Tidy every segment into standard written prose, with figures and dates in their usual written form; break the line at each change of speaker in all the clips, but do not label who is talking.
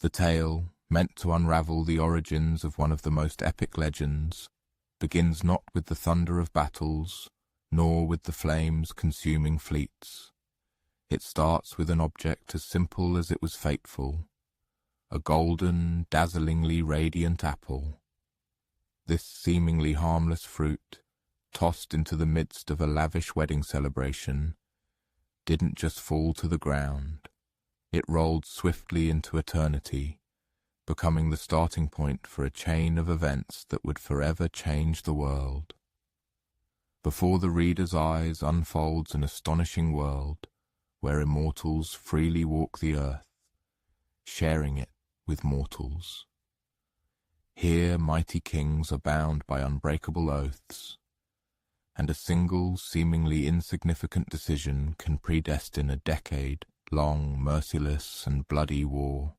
The tale, meant to unravel the origins of one of the most epic legends, begins not with the thunder of battles, nor with the flames consuming fleets. It starts with an object as simple as it was fateful, a golden, dazzlingly radiant apple. This seemingly harmless fruit, tossed into the midst of a lavish wedding celebration, didn't just fall to the ground. It rolled swiftly into eternity, becoming the starting point for a chain of events that would forever change the world. Before the reader's eyes unfolds an astonishing world where immortals freely walk the earth, sharing it with mortals. Here mighty kings are bound by unbreakable oaths, and a single, seemingly insignificant decision can predestine a decade-long, merciless and bloody war.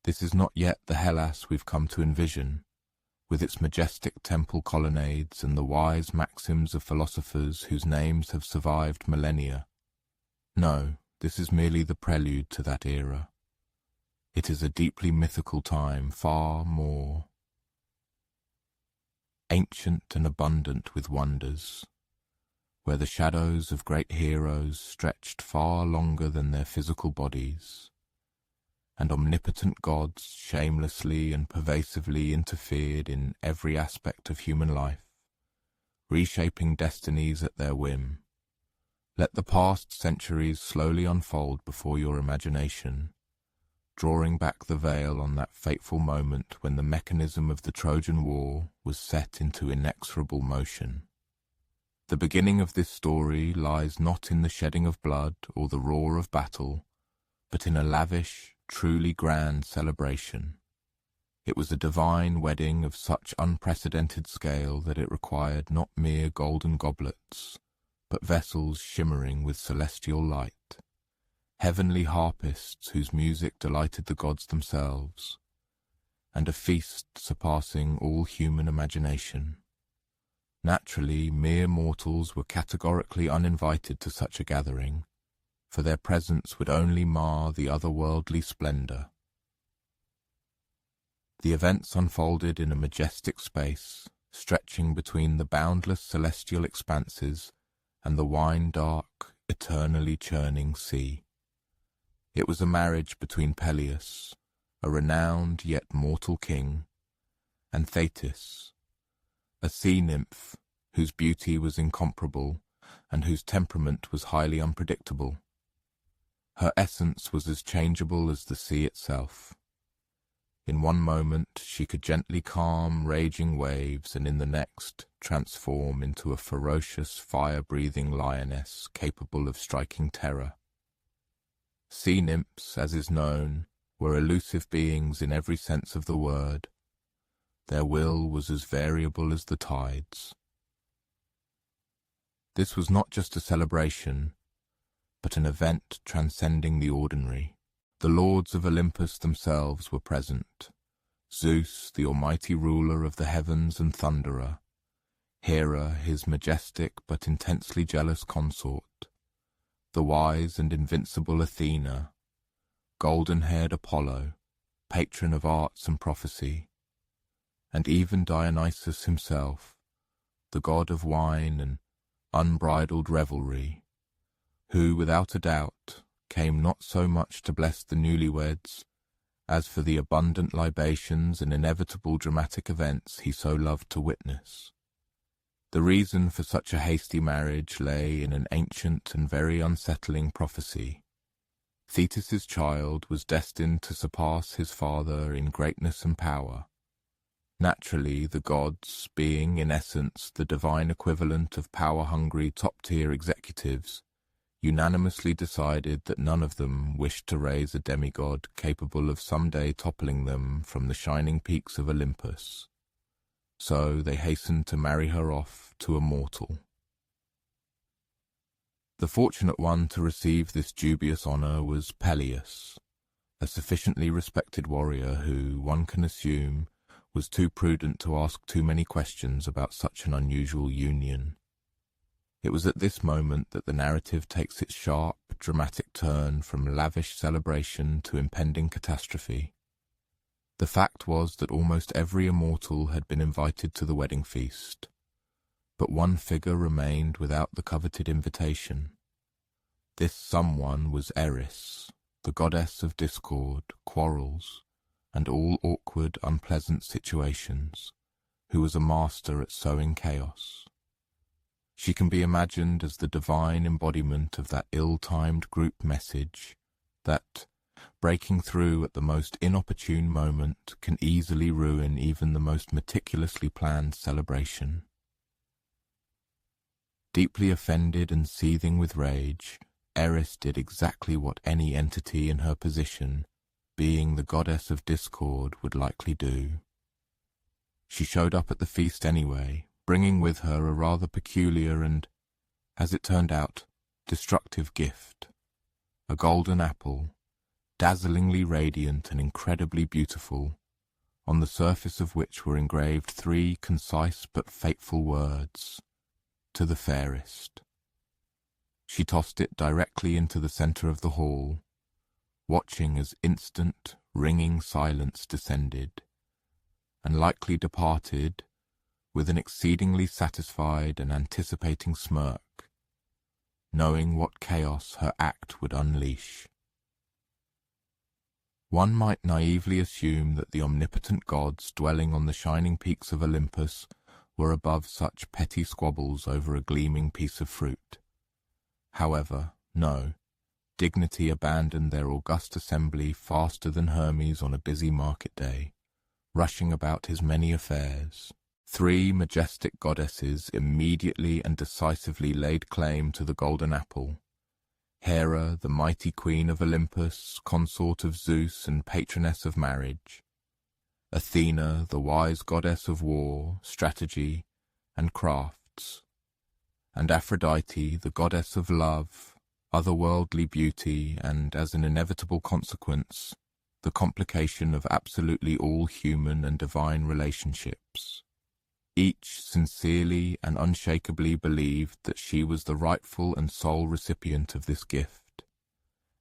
This is not yet the Hellas we've come to envision, with its majestic temple colonnades and the wise maxims of philosophers whose names have survived millennia. No, this is merely the prelude to that era. It is a deeply mythical time, far more ancient and abundant with wonders, where the shadows of great heroes stretched far longer than their physical bodies, and omnipotent gods shamelessly and pervasively interfered in every aspect of human life, reshaping destinies at their whim. Let the past centuries slowly unfold before your imagination, drawing back the veil on that fateful moment when the mechanism of the Trojan War was set into inexorable motion. The beginning of this story lies not in the shedding of blood or the roar of battle, but in a lavish, truly grand celebration. It was a divine wedding of such unprecedented scale that it required not mere golden goblets, but vessels shimmering with celestial light, heavenly harpists whose music delighted the gods themselves, and a feast surpassing all human imagination. Naturally, mere mortals were categorically uninvited to such a gathering, for their presence would only mar the otherworldly splendor. The events unfolded in a majestic space, stretching between the boundless celestial expanses and the wine-dark, eternally churning sea. It was a marriage between Peleus, a renowned yet mortal king, and Thetis, a sea nymph whose beauty was incomparable and whose temperament was highly unpredictable. Her essence was as changeable as the sea itself. In one moment she could gently calm raging waves, and in the next transform into a ferocious, fire-breathing lioness capable of striking terror. Sea nymphs, as is known, were elusive beings in every sense of the word. Their will was as variable as the tides. This was not just a celebration, but an event transcending the ordinary. The lords of Olympus themselves were present. Zeus, the almighty ruler of the heavens and thunderer, Hera, his majestic but intensely jealous consort, the wise and invincible Athena, golden-haired Apollo, patron of arts and prophecy, and even Dionysus himself, the god of wine and unbridled revelry, who, without a doubt, came not so much to bless the newlyweds as for the abundant libations and inevitable dramatic events he so loved to witness. The reason for such a hasty marriage lay in an ancient and very unsettling prophecy. Thetis's child was destined to surpass his father in greatness and power. Naturally, the gods, being in essence the divine equivalent of power-hungry top-tier executives, unanimously decided that none of them wished to raise a demigod capable of someday toppling them from the shining peaks of Olympus. So they hastened to marry her off to a mortal. The fortunate one to receive this dubious honor was Peleus, a sufficiently respected warrior who, one can assume, was too prudent to ask too many questions about such an unusual union. It was at this moment that the narrative takes its sharp, dramatic turn from lavish celebration to impending catastrophe. The fact was that almost every immortal had been invited to the wedding feast, but one figure remained without the coveted invitation. This someone was Eris, the goddess of discord, quarrels, and all awkward, unpleasant situations, who was a master at sowing chaos. She can be imagined as the divine embodiment of that ill-timed group message that, breaking through at the most inopportune moment, can easily ruin even the most meticulously planned celebration. Deeply offended and seething with rage, Eris did exactly what any entity in her position, being the goddess of discord, would likely do. She showed up at the feast anyway, bringing with her a rather peculiar and, as it turned out, destructive gift. A golden apple, dazzlingly radiant and incredibly beautiful, on the surface of which were engraved 3 concise but fateful words, "To the fairest." She tossed it directly into the centre of the hall, watching as instant, ringing silence descended, and likely departed with an exceedingly satisfied and anticipating smirk, knowing what chaos her act would unleash. One might naively assume that the omnipotent gods dwelling on the shining peaks of Olympus were above such petty squabbles over a gleaming piece of fruit. However, no, dignity abandoned their august assembly faster than Hermes on a busy market day, rushing about his many affairs. 3 majestic goddesses immediately and decisively laid claim to the golden apple. Hera, the mighty queen of Olympus, consort of Zeus and patroness of marriage. Athena, the wise goddess of war, strategy, and crafts. And Aphrodite, the goddess of love, otherworldly beauty, and, as an inevitable consequence, the complication of absolutely all human and divine relationships. Each sincerely and unshakably believed that she was the rightful and sole recipient of this gift,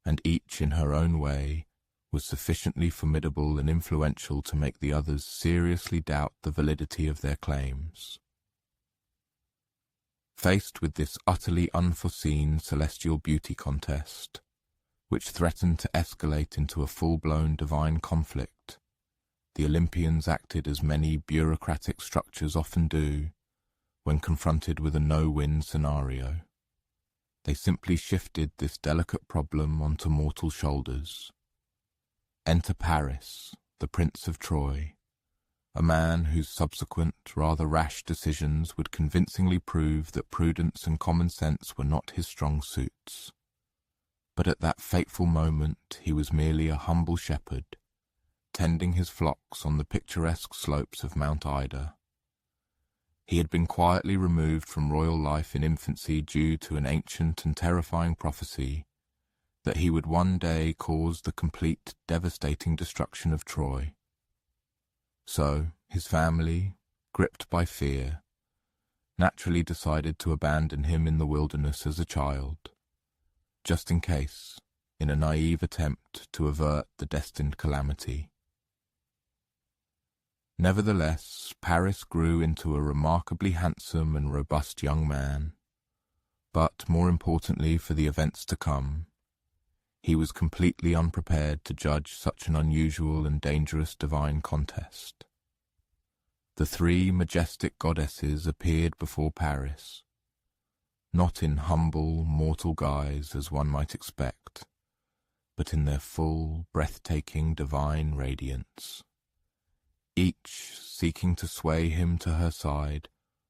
and each in her own way was sufficiently formidable and influential to make the others seriously doubt the validity of their claims. Faced with this utterly unforeseen celestial beauty contest, which threatened to escalate into a full-blown divine conflict, the Olympians acted as many bureaucratic structures often do when confronted with a no-win scenario. They simply shifted this delicate problem onto mortal shoulders. Enter Paris, the Prince of Troy, a man whose subsequent, rather rash decisions would convincingly prove that prudence and common sense were not his strong suits. But at that fateful moment he was merely a humble shepherd, tending his flocks on the picturesque slopes of Mount Ida. He had been quietly removed from royal life in infancy due to an ancient and terrifying prophecy that he would one day cause the complete, devastating destruction of Troy. So, his family, gripped by fear, naturally decided to abandon him in the wilderness as a child, just in case, in a naive attempt to avert the destined calamity. Nevertheless, Paris grew into a remarkably handsome and robust young man, but, more importantly for the events to come, he was completely unprepared to judge such an unusual and dangerous divine contest. The 3 majestic goddesses appeared before Paris, not in humble, mortal guise as one might expect, but in their full, breathtaking divine radiance. Each, seeking to sway him to her side,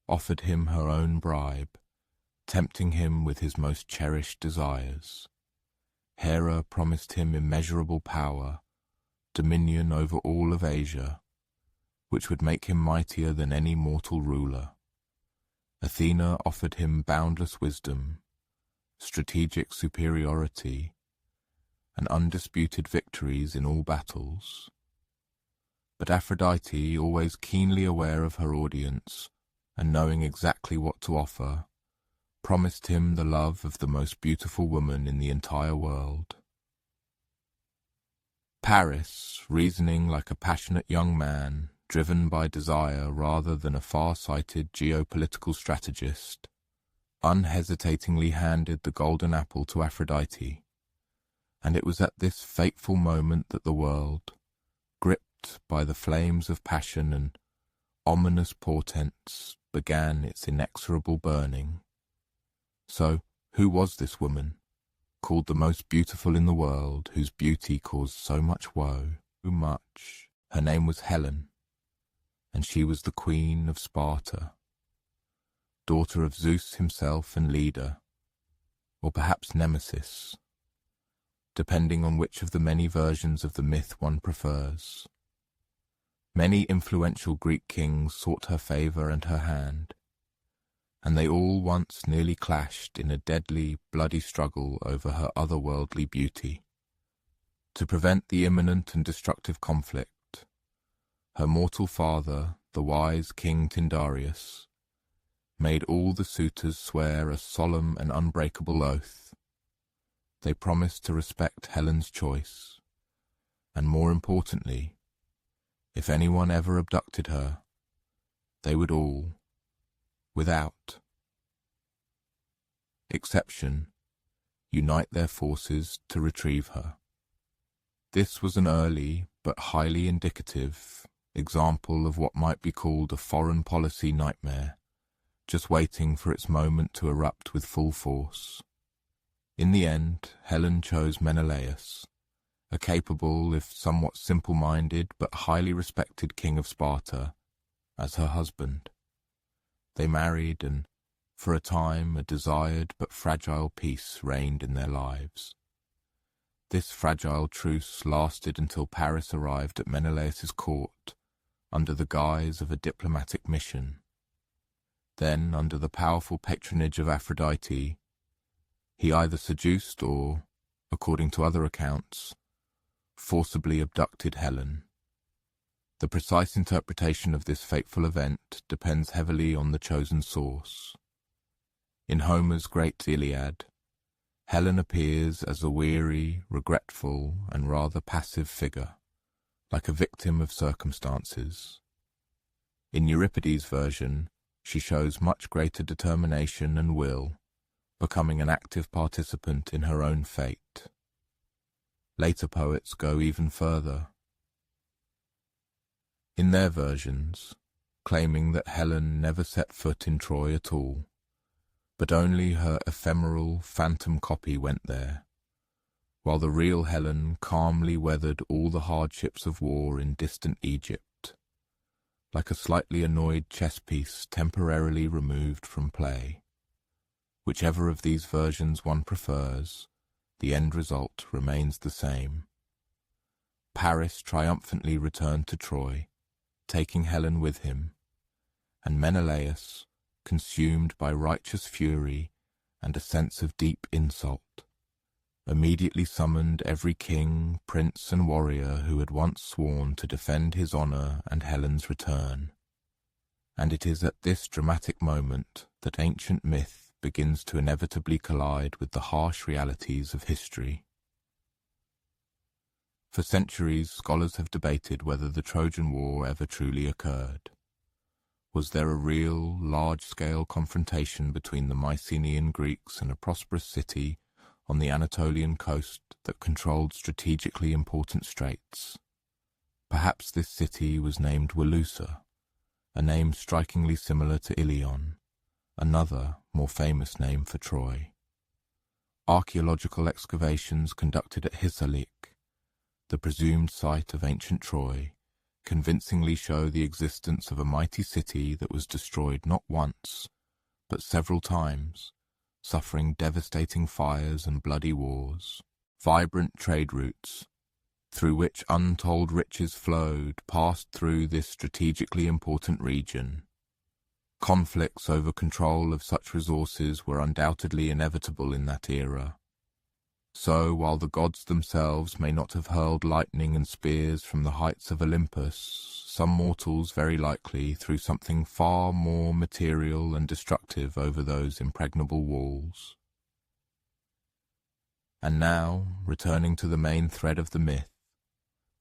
offered him her own bribe, tempting him with his most cherished desires. Hera promised him immeasurable power, dominion over all of Asia, which would make him mightier than any mortal ruler. Athena offered him boundless wisdom, strategic superiority, and undisputed victories in all battles. But Aphrodite, always keenly aware of her audience and knowing exactly what to offer, promised him the love of the most beautiful woman in the entire world. Paris, reasoning like a passionate young man, driven by desire rather than a far-sighted geopolitical strategist, unhesitatingly handed the golden apple to Aphrodite, and it was at this fateful moment that the world, gripped by the flames of passion and ominous portents, began its inexorable burning. So, who was this woman, called the most beautiful in the world, whose beauty caused so much woe? So much. Her name was Helen, and she was the queen of Sparta, daughter of Zeus himself and leader, or perhaps Nemesis, depending on which of the many versions of the myth one prefers. Many influential Greek kings sought her favour and her hand, and they all once nearly clashed in a deadly, bloody struggle over her otherworldly beauty. To prevent the imminent and destructive conflict, her mortal father, the wise King Tyndareus, made all the suitors swear a solemn and unbreakable oath. They promised to respect Helen's choice, and more importantly, if anyone ever abducted her, they would all, without exception, unite their forces to retrieve her. This was an early, but highly indicative, example of what might be called a foreign policy nightmare, just waiting for its moment to erupt with full force. In the end, Helen chose Menelaus, a capable, if somewhat simple-minded, but highly respected king of Sparta, as her husband. They married, and for a time a desired but fragile peace reigned in their lives. This fragile truce lasted until Paris arrived at Menelaus's court under the guise of a diplomatic mission. Then, under the powerful patronage of Aphrodite, he either seduced or, according to other accounts, forcibly abducted Helen. The precise interpretation of this fateful event depends heavily on the chosen source. In Homer's great Iliad, Helen appears as a weary, regretful, and rather passive figure, like a victim of circumstances. In Euripides' version, she shows much greater determination and will, becoming an active participant in her own fate. Later poets go even further, in their versions, claiming that Helen never set foot in Troy at all, but only her ephemeral, phantom copy went there, while the real Helen calmly weathered all the hardships of war in distant Egypt, like a slightly annoyed chess piece temporarily removed from play. Whichever of these versions one prefers, the end result remains the same. Paris triumphantly returned to Troy, taking Helen with him, and Menelaus, consumed by righteous fury and a sense of deep insult, immediately summoned every king, prince, and warrior who had once sworn to defend his honor and Helen's return. And it is at this dramatic moment that ancient myth begins to inevitably collide with the harsh realities of history. For centuries, scholars have debated whether the Trojan War ever truly occurred. Was there a real, large-scale confrontation between the Mycenaean Greeks and a prosperous city on the Anatolian coast that controlled strategically important straits? Perhaps this city was named Walusa, a name strikingly similar to Ilion, another, more famous name for Troy. Archaeological excavations conducted at Hisarlik, the presumed site of ancient Troy, convincingly show the existence of a mighty city that was destroyed not once, but several times, suffering devastating fires and bloody wars. Vibrant trade routes, through which untold riches flowed, passed through this strategically important region. Conflicts over control of such resources were undoubtedly inevitable in that era. So, while the gods themselves may not have hurled lightning and spears from the heights of Olympus, some mortals very likely threw something far more material and destructive over those impregnable walls. And now, returning to the main thread of the myth,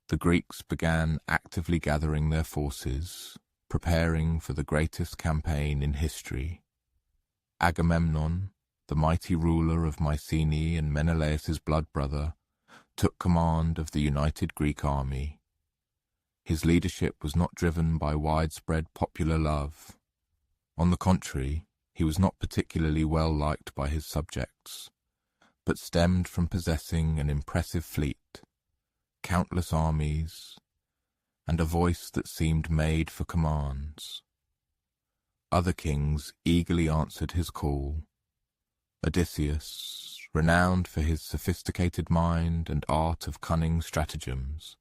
the Greeks began actively gathering their forces, preparing for the greatest campaign in history. Agamemnon, the mighty ruler of Mycenae and Menelaus's blood brother, took command of the united Greek army. His leadership was not driven by widespread popular love. On the contrary, he was not particularly well liked by his subjects, but stemmed from possessing an impressive fleet, countless armies, and a voice that seemed made for commands. Other kings eagerly answered his call. Odysseus, renowned for his sophisticated mind and art of cunning stratagems.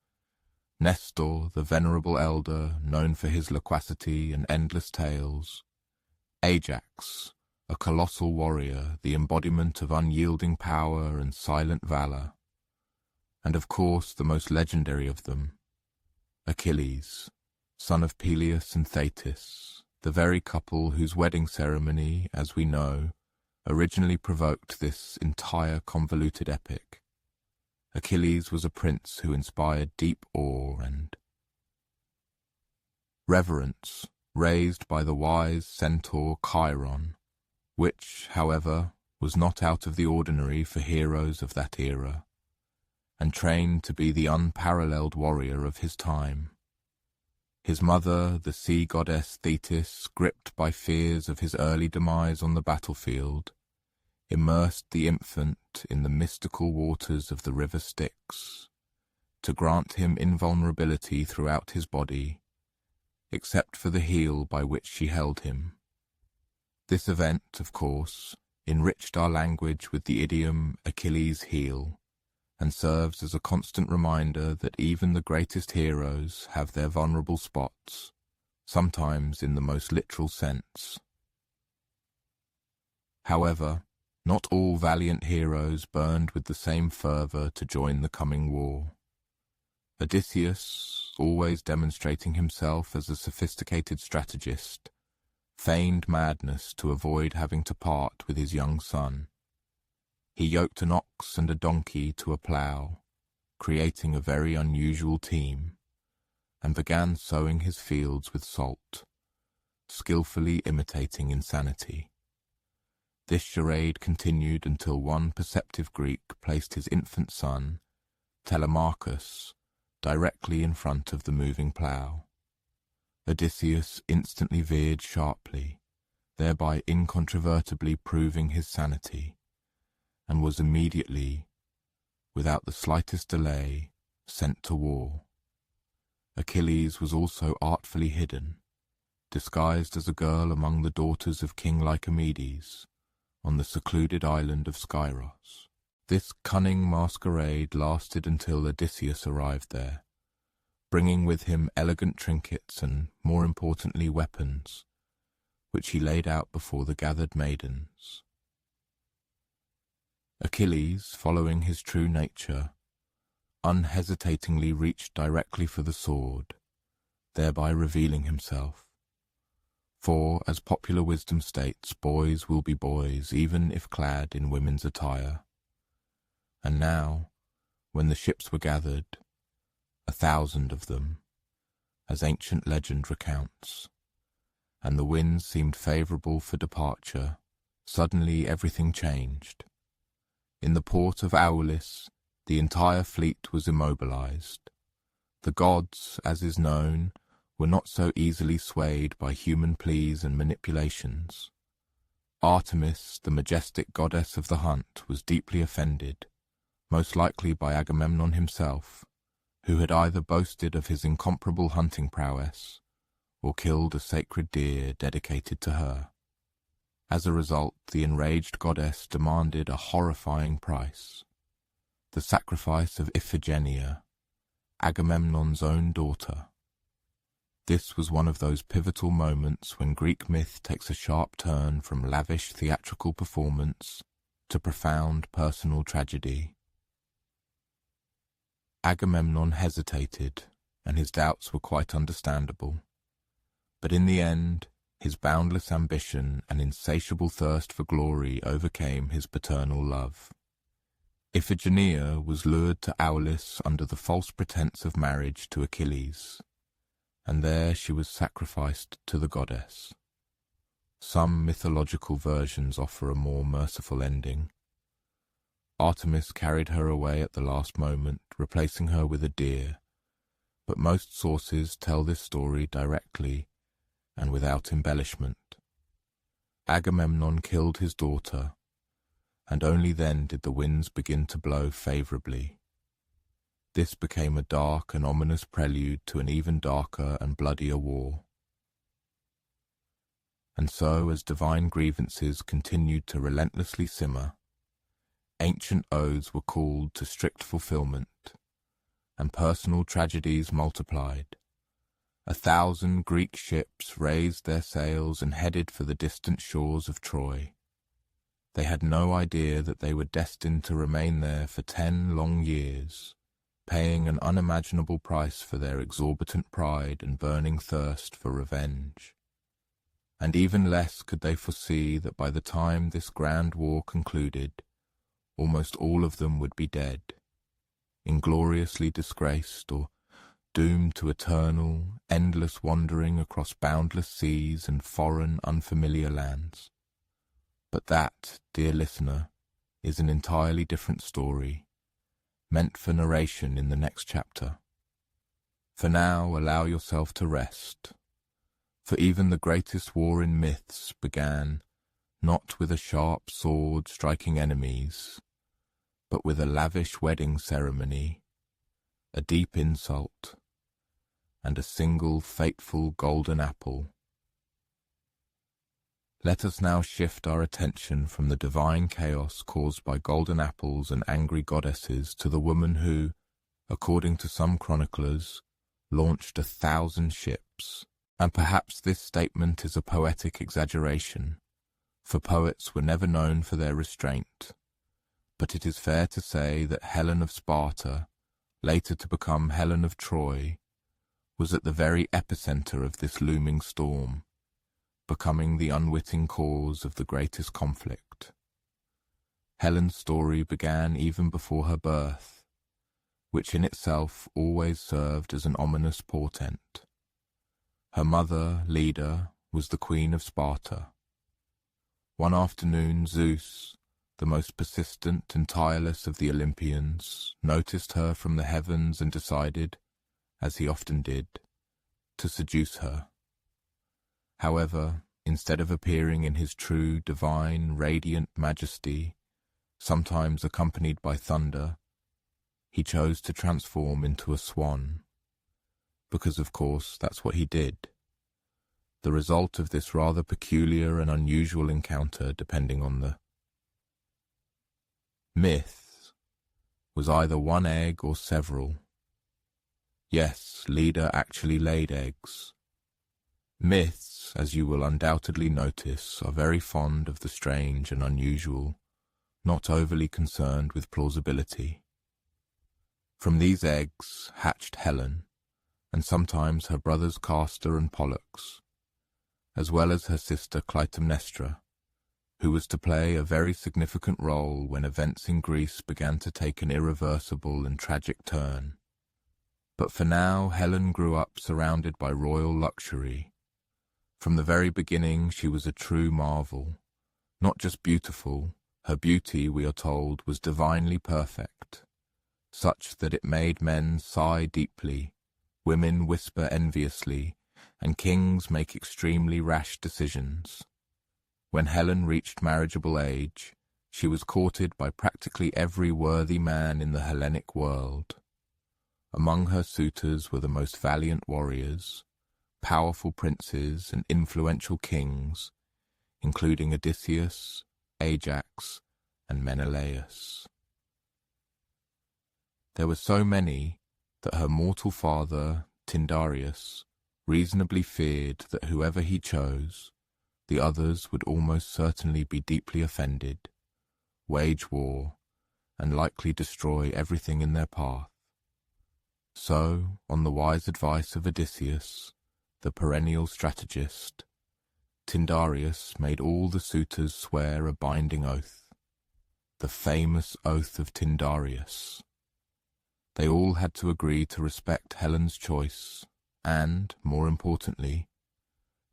Nestor, the venerable elder, known for his loquacity and endless tales. Ajax, a colossal warrior, the embodiment of unyielding power and silent valor. And of course, the most legendary of them, Achilles, son of Peleus and Thetis, the very couple whose wedding ceremony, as we know, originally provoked this entire convoluted epic. Achilles was a prince who inspired deep awe and reverence raised by the wise centaur Chiron, which, however, was not out of the ordinary for heroes of that era, and trained to be the unparalleled warrior of his time. His mother, the sea goddess Thetis, gripped by fears of his early demise on the battlefield, immersed the infant in the mystical waters of the river Styx, to grant him invulnerability throughout his body, except for the heel by which she held him. This event, of course, enriched our language with the idiom Achilles' heel, and serves as a constant reminder that even the greatest heroes have their vulnerable spots, sometimes in the most literal sense. However, not all valiant heroes burned with the same fervour to join the coming war. Odysseus, always demonstrating himself as a sophisticated strategist, feigned madness to avoid having to part with his young son. He yoked an ox and a donkey to a plough, creating a very unusual team, and began sowing his fields with salt, skillfully imitating insanity. This charade continued until one perceptive Greek placed his infant son, Telemachus, directly in front of the moving plough. Odysseus instantly veered sharply, thereby incontrovertibly proving his sanity, and was immediately, without the slightest delay, sent to war. Achilles was also artfully hidden, disguised as a girl among the daughters of King Lycomedes, on the secluded island of Skyros. This cunning masquerade lasted until Odysseus arrived there, bringing with him elegant trinkets and, more importantly, weapons, which he laid out before the gathered maidens. Achilles, following his true nature, unhesitatingly reached directly for the sword, thereby revealing himself. For, as popular wisdom states, boys will be boys even if clad in women's attire. And now, when the ships were gathered, 1,000 of them, as ancient legend recounts, and the winds seemed favourable for departure, suddenly everything changed. In the port of Aulis, the entire fleet was immobilized. The gods, as is known, were not so easily swayed by human pleas and manipulations. Artemis, the majestic goddess of the hunt, was deeply offended, most likely by Agamemnon himself, who had either boasted of his incomparable hunting prowess or killed a sacred deer dedicated to her. As a result, the enraged goddess demanded a horrifying price: the sacrifice of Iphigenia, Agamemnon's own daughter. This was one of those pivotal moments when Greek myth takes a sharp turn from lavish theatrical performance to profound personal tragedy. Agamemnon hesitated, and his doubts were quite understandable. But in the end, his boundless ambition and insatiable thirst for glory overcame his paternal love. Iphigenia was lured to Aulis under the false pretense of marriage to Achilles, and there she was sacrificed to the goddess. Some mythological versions offer a more merciful ending. Artemis carried her away at the last moment, replacing her with a deer, but most sources tell this story directly and without embellishment. Agamemnon killed his daughter, and only then did the winds begin to blow favourably. This became a dark and ominous prelude to an even darker and bloodier war. And so, as divine grievances continued to relentlessly simmer, ancient oaths were called to strict fulfillment, and personal tragedies multiplied. 1,000 Greek ships raised their sails and headed for the distant shores of Troy. They had no idea that they were destined to remain there for 10 long years, paying an unimaginable price for their exorbitant pride and burning thirst for revenge. And even less could they foresee that by the time this grand war concluded, almost all of them would be dead, ingloriously disgraced or doomed to eternal, endless wandering across boundless seas and foreign, unfamiliar lands. But that, dear listener, is an entirely different story, meant for narration in the next chapter. For now, allow yourself to rest, for even the greatest war in myths began not with a sharp sword striking enemies, but with a lavish wedding ceremony, a deep insult, and a single fateful golden apple. Let us now shift our attention from the divine chaos caused by golden apples and angry goddesses to the woman who, according to some chroniclers, launched 1,000 ships. And perhaps this statement is a poetic exaggeration, for poets were never known for their restraint. But it is fair to say that Helen of Sparta, later to become Helen of Troy, was at the very epicenter of this looming storm, becoming the unwitting cause of the greatest conflict. Helen's story began even before her birth, which in itself always served as an ominous portent. Her mother, Leda, was the queen of Sparta. One afternoon, Zeus, the most persistent and tireless of the Olympians, noticed her from the heavens and decided, as he often did, to seduce her. However, instead of appearing in his true, divine, radiant majesty, sometimes accompanied by thunder, he chose to transform into a swan. Because, of course, that's what he did. The result of this rather peculiar and unusual encounter, depending on the myth, was either one egg or several. Yes, Leda actually laid eggs. Myths, as you will undoubtedly notice, are very fond of the strange and unusual, not overly concerned with plausibility. From these eggs hatched Helen, and sometimes her brothers Castor and Pollux, as well as her sister Clytemnestra, who was to play a very significant role when events in Greece began to take an irreversible and tragic turn. But for now, Helen grew up surrounded by royal luxury. From the very beginning, she was a true marvel. Not just beautiful, her beauty, we are told, was divinely perfect, such that it made men sigh deeply, women whisper enviously, and kings make extremely rash decisions. When Helen reached marriageable age, she was courted by practically every worthy man in the Hellenic world. Among her suitors were the most valiant warriors, powerful princes and influential kings, including Odysseus, Ajax, and Menelaus. There were so many that her mortal father, Tyndareus, reasonably feared that whoever he chose, the others would almost certainly be deeply offended, wage war, and likely destroy everything in their path. So, on the wise advice of Odysseus, the perennial strategist, Tyndareus made all the suitors swear a binding oath, the famous oath of Tyndareus. They all had to agree to respect Helen's choice and, more importantly,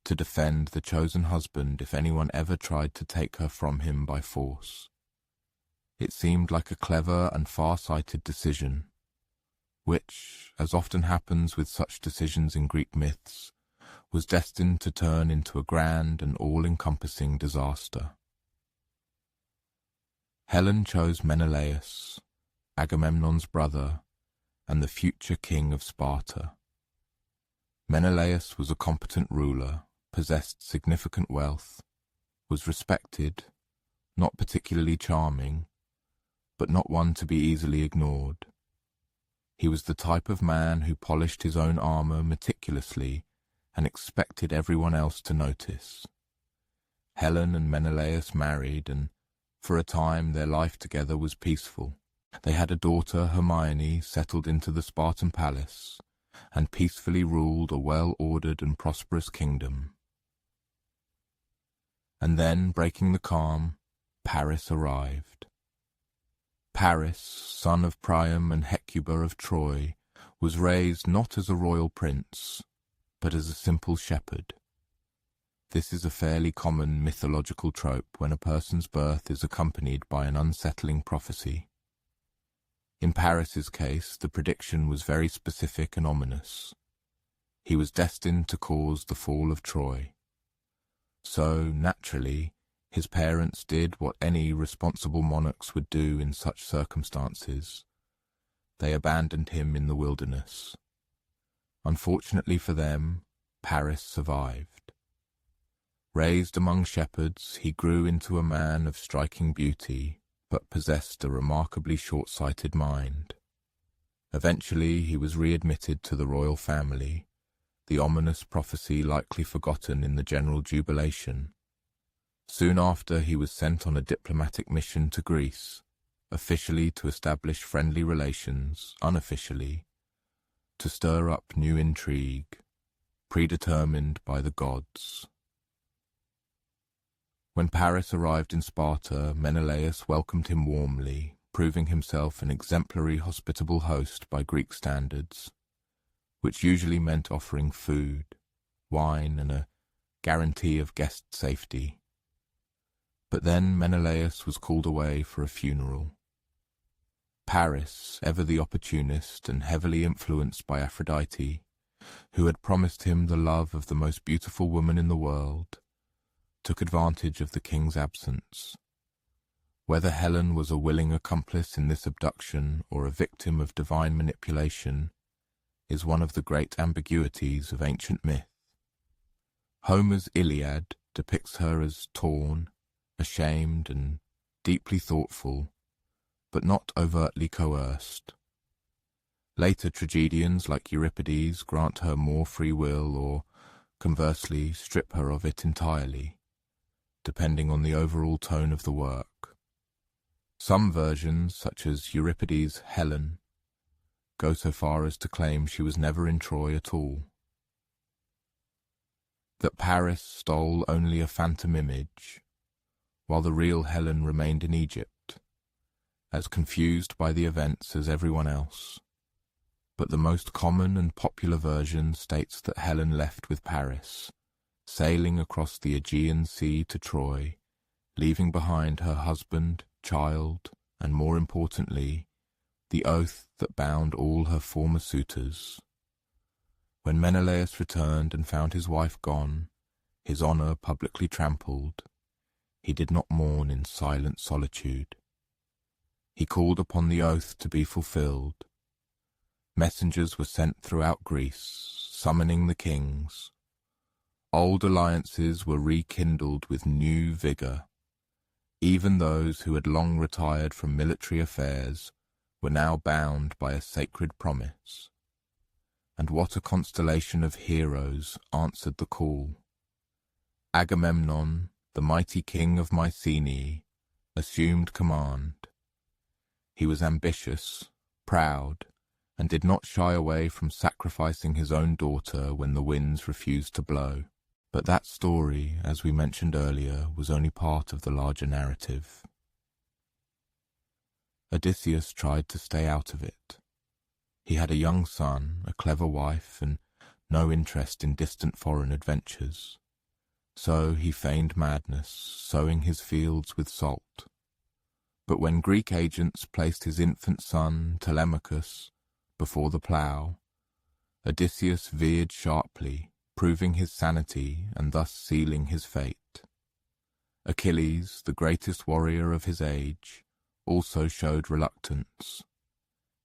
to defend the chosen husband if anyone ever tried to take her from him by force. It seemed like a clever and far-sighted decision, which, as often happens with such decisions in Greek myths, was destined to turn into a grand and all-encompassing disaster. Helen chose Menelaus, Agamemnon's brother, and the future king of Sparta. Menelaus was a competent ruler, possessed significant wealth, was respected, not particularly charming, but not one to be easily ignored. He was the type of man who polished his own armor meticulously and expected everyone else to notice. Helen and Menelaus married, and for a time their life together was peaceful. They had a daughter, Hermione, settled into the Spartan palace, and peacefully ruled a well-ordered and prosperous kingdom. And then, breaking the calm, Paris arrived. Paris, son of Priam and Hecuba of Troy, was raised not as a royal prince, but as a simple shepherd. This is a fairly common mythological trope when a person's birth is accompanied by an unsettling prophecy. In Paris's case, the prediction was very specific and ominous. He was destined to cause the fall of Troy. So, naturally, his parents did what any responsible monarchs would do in such circumstances. They abandoned him in the wilderness. Unfortunately for them, Paris survived. Raised among shepherds, he grew into a man of striking beauty, but possessed a remarkably short-sighted mind. Eventually he was readmitted to the royal family, the ominous prophecy likely forgotten in the general jubilation. Soon after he was sent on a diplomatic mission to Greece, officially to establish friendly relations, unofficially, to stir up new intrigue, predetermined by the gods. When Paris arrived in Sparta, Menelaus welcomed him warmly, proving himself an exemplary hospitable host by Greek standards, which usually meant offering food, wine, and a guarantee of guest safety. But then Menelaus was called away for a funeral. Paris, ever the opportunist and heavily influenced by Aphrodite, who had promised him the love of the most beautiful woman in the world, took advantage of the king's absence. Whether Helen was a willing accomplice in this abduction or a victim of divine manipulation is one of the great ambiguities of ancient myth. Homer's Iliad depicts her as torn, ashamed, and deeply thoughtful, but not overtly coerced. Later tragedians like Euripides grant her more free will or, conversely, strip her of it entirely, depending on the overall tone of the work. Some versions, such as Euripides' Helen, go so far as to claim she was never in Troy at all. That Paris stole only a phantom image, while the real Helen remained in Egypt, as confused by the events as everyone else. But the most common and popular version states that Helen left with Paris, sailing across the Aegean Sea to Troy, leaving behind her husband, child, and more importantly, the oath that bound all her former suitors. When Menelaus returned and found his wife gone, his honor publicly trampled, he did not mourn in silent solitude. He called upon the oath to be fulfilled. Messengers were sent throughout Greece, summoning the kings. Old alliances were rekindled with new vigor. Even those who had long retired from military affairs were now bound by a sacred promise. And what a constellation of heroes answered the call. Agamemnon, the mighty king of Mycenae, assumed command. He was ambitious, proud, and did not shy away from sacrificing his own daughter when the winds refused to blow. But that story, as we mentioned earlier, was only part of the larger narrative. Odysseus tried to stay out of it. He had a young son, a clever wife, and no interest in distant foreign adventures. So he feigned madness, sowing his fields with salt. But when Greek agents placed his infant son, Telemachus, before the plough, Odysseus veered sharply, proving his sanity and thus sealing his fate. Achilles, the greatest warrior of his age, also showed reluctance.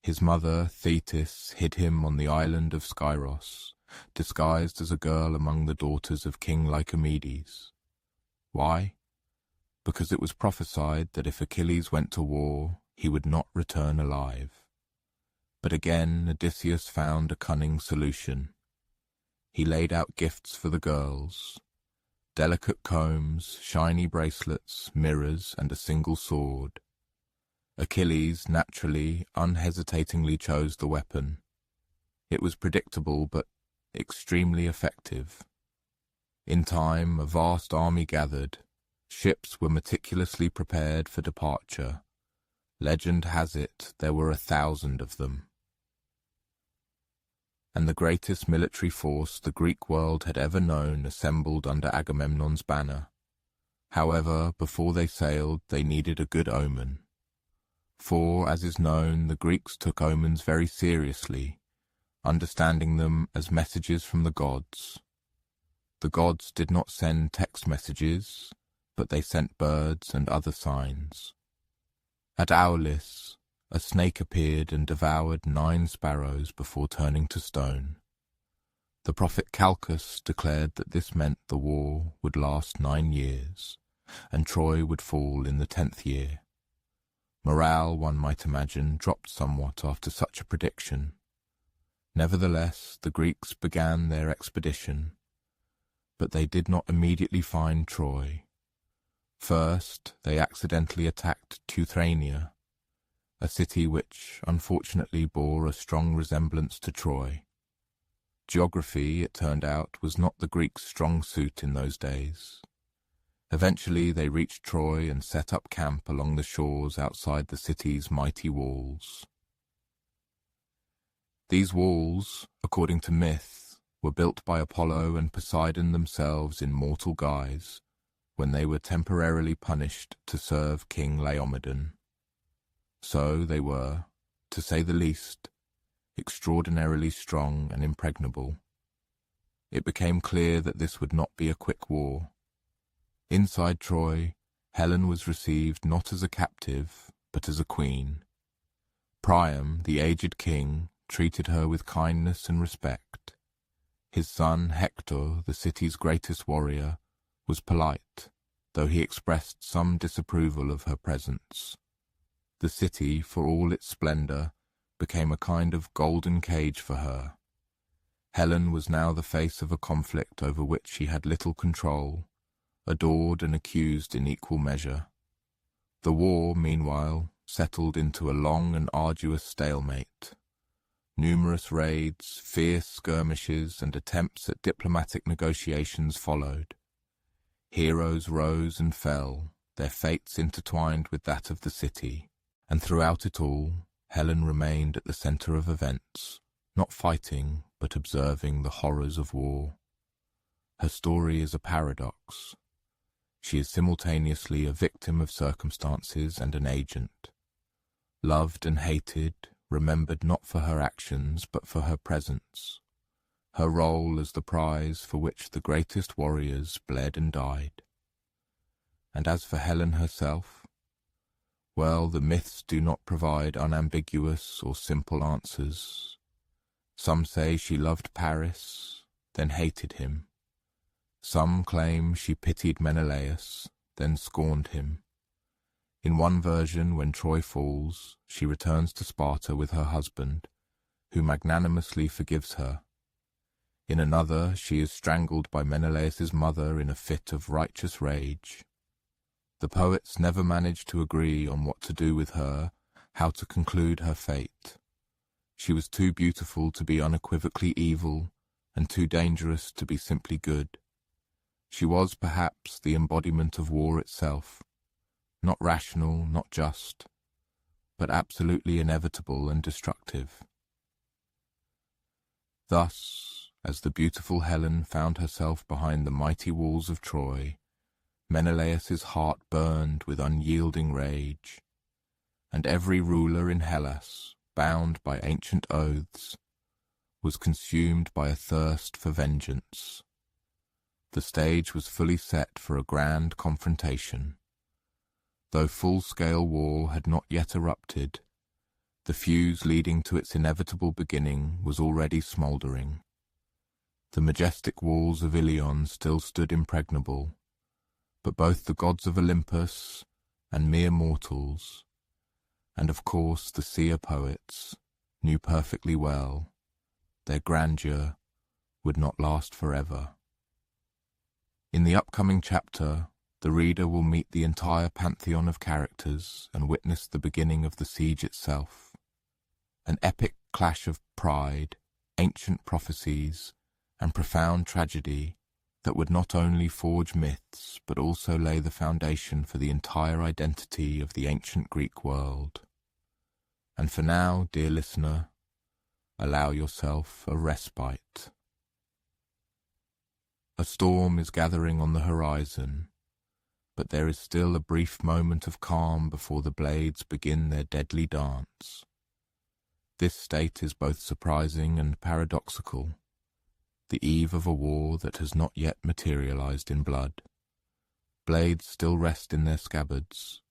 His mother, Thetis, hid him on the island of Skyros, disguised as a girl among the daughters of King Lycomedes. Why? Because it was prophesied that if Achilles went to war, he would not return alive. But again Odysseus found a cunning solution. He laid out gifts for the girls: delicate combs, shiny bracelets, mirrors, and a single sword. Achilles, naturally, unhesitatingly chose the weapon. It was predictable, but extremely effective. In time, a vast army gathered. Ships were meticulously prepared for departure. Legend has it there were 1,000 of them. And the greatest military force the Greek world had ever known assembled under Agamemnon's banner. However, before they sailed, they needed a good omen. For, as is known, the Greeks took omens very seriously, understanding them as messages from the gods. The gods did not send text messages, but they sent birds and other signs. At Aulis, a snake appeared and devoured 9 sparrows before turning to stone. The prophet Calchas declared that this meant the war would last 9 years, and Troy would fall in the 10th year. Morale, one might imagine, dropped somewhat after such a prediction. Nevertheless, the Greeks began their expedition, but they did not immediately find Troy. First, they accidentally attacked Teuthania, a city which, unfortunately, bore a strong resemblance to Troy. Geography, it turned out, was not the Greeks' strong suit in those days. Eventually they reached Troy and set up camp along the shores outside the city's mighty walls. These walls, according to myth, were built by Apollo and Poseidon themselves in mortal guise, when they were temporarily punished to serve King Laomedon. So they were, to say the least, extraordinarily strong and impregnable. It became clear that this would not be a quick war. Inside Troy, Helen was received not as a captive, but as a queen. Priam, the aged king, treated her with kindness and respect. His son Hector, the city's greatest warrior, was polite, though he expressed some disapproval of her presence. The city, for all its splendor, became a kind of golden cage for her. Helen was now the face of a conflict over which she had little control, adored and accused in equal measure. The war, meanwhile, settled into a long and arduous stalemate. Numerous raids, fierce skirmishes, and attempts at diplomatic negotiations followed. Heroes rose and fell, their fates intertwined with that of the city, and throughout it all, Helen remained at the center of events, not fighting, but observing the horrors of war. Her story is a paradox. She is simultaneously a victim of circumstances and an agent. Loved and hated, remembered not for her actions but for her presence. Her role as the prize for which the greatest warriors bled and died. And as for Helen herself, well, the myths do not provide unambiguous or simple answers. Some say she loved Paris, then hated him. Some claim she pitied Menelaus, then scorned him. In one version, when Troy falls, she returns to Sparta with her husband, who magnanimously forgives her. In another, she is strangled by Menelaus's mother in a fit of righteous rage. The poets never manage to agree on what to do with her, how to conclude her fate. She was too beautiful to be unequivocally evil, and too dangerous to be simply good. She was, perhaps, the embodiment of war itself, not rational, not just, but absolutely inevitable and destructive. Thus, as the beautiful Helen found herself behind the mighty walls of Troy, Menelaus's heart burned with unyielding rage, and every ruler in Hellas, bound by ancient oaths, was consumed by a thirst for vengeance. The stage was fully set for a grand confrontation. Though full-scale war had not yet erupted, the fuse leading to its inevitable beginning was already smouldering. The majestic walls of Ilion still stood impregnable, but both the gods of Olympus and mere mortals, and of course the seer poets, knew perfectly well their grandeur would not last forever. In the upcoming chapter, the reader will meet the entire pantheon of characters and witness the beginning of the siege itself. An epic clash of pride, ancient prophecies, and profound tragedy that would not only forge myths but also lay the foundation for the entire identity of the ancient Greek world. And for now, dear listener, allow yourself a respite. A storm is gathering on the horizon, but there is still a brief moment of calm before the blades begin their deadly dance. This state is both surprising and paradoxical, the eve of a war that has not yet materialized in blood. Blades still rest in their scabbards.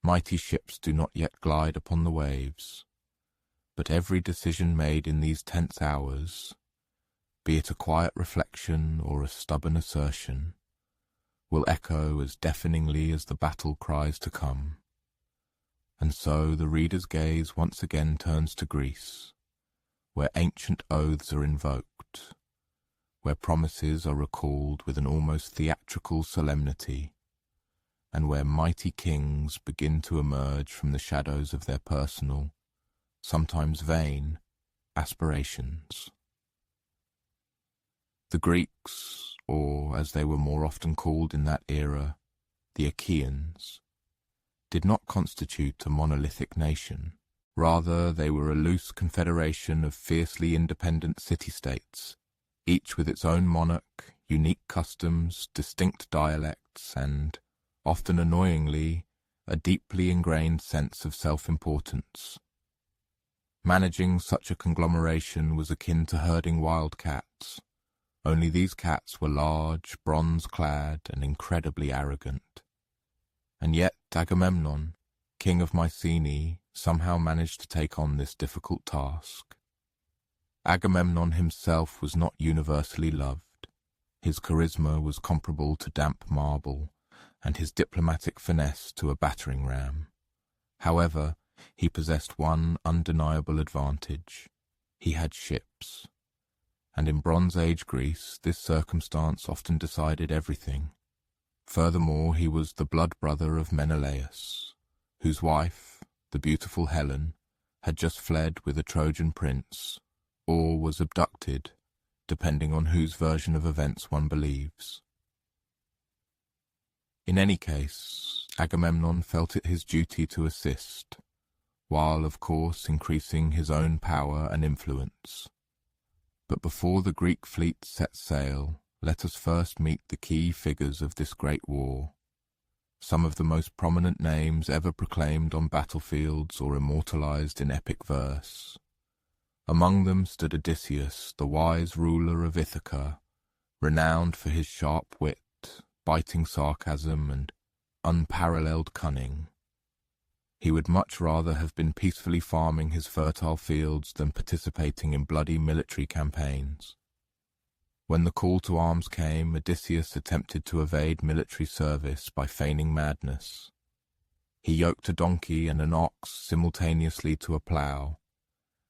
Mighty ships do not yet glide upon the waves, but every decision made in these tense hours, be it a quiet reflection or a stubborn assertion, will echo as deafeningly as the battle cries to come. And so the reader's gaze once again turns to Greece, where ancient oaths are invoked, where promises are recalled with an almost theatrical solemnity, and where mighty kings begin to emerge from the shadows of their personal, sometimes vain, aspirations. The Greeks, or as they were more often called in that era, the Achaeans, did not constitute a monolithic nation. Rather, they were a loose confederation of fiercely independent city-states, each with its own monarch, unique customs, distinct dialects, and, often annoyingly, a deeply ingrained sense of self-importance. Managing such a conglomeration was akin to herding wild cats, only these cats were large, bronze-clad, and incredibly arrogant. And yet Agamemnon, king of Mycenae, somehow managed to take on this difficult task. Agamemnon himself was not universally loved. His charisma was comparable to damp marble, and his diplomatic finesse to a battering ram. However, he possessed one undeniable advantage. He had ships. And in Bronze Age Greece, this circumstance often decided everything. Furthermore, he was the blood brother of Menelaus, whose wife, the beautiful Helen, had just fled with a Trojan prince, or was abducted, depending on whose version of events one believes. In any case, Agamemnon felt it his duty to assist, while, of course, increasing his own power and influence. But before the Greek fleet set sail, let us first meet the key figures of this great war, some of the most prominent names ever proclaimed on battlefields or immortalized in epic verse. Among them stood Odysseus, the wise ruler of Ithaca, renowned for his sharp wit, biting sarcasm, and unparalleled cunning. He would much rather have been peacefully farming his fertile fields than participating in bloody military campaigns. When the call to arms came, Odysseus attempted to evade military service by feigning madness. He yoked a donkey and an ox simultaneously to a plough,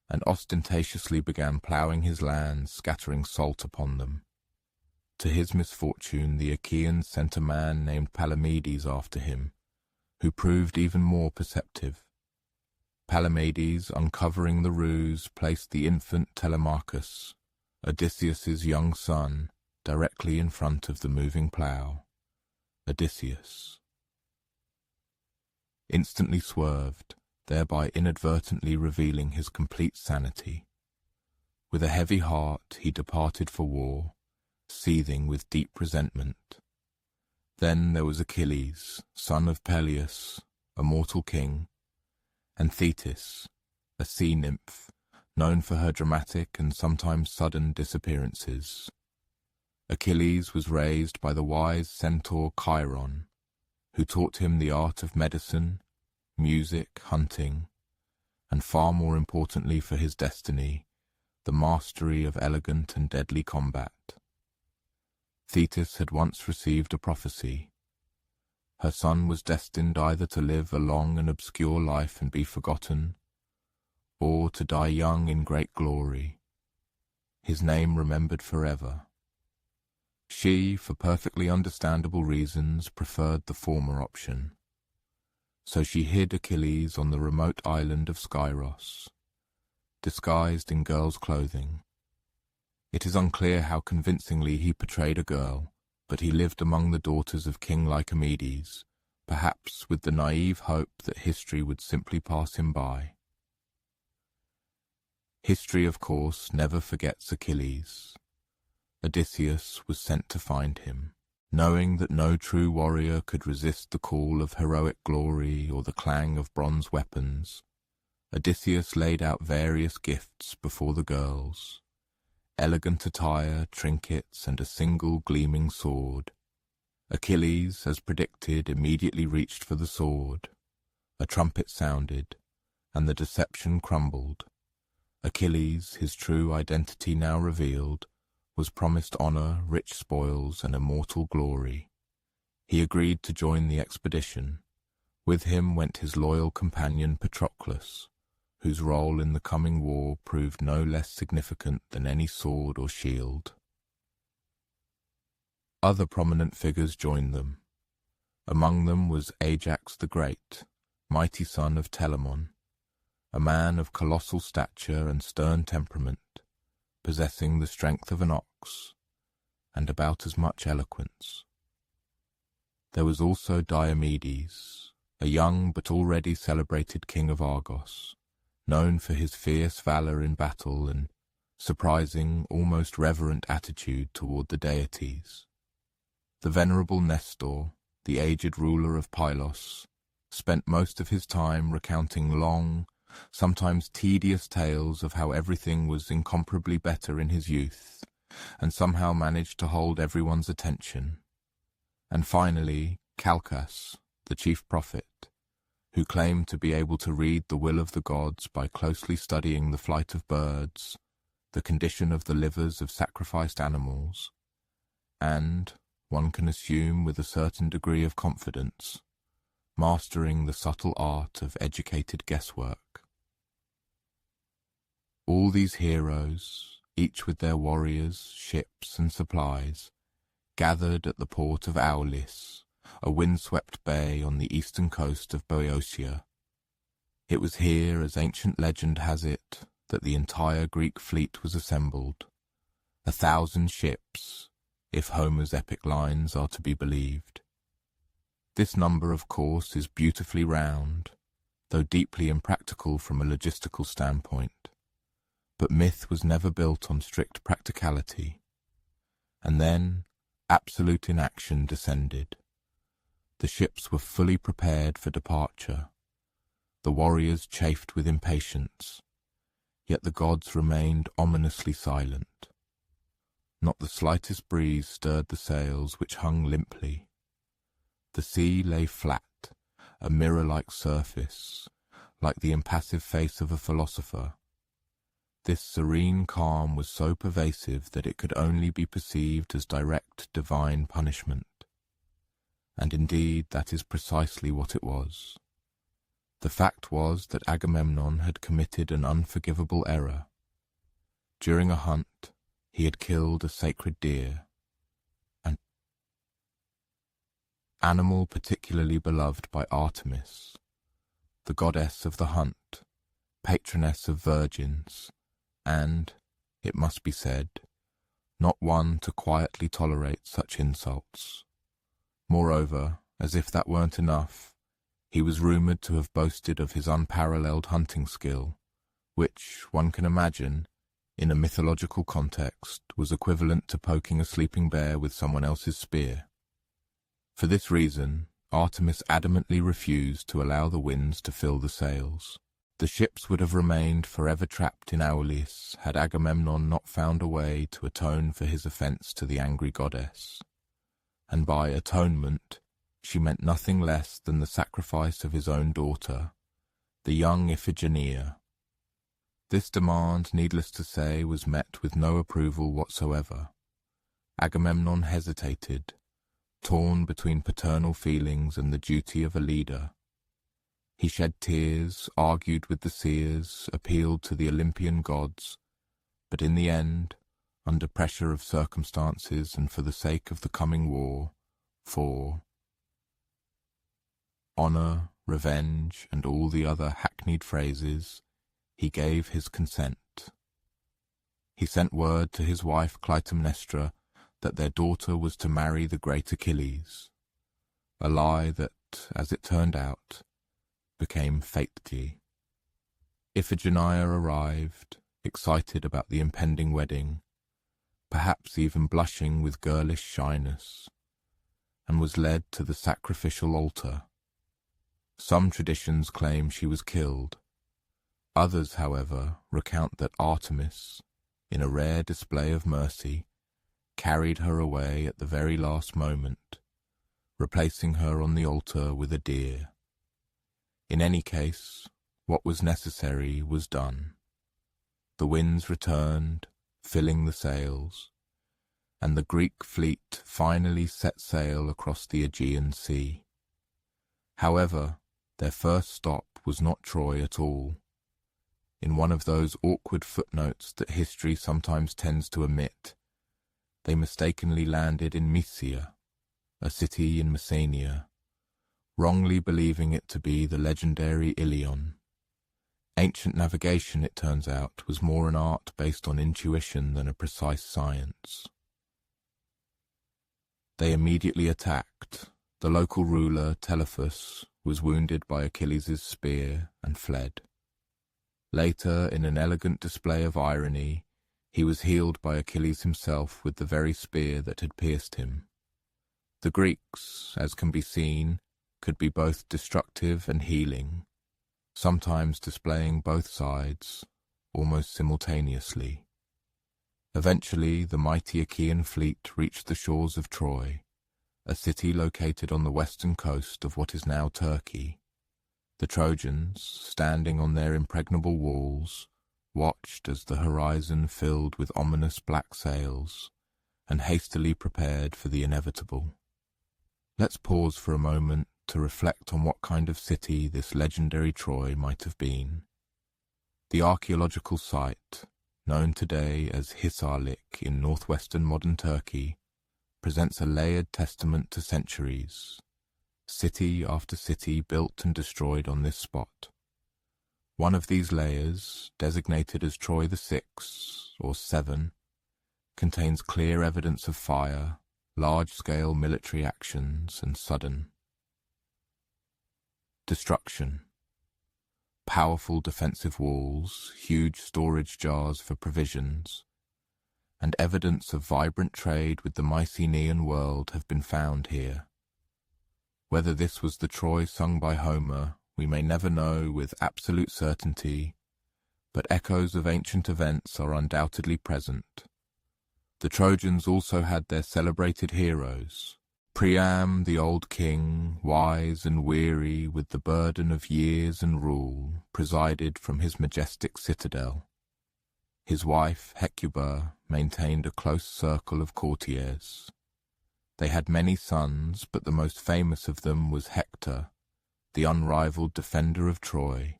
and ostentatiously began ploughing his lands, scattering salt upon them. To his misfortune, the Achaeans sent a man named Palamedes after him, who proved even more perceptive. Palamedes, uncovering the ruse, placed the infant Telemachus, Odysseus's young son, directly in front of the moving plough. Odysseus instantly swerved, thereby inadvertently revealing his complete sanity. With a heavy heart he departed for war, seething with deep resentment. Then there was Achilles, son of Peleus, a mortal king, and Thetis, a sea nymph, known for her dramatic and sometimes sudden disappearances. Achilles was raised by the wise centaur Chiron, who taught him the art of medicine, music, hunting, and far more importantly for his destiny, the mastery of elegant and deadly combat. Thetis had once received a prophecy. Her son was destined either to live a long and obscure life and be forgotten, or to die young in great glory, his name remembered forever. She, for perfectly understandable reasons, preferred the former option. So she hid Achilles on the remote island of Skyros, disguised in girl's clothing. It is unclear how convincingly he portrayed a girl, but he lived among the daughters of King Lycomedes, perhaps with the naive hope that history would simply pass him by. History, of course, never forgets Achilles. Odysseus was sent to find him. Knowing that no true warrior could resist the call of heroic glory or the clang of bronze weapons, Odysseus laid out various gifts before the girls: elegant attire, trinkets, and a single gleaming sword. Achilles, as predicted, immediately reached for the sword. A trumpet sounded, and the deception crumbled. Achilles, his true identity now revealed, was promised honor, rich spoils, and immortal glory. He agreed to join the expedition. With him went his loyal companion Patroclus, whose role in the coming war proved no less significant than any sword or shield. Other prominent figures joined them. Among them was Ajax the Great, mighty son of Telamon, a man of colossal stature and stern temperament, possessing the strength of an ox, and about as much eloquence. There was also Diomedes, a young but already celebrated king of Argos, known for his fierce valor in battle and surprising, almost reverent attitude toward the deities. The venerable Nestor, the aged ruler of Pylos, spent most of his time recounting long, sometimes tedious tales of how everything was incomparably better in his youth, and somehow managed to hold everyone's attention. And finally, Calchas, the chief prophet, who claimed to be able to read the will of the gods by closely studying the flight of birds, the condition of the livers of sacrificed animals, and, one can assume with a certain degree of confidence, mastering the subtle art of educated guesswork. All these heroes, each with their warriors, ships, and supplies, gathered at the port of Aulis, a windswept bay on the eastern coast of Boeotia. It was here, as ancient legend has it, that the entire Greek fleet was assembled, 1,000 ships, if Homer's epic lines are to be believed. This number, of course, is beautifully round, though deeply impractical from a logistical standpoint. But myth was never built on strict practicality. And then, absolute inaction descended. The ships were fully prepared for departure. The warriors chafed with impatience, yet the gods remained ominously silent. Not the slightest breeze stirred the sails, which hung limply. The sea lay flat, a mirror-like surface, like the impassive face of a philosopher. This serene calm was so pervasive that it could only be perceived as direct divine punishment. And indeed, that is precisely what it was. The fact was that Agamemnon had committed an unforgivable error. During a hunt, he had killed a sacred deer, an animal particularly beloved by Artemis, the goddess of the hunt, patroness of virgins, and, it must be said, not one to quietly tolerate such insults. Moreover, as if that weren't enough, he was rumoured to have boasted of his unparalleled hunting skill, which, one can imagine, in a mythological context, was equivalent to poking a sleeping bear with someone else's spear. For this reason, Artemis adamantly refused to allow the winds to fill the sails. The ships would have remained forever trapped in Aulis had Agamemnon not found a way to atone for his offence to the angry goddess. And by atonement, she meant nothing less than the sacrifice of his own daughter, the young Iphigenia. This demand, needless to say, was met with no approval whatsoever. Agamemnon hesitated, torn between paternal feelings and the duty of a leader. He shed tears, argued with the seers, appealed to the Olympian gods, but in the end, under pressure of circumstances and for the sake of the coming war, for honour, revenge, and all the other hackneyed phrases, he gave his consent. He sent word to his wife Clytemnestra that their daughter was to marry the great Achilles, a lie that, as it turned out, became fatally. Iphigenia arrived, excited about the impending wedding, perhaps even blushing with girlish shyness, and was led to the sacrificial altar. Some traditions claim she was killed. Others, however, recount that Artemis, in a rare display of mercy, carried her away at the very last moment, replacing her on the altar with a deer. In any case, what was necessary was done. The winds returned, filling the sails, and the Greek fleet finally set sail across the Aegean Sea. However, their first stop was not Troy at all. In one of those awkward footnotes that history sometimes tends to omit, they mistakenly landed in Mysia, a city in Messenia, wrongly believing it to be the legendary Ilion. Ancient navigation, it turns out, was more an art based on intuition than a precise science. They immediately attacked. The local ruler, Telephus, was wounded by Achilles' spear and fled. Later, in an elegant display of irony, he was healed by Achilles himself with the very spear that had pierced him. The Greeks, as can be seen, could be both destructive and healing, sometimes displaying both sides, almost simultaneously. Eventually, the mighty Achaean fleet reached the shores of Troy, a city located on the western coast of what is now Turkey. The Trojans, standing on their impregnable walls, watched as the horizon filled with ominous black sails, and hastily prepared for the inevitable. Let's pause for a moment to reflect on what kind of city this legendary Troy might have been. The archaeological site, known today as Hisarlik in northwestern modern Turkey, presents a layered testament to centuries, city after city built and destroyed on this spot. One of these layers, designated as Troy VI, or 7, contains clear evidence of fire, large-scale military actions, and sudden destruction. Powerful defensive walls, huge storage jars for provisions, and evidence of vibrant trade with the Mycenaean world have been found here. Whether this was the Troy sung by Homer, we may never know with absolute certainty, but echoes of ancient events are undoubtedly present. The Trojans also had their celebrated heroes. Priam, the old king, wise and weary with the burden of years and rule, presided from his majestic citadel. His wife, Hecuba, maintained a close circle of courtiers. They had many sons, but the most famous of them was Hector, the unrivaled defender of Troy,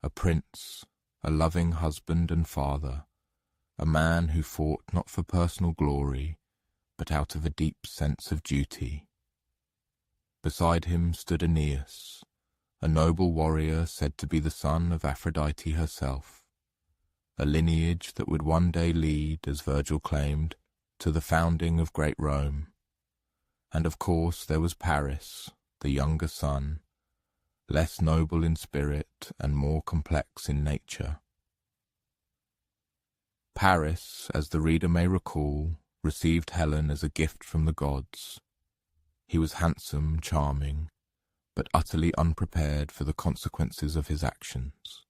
a prince, a loving husband and father, a man who fought not for personal glory, but out of a deep sense of duty. Beside him stood Aeneas, a noble warrior said to be the son of Aphrodite herself, a lineage that would one day lead, as Virgil claimed, to the founding of great Rome. And of course there was Paris, the younger son, less noble in spirit and more complex in nature. Paris, as the reader may recall, received Helen as a gift from the gods. He was handsome, charming, but utterly unprepared for the consequences of his actions.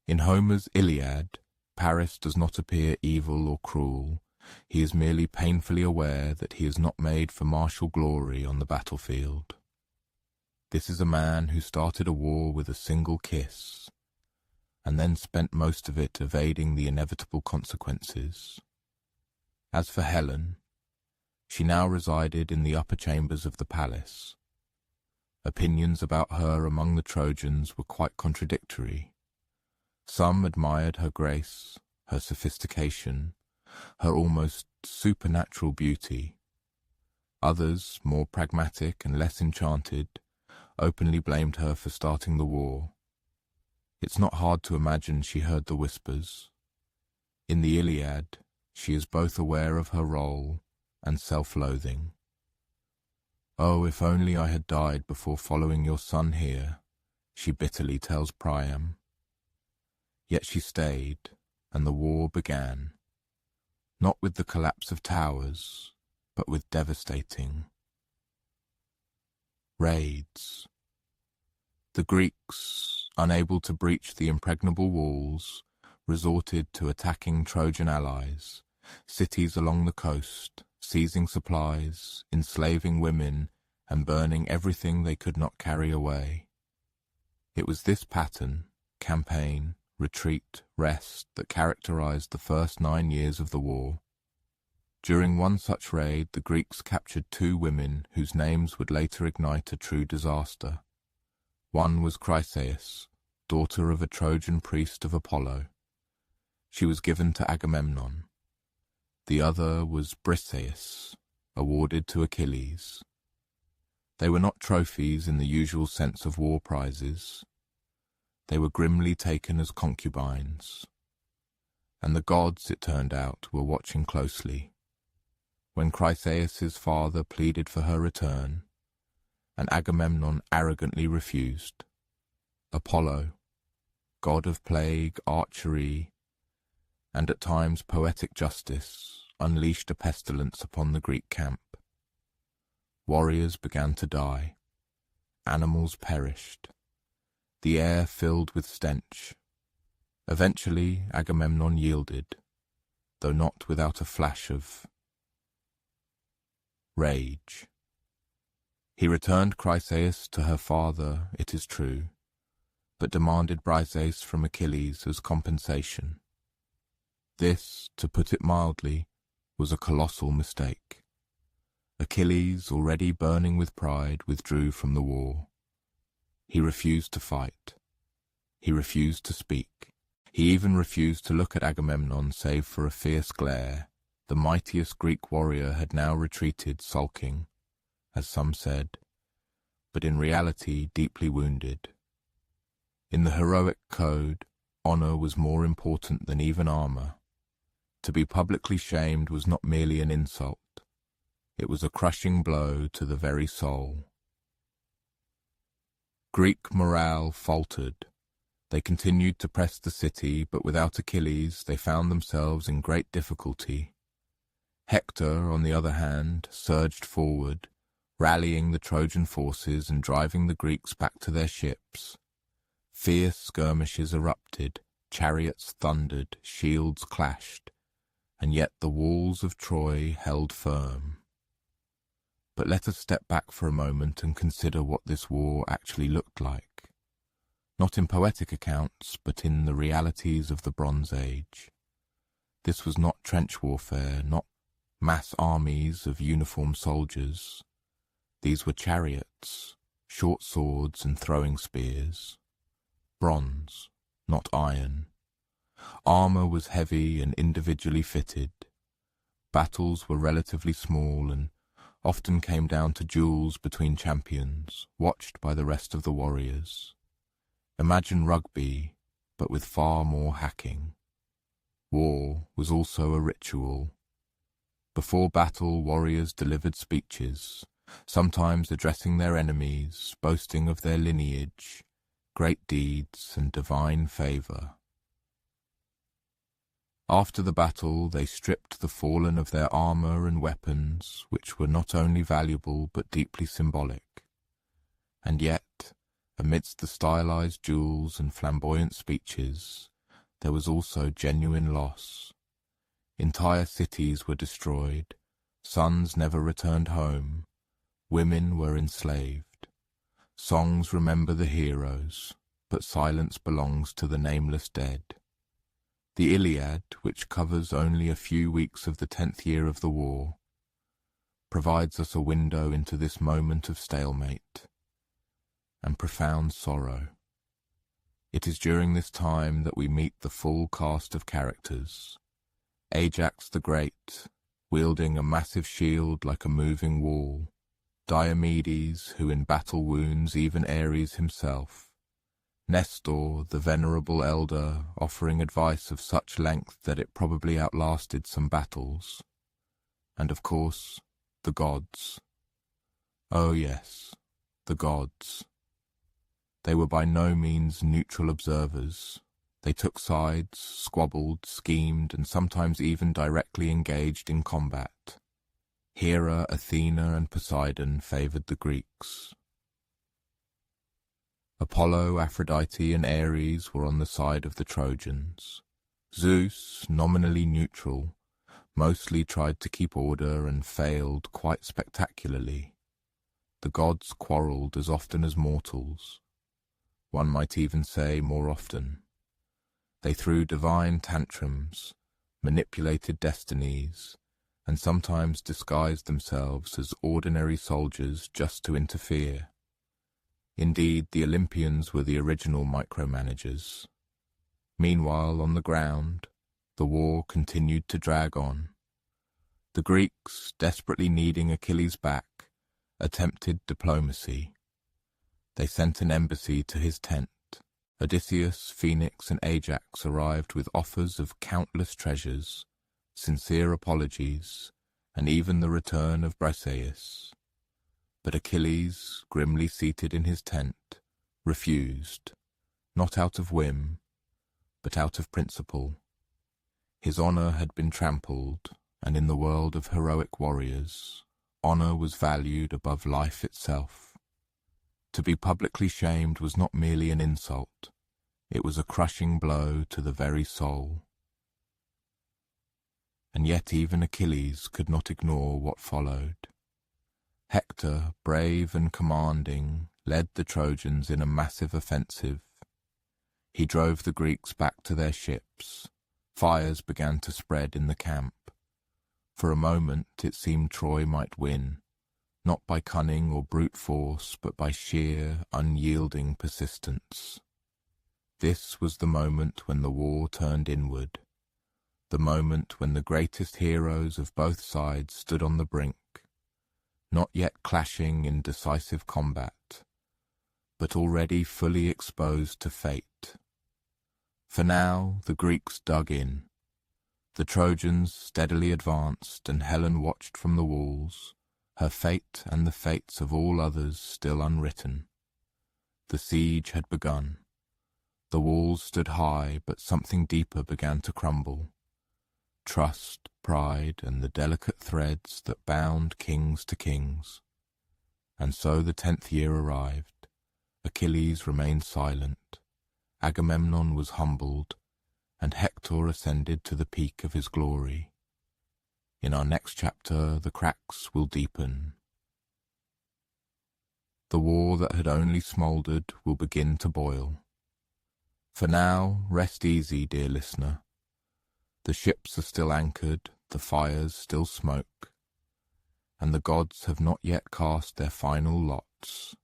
In Homer's Iliad, Paris does not appear evil or cruel. He is merely painfully aware that he is not made for martial glory on the battlefield. This is a man who started a war with a single kiss, and then spent most of it evading the inevitable consequences. As for Helen, she now resided in the upper chambers of the palace. Opinions about her among the Trojans were quite contradictory. Some admired her grace, her sophistication, her almost supernatural beauty. Others, more pragmatic and less enchanted, openly blamed her for starting the war. It's not hard to imagine she heard the whispers. In the Iliad, she is both aware of her role and self-loathing. "Oh, if only I had died before following your son here," she bitterly tells Priam. Yet she stayed, and the war began, not with the collapse of towers, but with devastating raids. The Greeks, unable to breach the impregnable walls, resorted to attacking Trojan allies, cities along the coast, seizing supplies, enslaving women, and burning everything they could not carry away. It was this pattern, campaign, retreat, rest, that characterized the first 9 years of the war. During one such raid, the Greeks captured 2 women whose names would later ignite a true disaster. One was Chryseis, daughter of a Trojan priest of Apollo. She was given to Agamemnon. The other was Briseis, awarded to Achilles. They were not trophies in the usual sense of war prizes. They were grimly taken as concubines. And the gods, it turned out, were watching closely. When Chryseis' father pleaded for her return, and Agamemnon arrogantly refused, Apollo, god of plague, archery, and at times poetic justice, unleashed a pestilence upon the Greek camp. Warriors began to die. Animals perished. The air filled with stench. Eventually, Agamemnon yielded, though not without a flash of rage. He returned Chryseis to her father, it is true, but demanded Briseis from Achilles as compensation. This, to put it mildly, was a colossal mistake. Achilles, already burning with pride, withdrew from the war. He refused to fight. He refused to speak. He even refused to look at Agamemnon save for a fierce glare. The mightiest Greek warrior had now retreated, sulking, as some said, but in reality deeply wounded. In the heroic code, honor was more important than even armor. To be publicly shamed was not merely an insult. It was a crushing blow to the very soul. Greek morale faltered. They continued to press the city, but without Achilles they found themselves in great difficulty. Hector, on the other hand, surged forward, rallying the Trojan forces and driving the Greeks back to their ships. Fierce skirmishes erupted, chariots thundered, shields clashed, and yet the walls of Troy held firm. But let us step back for a moment and consider what this war actually looked like. Not in poetic accounts, but in the realities of the Bronze Age. This was not trench warfare, not mass armies of uniformed soldiers. These were chariots, short swords and throwing spears. Bronze, not iron. Armor was heavy and individually fitted. Battles were relatively small and often came down to duels between champions, watched by the rest of the warriors. Imagine rugby, but with far more hacking. War was also a ritual. Before battle, warriors delivered speeches, sometimes addressing their enemies, boasting of their lineage, great deeds, and divine favor. After the battle, they stripped the fallen of their armor and weapons, which were not only valuable but deeply symbolic. And yet, amidst the stylized duels and flamboyant speeches, there was also genuine loss. Entire cities were destroyed, sons never returned home, women were enslaved. Songs remember the heroes, but silence belongs to the nameless dead. The Iliad, which covers only a few weeks of the 10th year of the war, provides us a window into this moment of stalemate and profound sorrow. It is during this time that we meet the full cast of characters. Ajax the Great, wielding a massive shield like a moving wall. Diomedes, who in battle wounds even Ares himself. Nestor, the venerable elder, offering advice of such length that it probably outlasted some battles. And of course, the gods. Oh yes, the gods. They were by no means neutral observers. They took sides, squabbled, schemed, and sometimes even directly engaged in combat. Hera, Athena, and Poseidon favored the Greeks. Apollo, Aphrodite, and Ares were on the side of the Trojans. Zeus, nominally neutral, mostly tried to keep order and failed quite spectacularly. The gods quarrelled as often as mortals. One might even say more often. They threw divine tantrums, manipulated destinies, and sometimes disguised themselves as ordinary soldiers just to interfere. Indeed, the Olympians were the original micromanagers. Meanwhile, on the ground, the war continued to drag on. The Greeks, desperately needing Achilles back, attempted diplomacy. They sent an embassy to his tent. Odysseus, Phoenix, and Ajax arrived with offers of countless treasures, sincere apologies, and even the return of Briseis. But Achilles, grimly seated in his tent, refused, not out of whim, but out of principle. His honor had been trampled, and in the world of heroic warriors, honor was valued above life itself. To be publicly shamed was not merely an insult, it was a crushing blow to the very soul. And yet even Achilles could not ignore what followed. Hector, brave and commanding, led the Trojans in a massive offensive. He drove the Greeks back to their ships. Fires began to spread in the camp. For a moment it seemed Troy might win, not by cunning or brute force, but by sheer, unyielding persistence. This was the moment when the war turned inward, the moment when the greatest heroes of both sides stood on the brink, not yet clashing in decisive combat, but already fully exposed to fate. For now, the Greeks dug in. The Trojans steadily advanced, and Helen watched from the walls, her fate and the fates of all others still unwritten. The siege had begun. The walls stood high, but something deeper began to crumble. Trust, pride, and the delicate threads that bound kings to kings. And so the 10th year arrived. Achilles remained silent. Agamemnon was humbled, and Hector ascended to the peak of his glory. In our next chapter, the cracks will deepen. The war that had only smouldered will begin to boil. For now, rest easy, dear listener. The ships are still anchored, the fires still smoke, and the gods have not yet cast their final lots.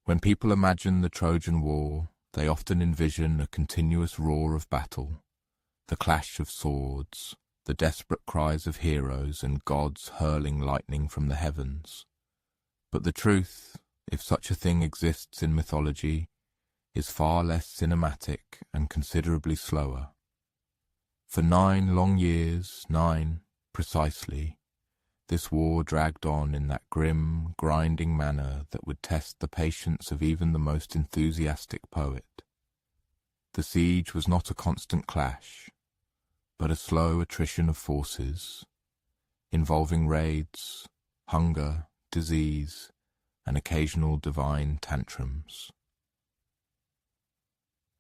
When people imagine the Trojan War, they often envision a continuous roar of battle, the clash of swords, the desperate cries of heroes and gods hurling lightning from the heavens. But the truth, if such a thing exists in mythology, is far less cinematic and considerably slower. For 9 long years, 9 precisely, this war dragged on in that grim, grinding manner that would test the patience of even the most enthusiastic poet. The siege was not a constant clash, but a slow attrition of forces, involving raids, hunger, disease, and occasional divine tantrums.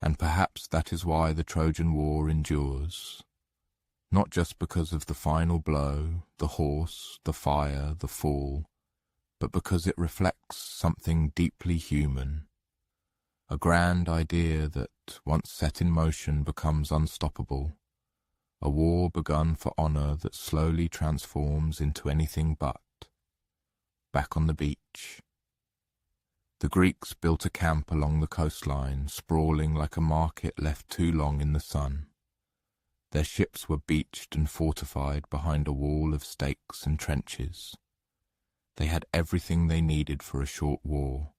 And perhaps that is why the Trojan War endures, not just because of the final blow, the horse, the fire, the fall, but because it reflects something deeply human, a grand idea that, once set in motion, becomes unstoppable, a war begun for honor that slowly transforms into anything but. Back on the beach, the Greeks built a camp along the coastline, sprawling like a market left too long in the sun. Their ships were beached and fortified behind a wall of stakes and trenches. They had everything they needed for a short war,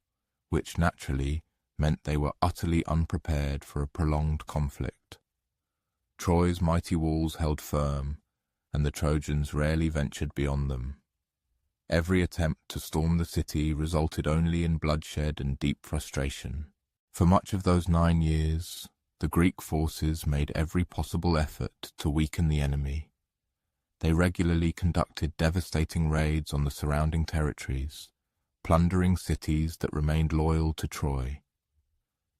which naturally meant they were utterly unprepared for a prolonged conflict. Troy's mighty walls held firm, and the Trojans rarely ventured beyond them. Every attempt to storm the city resulted only in bloodshed and deep frustration. For much of those 9 years, the Greek forces made every possible effort to weaken the enemy. They regularly conducted devastating raids on the surrounding territories, plundering cities that remained loyal to Troy.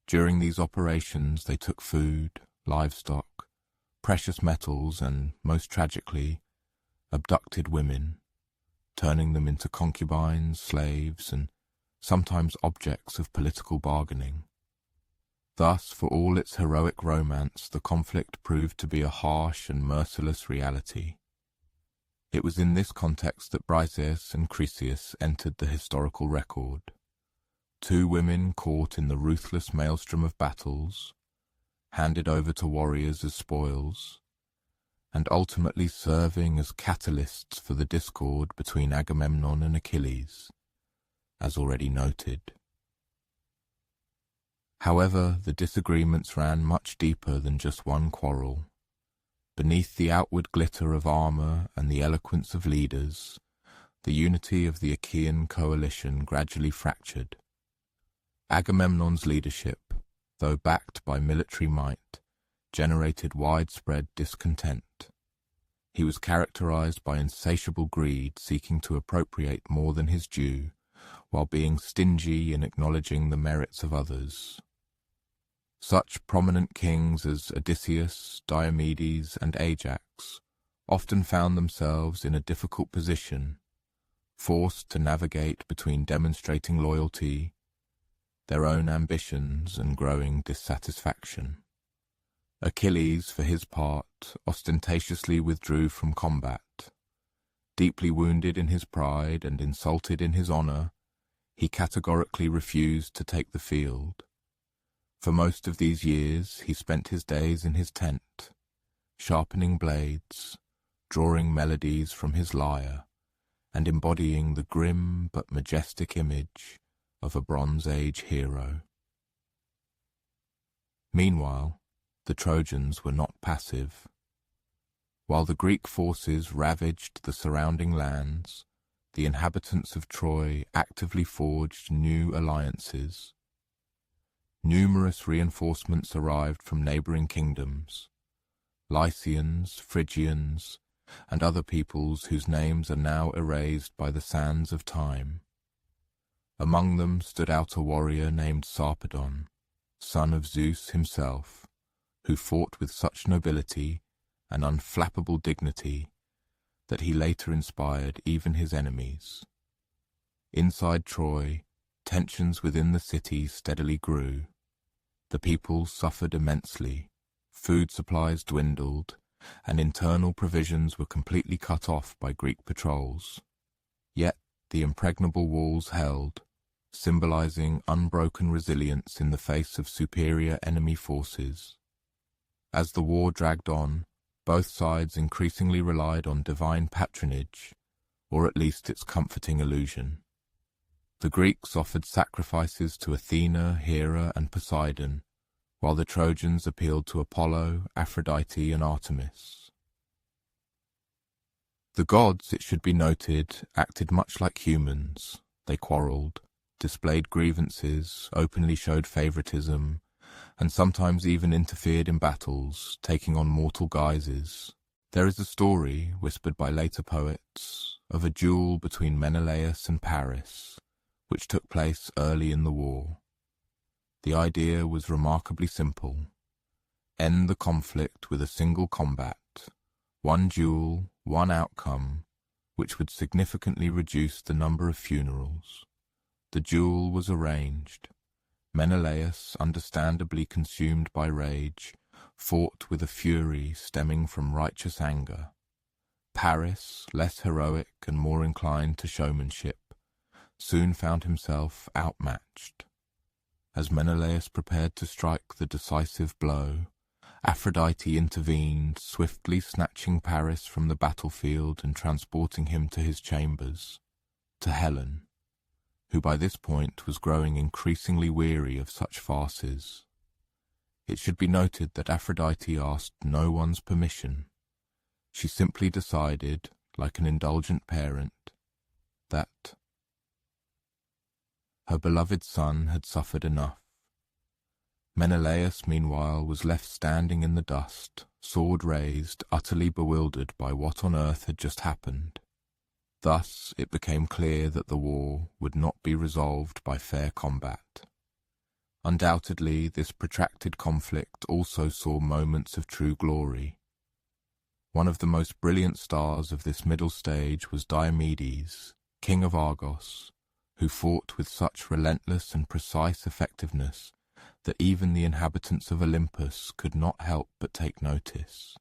During these operations, they took food, livestock, precious metals, and, most tragically, abducted women, turning them into concubines, slaves, and sometimes objects of political bargaining. Thus, for all its heroic romance, the conflict proved to be a harsh and merciless reality. It was in this context that Briseis and Chryseis entered the historical record. 2 women caught in the ruthless maelstrom of battles, handed over to warriors as spoils, and ultimately serving as catalysts for the discord between Agamemnon and Achilles, as already noted. However, the disagreements ran much deeper than just one quarrel. Beneath the outward glitter of armor and the eloquence of leaders, the unity of the Achaean coalition gradually fractured. Agamemnon's leadership, though backed by military might, generated widespread discontent. He was characterized by insatiable greed, seeking to appropriate more than his due, while being stingy in acknowledging the merits of others. Such prominent kings as Odysseus, Diomedes, and Ajax often found themselves in a difficult position, forced to navigate between demonstrating loyalty, their own ambitions, and growing dissatisfaction. Achilles, for his part, ostentatiously withdrew from combat. Deeply wounded in his pride and insulted in his honor, he categorically refused to take the field. For most of these years he spent his days in his tent, sharpening blades, drawing melodies from his lyre, and embodying the grim but majestic image of a Bronze Age hero. Meanwhile, the Trojans were not passive. While the Greek forces ravaged the surrounding lands, the inhabitants of Troy actively forged new alliances. Numerous reinforcements arrived from neighboring kingdoms, Lycians, Phrygians, and other peoples whose names are now erased by the sands of time. Among them stood out a warrior named Sarpedon, son of Zeus himself, who fought with such nobility and unflappable dignity that he later inspired even his enemies. Inside Troy, tensions within the city steadily grew. The people suffered immensely, food supplies dwindled, and internal provisions were completely cut off by Greek patrols. Yet the impregnable walls held, symbolizing unbroken resilience in the face of superior enemy forces. As the war dragged on, Both sides increasingly relied on divine patronage, or at least its comforting illusion. The Greeks offered sacrifices to Athena, Hera, and Poseidon, while the Trojans appealed to Apollo, Aphrodite, and Artemis. The gods, it should be noted, acted much like humans. They quarrelled, displayed grievances, openly showed favoritism, and sometimes even interfered in battles, taking on mortal guises. There is a story, whispered by later poets, of a duel between Menelaus and Paris, which took place early in the war. The idea was remarkably simple. End the conflict with a single combat, one duel, one outcome, which would significantly reduce the number of funerals. The duel was arranged. Menelaus, understandably consumed by rage, fought with a fury stemming from righteous anger. Paris, less heroic and more inclined to showmanship, soon found himself outmatched. As Menelaus prepared to strike the decisive blow, Aphrodite intervened, swiftly snatching Paris from the battlefield and transporting him to his chambers, to Helen, who by this point was growing increasingly weary of such farces. It should be noted that Aphrodite asked no one's permission. She simply decided, like an indulgent parent, that her beloved son had suffered enough. Menelaus, meanwhile, was left standing in the dust, sword raised, utterly bewildered by what on earth had just happened. Thus it became clear that the war would not be resolved by fair combat. Undoubtedly, this protracted conflict also saw moments of true glory. One of the most brilliant stars of this middle stage was Diomedes, king of Argos, who fought with such relentless and precise effectiveness that even the inhabitants of Olympus could not help but take notice.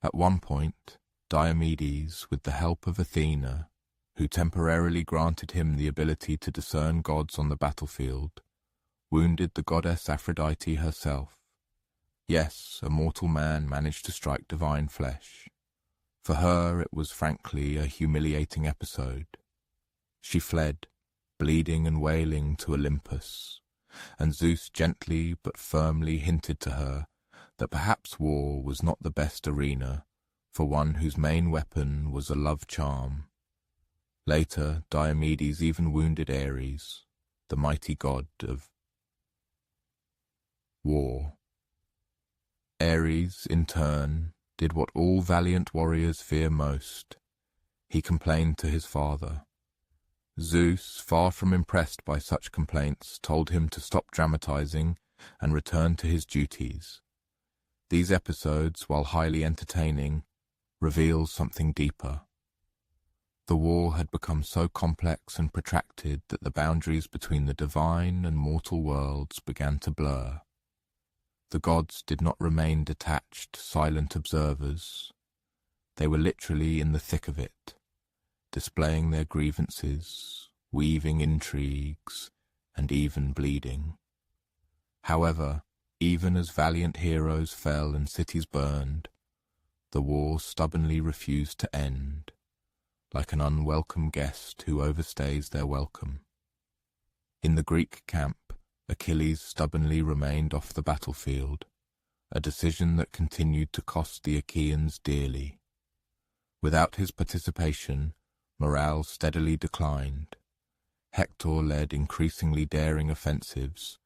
At one point, Diomedes, with the help of Athena, who temporarily granted him the ability to discern gods on the battlefield, wounded the goddess Aphrodite herself. Yes, a mortal man managed to strike divine flesh. For her it was frankly a humiliating episode. She fled, bleeding and wailing, to Olympus, and Zeus gently but firmly hinted to her that perhaps war was not the best arena for one whose main weapon was a love charm. Later, Diomedes even wounded Ares, the mighty god of war. Ares, in turn, did what all valiant warriors fear most. He complained to his father. Zeus, far from impressed by such complaints, told him to stop dramatizing and return to his duties. These episodes, while highly entertaining, reveal something deeper. The war had become so complex and protracted that the boundaries between the divine and mortal worlds began to blur. The gods did not remain detached, silent observers. They were literally in the thick of it, displaying their grievances, weaving intrigues, and even bleeding. However, even as valiant heroes fell and cities burned, the war stubbornly refused to end, like an unwelcome guest who overstays their welcome. In the Greek camp, Achilles stubbornly remained off the battlefield, a decision that continued to cost the Achaeans dearly. Without his participation, morale steadily declined. Hector led increasingly daring offensives,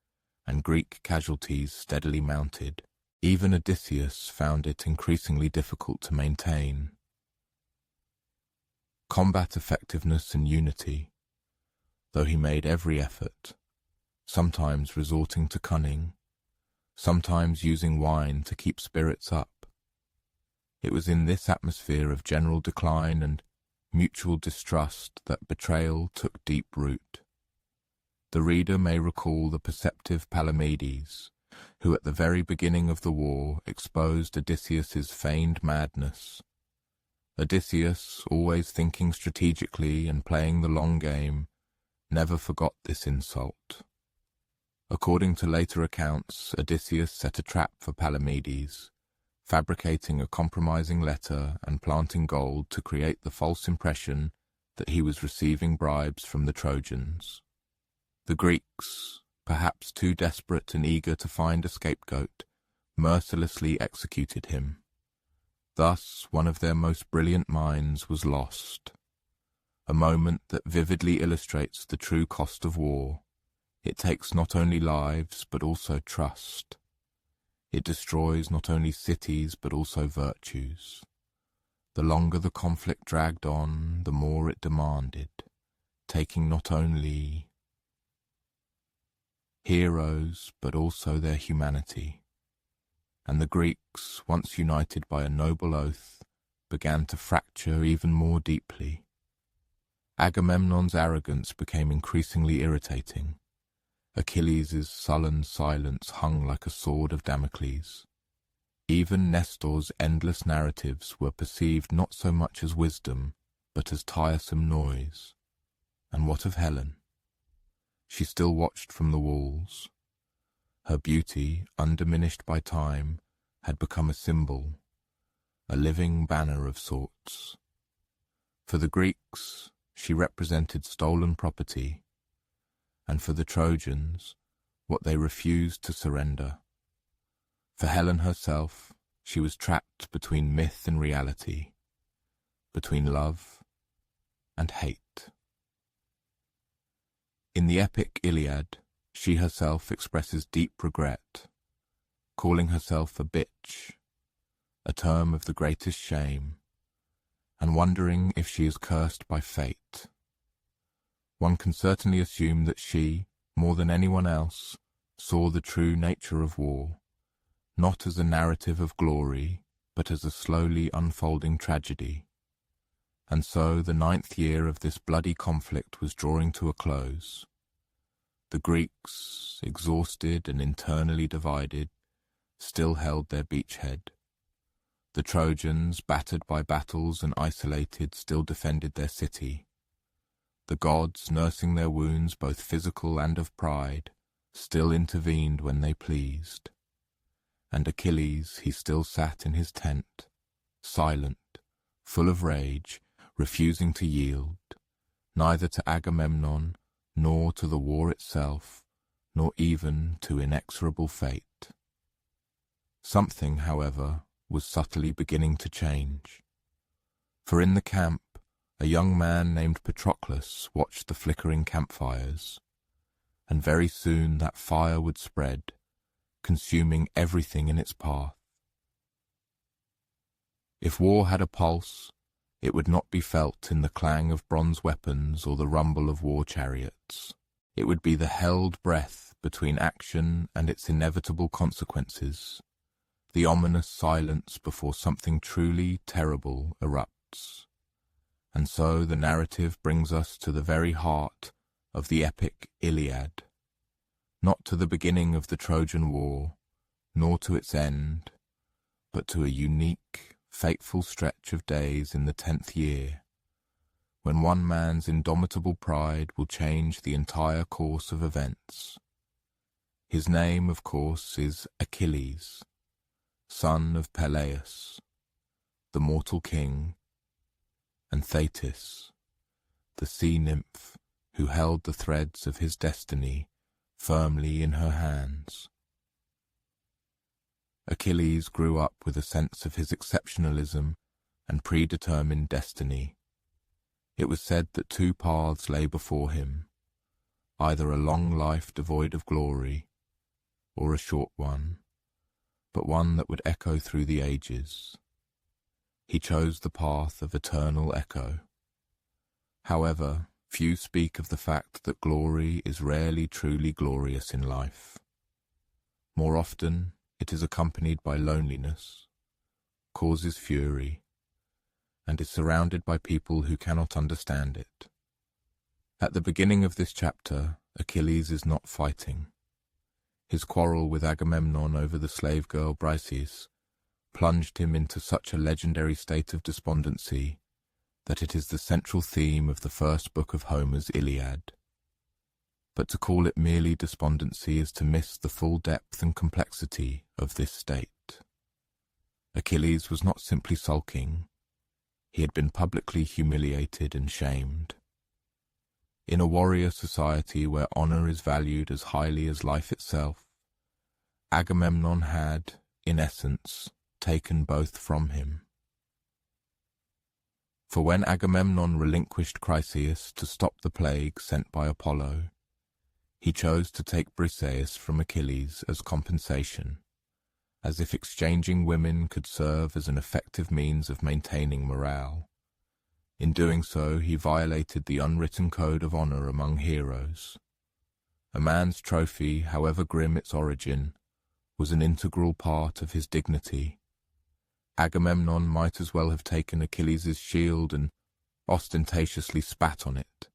and Greek casualties steadily mounted. Even Odysseus found it increasingly difficult to maintain. Combat effectiveness and unity, though he made every effort, sometimes resorting to cunning, sometimes using wine to keep spirits up. It was in this atmosphere of general decline and mutual distrust that betrayal took deep root. The reader may recall the perceptive Palamedes, who at the very beginning of the war exposed Odysseus's feigned madness. Odysseus, always thinking strategically and playing the long game, never forgot this insult. According to later accounts, Odysseus set a trap for Palamedes, fabricating a compromising letter and planting gold to create the false impression that he was receiving bribes from the Trojans. The Greeks, perhaps too desperate and eager to find a scapegoat, mercilessly executed him. Thus, one of their most brilliant minds was lost. A moment that vividly illustrates the true cost of war. It takes not only lives, but also trust. It destroys not only cities, but also virtues. The longer the conflict dragged on, the more it demanded, taking not only heroes, but also their humanity. And the Greeks, once united by a noble oath, began to fracture even more deeply. Agamemnon's arrogance became increasingly irritating. Achilles' sullen silence hung like a sword of Damocles. Even Nestor's endless narratives were perceived not so much as wisdom, but as tiresome noise. And what of Helen? She still watched from the walls. Her beauty, undiminished by time, had become a symbol, a living banner of sorts. For the Greeks, she represented stolen property, and for the Trojans, what they refused to surrender. For Helen herself, she was trapped between myth and reality, between love and hate. In the epic Iliad, she herself expresses deep regret, calling herself a bitch, a term of the greatest shame, and wondering if she is cursed by fate. One can certainly assume that she, more than anyone else, saw the true nature of war, not as a narrative of glory, but as a slowly unfolding tragedy. And so the 9th year of this bloody conflict was drawing to a close. The Greeks, exhausted and internally divided, still held their beachhead. The Trojans, battered by battles and isolated, still defended their city. The gods, nursing their wounds both physical and of pride, still intervened when they pleased. And Achilles, he still sat in his tent, silent, full of rage, refusing to yield, neither to Agamemnon, nor to the war itself, nor even to inexorable fate. Something, however, was subtly beginning to change. For in the camp, a young man named Patroclus watched the flickering campfires, and very soon that fire would spread, consuming everything in its path. If war had a pulse, it would not be felt in the clang of bronze weapons or the rumble of war chariots. It would be the held breath between action and its inevitable consequences, the ominous silence before something truly terrible erupts. And so the narrative brings us to the very heart of the epic Iliad, not to the beginning of the Trojan War, nor to its end, but to a unique, fateful stretch of days in the 10th year, when one man's indomitable pride will change the entire course of events. His name, of course, is Achilles, son of Peleus, the mortal king, and Thetis, the sea nymph who held the threads of his destiny firmly in her hands. Achilles grew up with a sense of his exceptionalism and predetermined destiny. It was said that 2 paths lay before him, either a long life devoid of glory, or a short one, but one that would echo through the ages. He chose the path of eternal echo. However, few speak of the fact that glory is rarely truly glorious in life. More often, it is accompanied by loneliness, causes fury, and is surrounded by people who cannot understand it. At the beginning of this chapter, Achilles is not fighting. His quarrel with Agamemnon over the slave girl Briseis plunged him into such a legendary state of despondency that it is the central theme of the first book of Homer's Iliad. But to call it merely despondency is to miss the full depth and complexity of this state. Achilles was not simply sulking. He had been publicly humiliated and shamed. In a warrior society where honor is valued as highly as life itself, Agamemnon had, in essence, taken both from him. For when Agamemnon relinquished Chryseis to stop the plague sent by Apollo, he chose to take Briseis from Achilles as compensation, as if exchanging women could serve as an effective means of maintaining morale. In doing so, he violated the unwritten code of honor among heroes. A man's trophy, however grim its origin, was an integral part of his dignity. Agamemnon might as well have taken Achilles' shield and ostentatiously spat on it.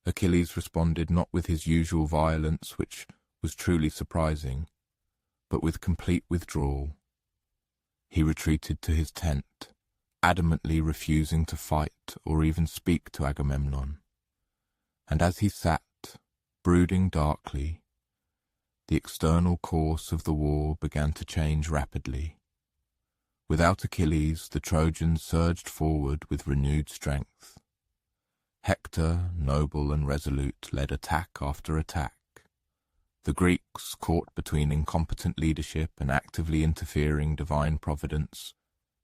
Achilles responded not with his usual violence, which was truly surprising, but with complete withdrawal. He retreated to his tent, adamantly refusing to fight or even speak to Agamemnon. And as he sat, brooding darkly, the external course of the war began to change rapidly. Without Achilles, the Trojans surged forward with renewed strength. Hector, noble and resolute, led attack after attack. The Greeks, caught between incompetent leadership and actively interfering divine providence,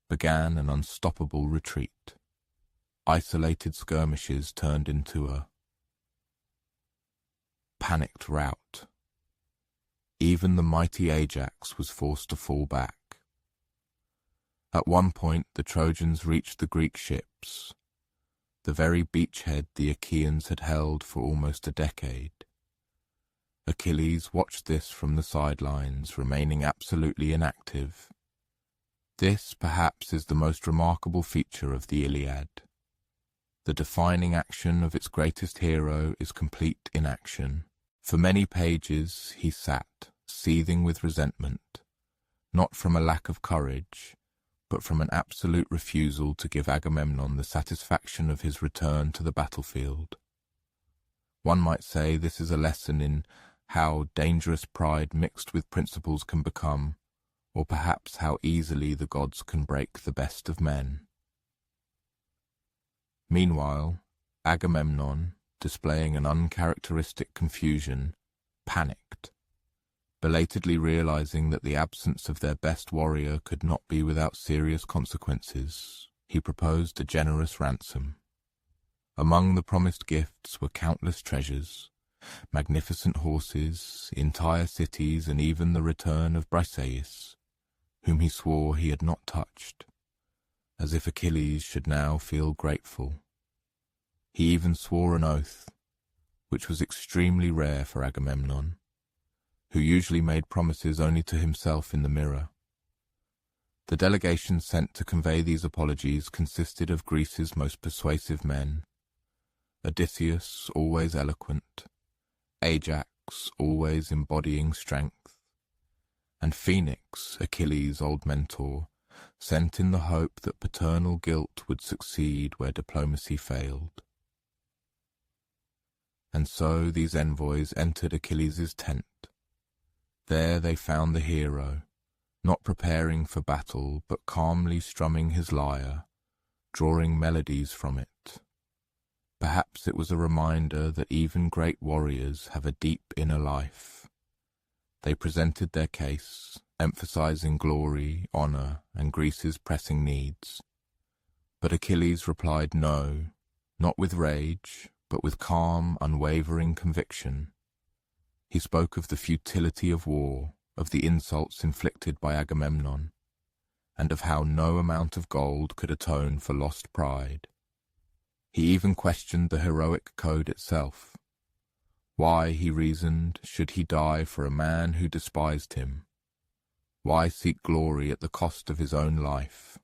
began an unstoppable retreat. Isolated skirmishes turned into a panicked rout. Even the mighty Ajax was forced to fall back. At one point, the Trojans reached the Greek ships, the very beachhead the Achaeans had held for almost a decade. Achilles watched this from the sidelines, remaining absolutely inactive. This, perhaps, is the most remarkable feature of the Iliad. The defining action of its greatest hero is complete inaction. For many pages he sat, seething with resentment, not from a lack of courage, but from an absolute refusal to give Agamemnon the satisfaction of his return to the battlefield. One might say this is a lesson in how dangerous pride mixed with principles can become, or perhaps how easily the gods can break the best of men. Meanwhile, Agamemnon, displaying an uncharacteristic confusion, panicked. Belatedly realizing that the absence of their best warrior could not be without serious consequences, he proposed a generous ransom. Among the promised gifts were countless treasures, magnificent horses, entire cities, and even the return of Briseis, whom he swore he had not touched, as if Achilles should now feel grateful. He even swore an oath, which was extremely rare for Agamemnon, who usually made promises only to himself in the mirror. The delegation sent to convey these apologies consisted of Greece's most persuasive men: Odysseus, always eloquent; Ajax, always embodying strength; and Phoenix, Achilles' old mentor, sent in the hope that paternal guilt would succeed where diplomacy failed. And so these envoys entered Achilles' tent. There they found the hero, not preparing for battle, but calmly strumming his lyre, drawing melodies from it. Perhaps it was a reminder that even great warriors have a deep inner life. They presented their case, emphasizing glory, honor, and Greece's pressing needs. But Achilles replied no, not with rage, but with calm, unwavering conviction. He spoke of the futility of war, of the insults inflicted by Agamemnon, and of how no amount of gold could atone for lost pride. He even questioned the heroic code itself. Why, he reasoned, should he die for a man who despised him? Why seek glory at the cost of his own life?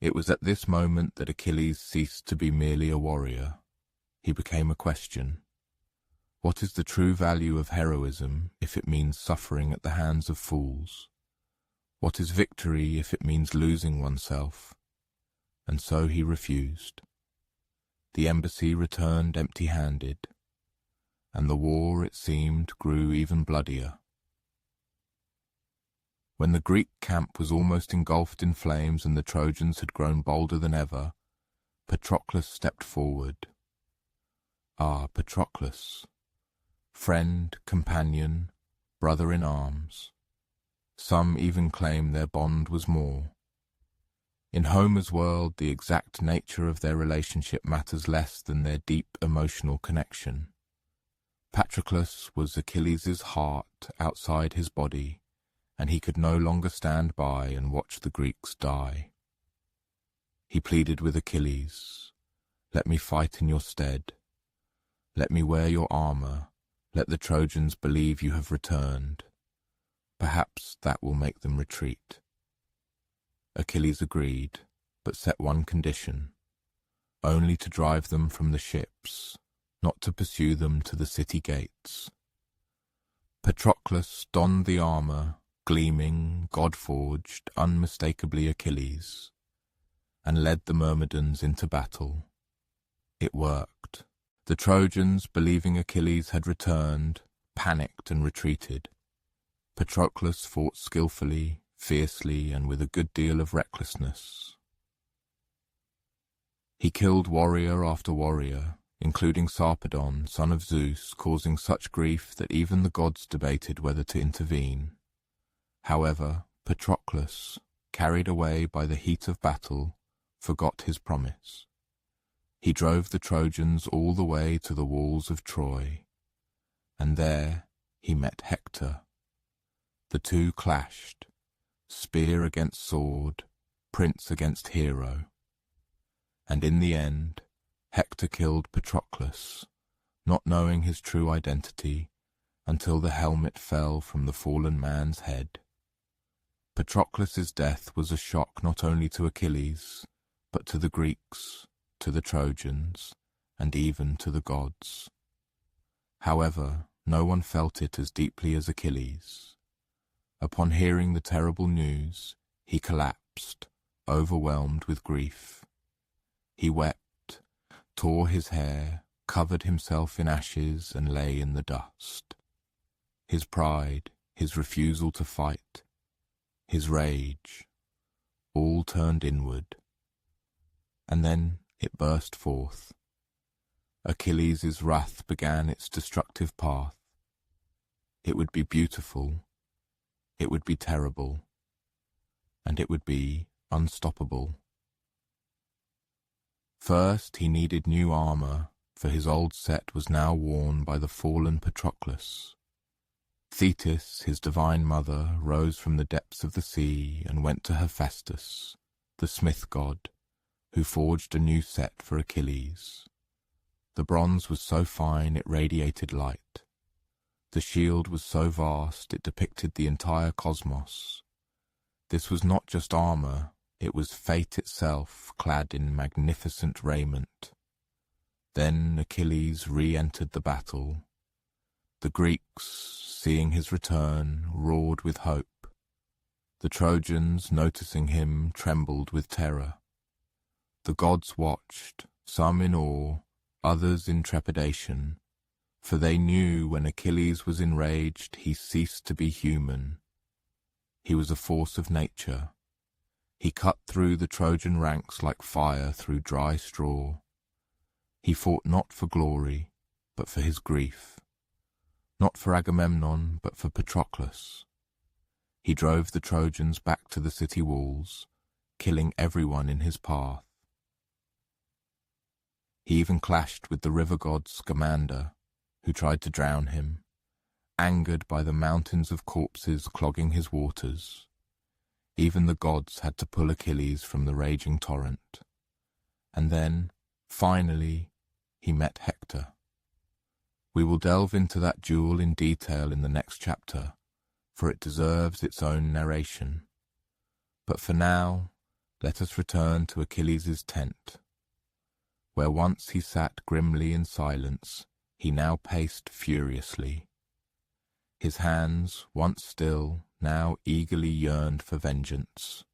It was at this moment that Achilles ceased to be merely a warrior. He became a question. What is the true value of heroism if it means suffering at the hands of fools? What is victory if it means losing oneself? And so he refused. The embassy returned empty-handed, and the war, it seemed, grew even bloodier. When the Greek camp was almost engulfed in flames and the Trojans had grown bolder than ever, Patroclus stepped forward. Ah, Patroclus, friend, companion, brother in arms. Some even claim their bond was more. In Homer's world, the exact nature of their relationship matters less than their deep emotional connection. Patroclus was Achilles' heart outside his body, and he could no longer stand by and watch the Greeks die. He pleaded with Achilles, "Let me fight in your stead. Let me wear your armor. Let the Trojans believe you have returned. Perhaps that will make them retreat." Achilles agreed, but set one condition: only to drive them from the ships, not to pursue them to the city gates. Patroclus donned the armor, gleaming, god-forged, unmistakably Achilles, and led the Myrmidons into battle. It worked. The Trojans, believing Achilles had returned, panicked and retreated. Patroclus fought skillfully, fiercely, and with a good deal of recklessness. He killed warrior after warrior, including Sarpedon, son of Zeus, causing such grief that even the gods debated whether to intervene. However, Patroclus, carried away by the heat of battle, forgot his promise. He drove the Trojans all the way to the walls of Troy, and there he met Hector. The two clashed, spear against sword, prince against hero, and in the end, Hector killed Patroclus, not knowing his true identity until the helmet fell from the fallen man's head. Patroclus's death was a shock not only to Achilles, but to the Greeks, to the Trojans, and even to the gods. However, no one felt it as deeply as Achilles. Upon hearing the terrible news, he collapsed, overwhelmed with grief. He wept, tore his hair, covered himself in ashes, and lay in the dust. His pride, his refusal to fight, his rage, all turned inward. And then it burst forth. Achilles' wrath began its destructive path. It would be beautiful, it would be terrible, and it would be unstoppable. First, he needed new armor, for his old set was now worn by the fallen Patroclus. Thetis, his divine mother, rose from the depths of the sea and went to Hephaestus, the smith god, who forged a new set for Achilles. The bronze was so fine it radiated light. The shield was so vast it depicted the entire cosmos. This was not just armor, it was fate itself clad in magnificent raiment. Then Achilles re-entered the battle. The Greeks, seeing his return, roared with hope. The Trojans, noticing him, trembled with terror. The gods watched, some in awe, others in trepidation, for they knew when Achilles was enraged he ceased to be human. He was a force of nature. He cut through the Trojan ranks like fire through dry straw. He fought not for glory, but for his grief. Not for Agamemnon, but for Patroclus. He drove the Trojans back to the city walls, killing everyone in his path. He even clashed with the river god Scamander, who tried to drown him, angered by the mountains of corpses clogging his waters. Even the gods had to pull Achilles from the raging torrent. And then, finally, he met Hector. We will delve into that duel in detail in the next chapter, for it deserves its own narration. But for now, let us return to Achilles' tent. Where once he sat grimly in silence, he now paced furiously. His hands, once still, now eagerly yearned for vengeance.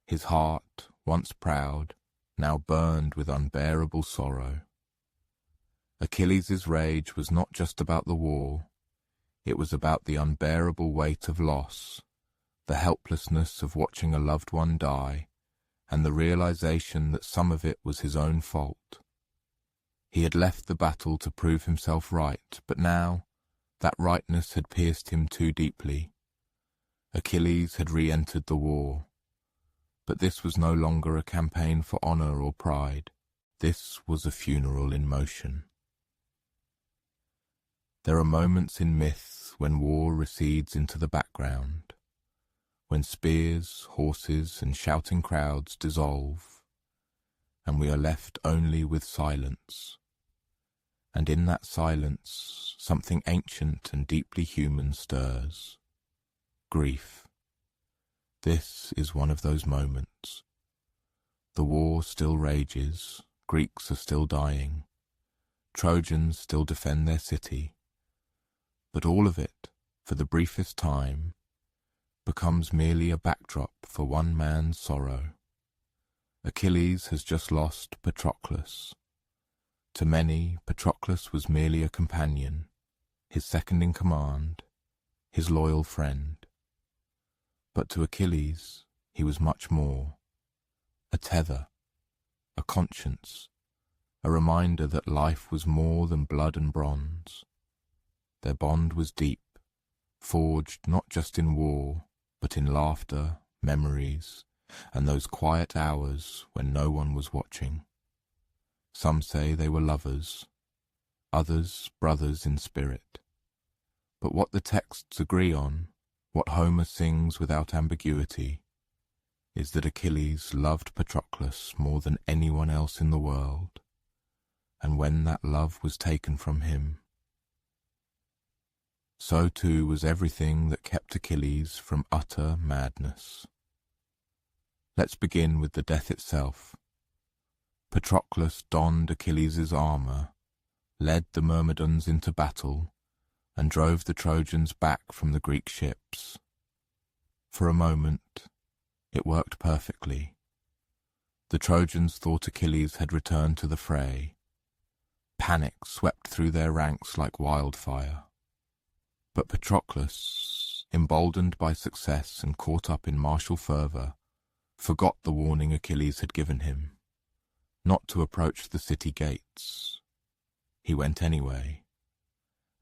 His heart, once proud, now burned with unbearable sorrow. Achilles' rage was not just about the war, it was about the unbearable weight of loss, the helplessness of watching a loved one die, and the realization that some of it was his own fault. He had left the battle to prove himself right, but now that rightness had pierced him too deeply. Achilles had re-entered the war, but this was no longer a campaign for honor or pride. This was a funeral in motion. There are moments in myths when war recedes into the background, when spears, horses, and shouting crowds dissolve, and we are left only with silence. And in that silence, something ancient and deeply human stirs. Grief. This is one of those moments. The war still rages, Greeks are still dying, Trojans still defend their city, but all of it, for the briefest time, becomes merely a backdrop for one man's sorrow. Achilles has just lost Patroclus. To many, Patroclus was merely a companion, his second in command, his loyal friend. But to Achilles, he was much more. A tether, a conscience, a reminder that life was more than blood and bronze. Their bond was deep, forged not just in war, but in laughter, memories, and those quiet hours when no one was watching. Some say they were lovers, others brothers in spirit. But what the texts agree on, what Homer sings without ambiguity, is that Achilles loved Patroclus more than anyone else in the world, and when that love was taken from him, so too was everything that kept Achilles from utter madness. Let's begin with the death itself. Patroclus donned Achilles' armor, led the Myrmidons into battle, and drove the Trojans back from the Greek ships. For a moment, it worked perfectly. The Trojans thought Achilles had returned to the fray. Panic swept through their ranks like wildfire. But Patroclus, emboldened by success and caught up in martial fervor, forgot the warning Achilles had given him, not to approach the city gates. He went anyway,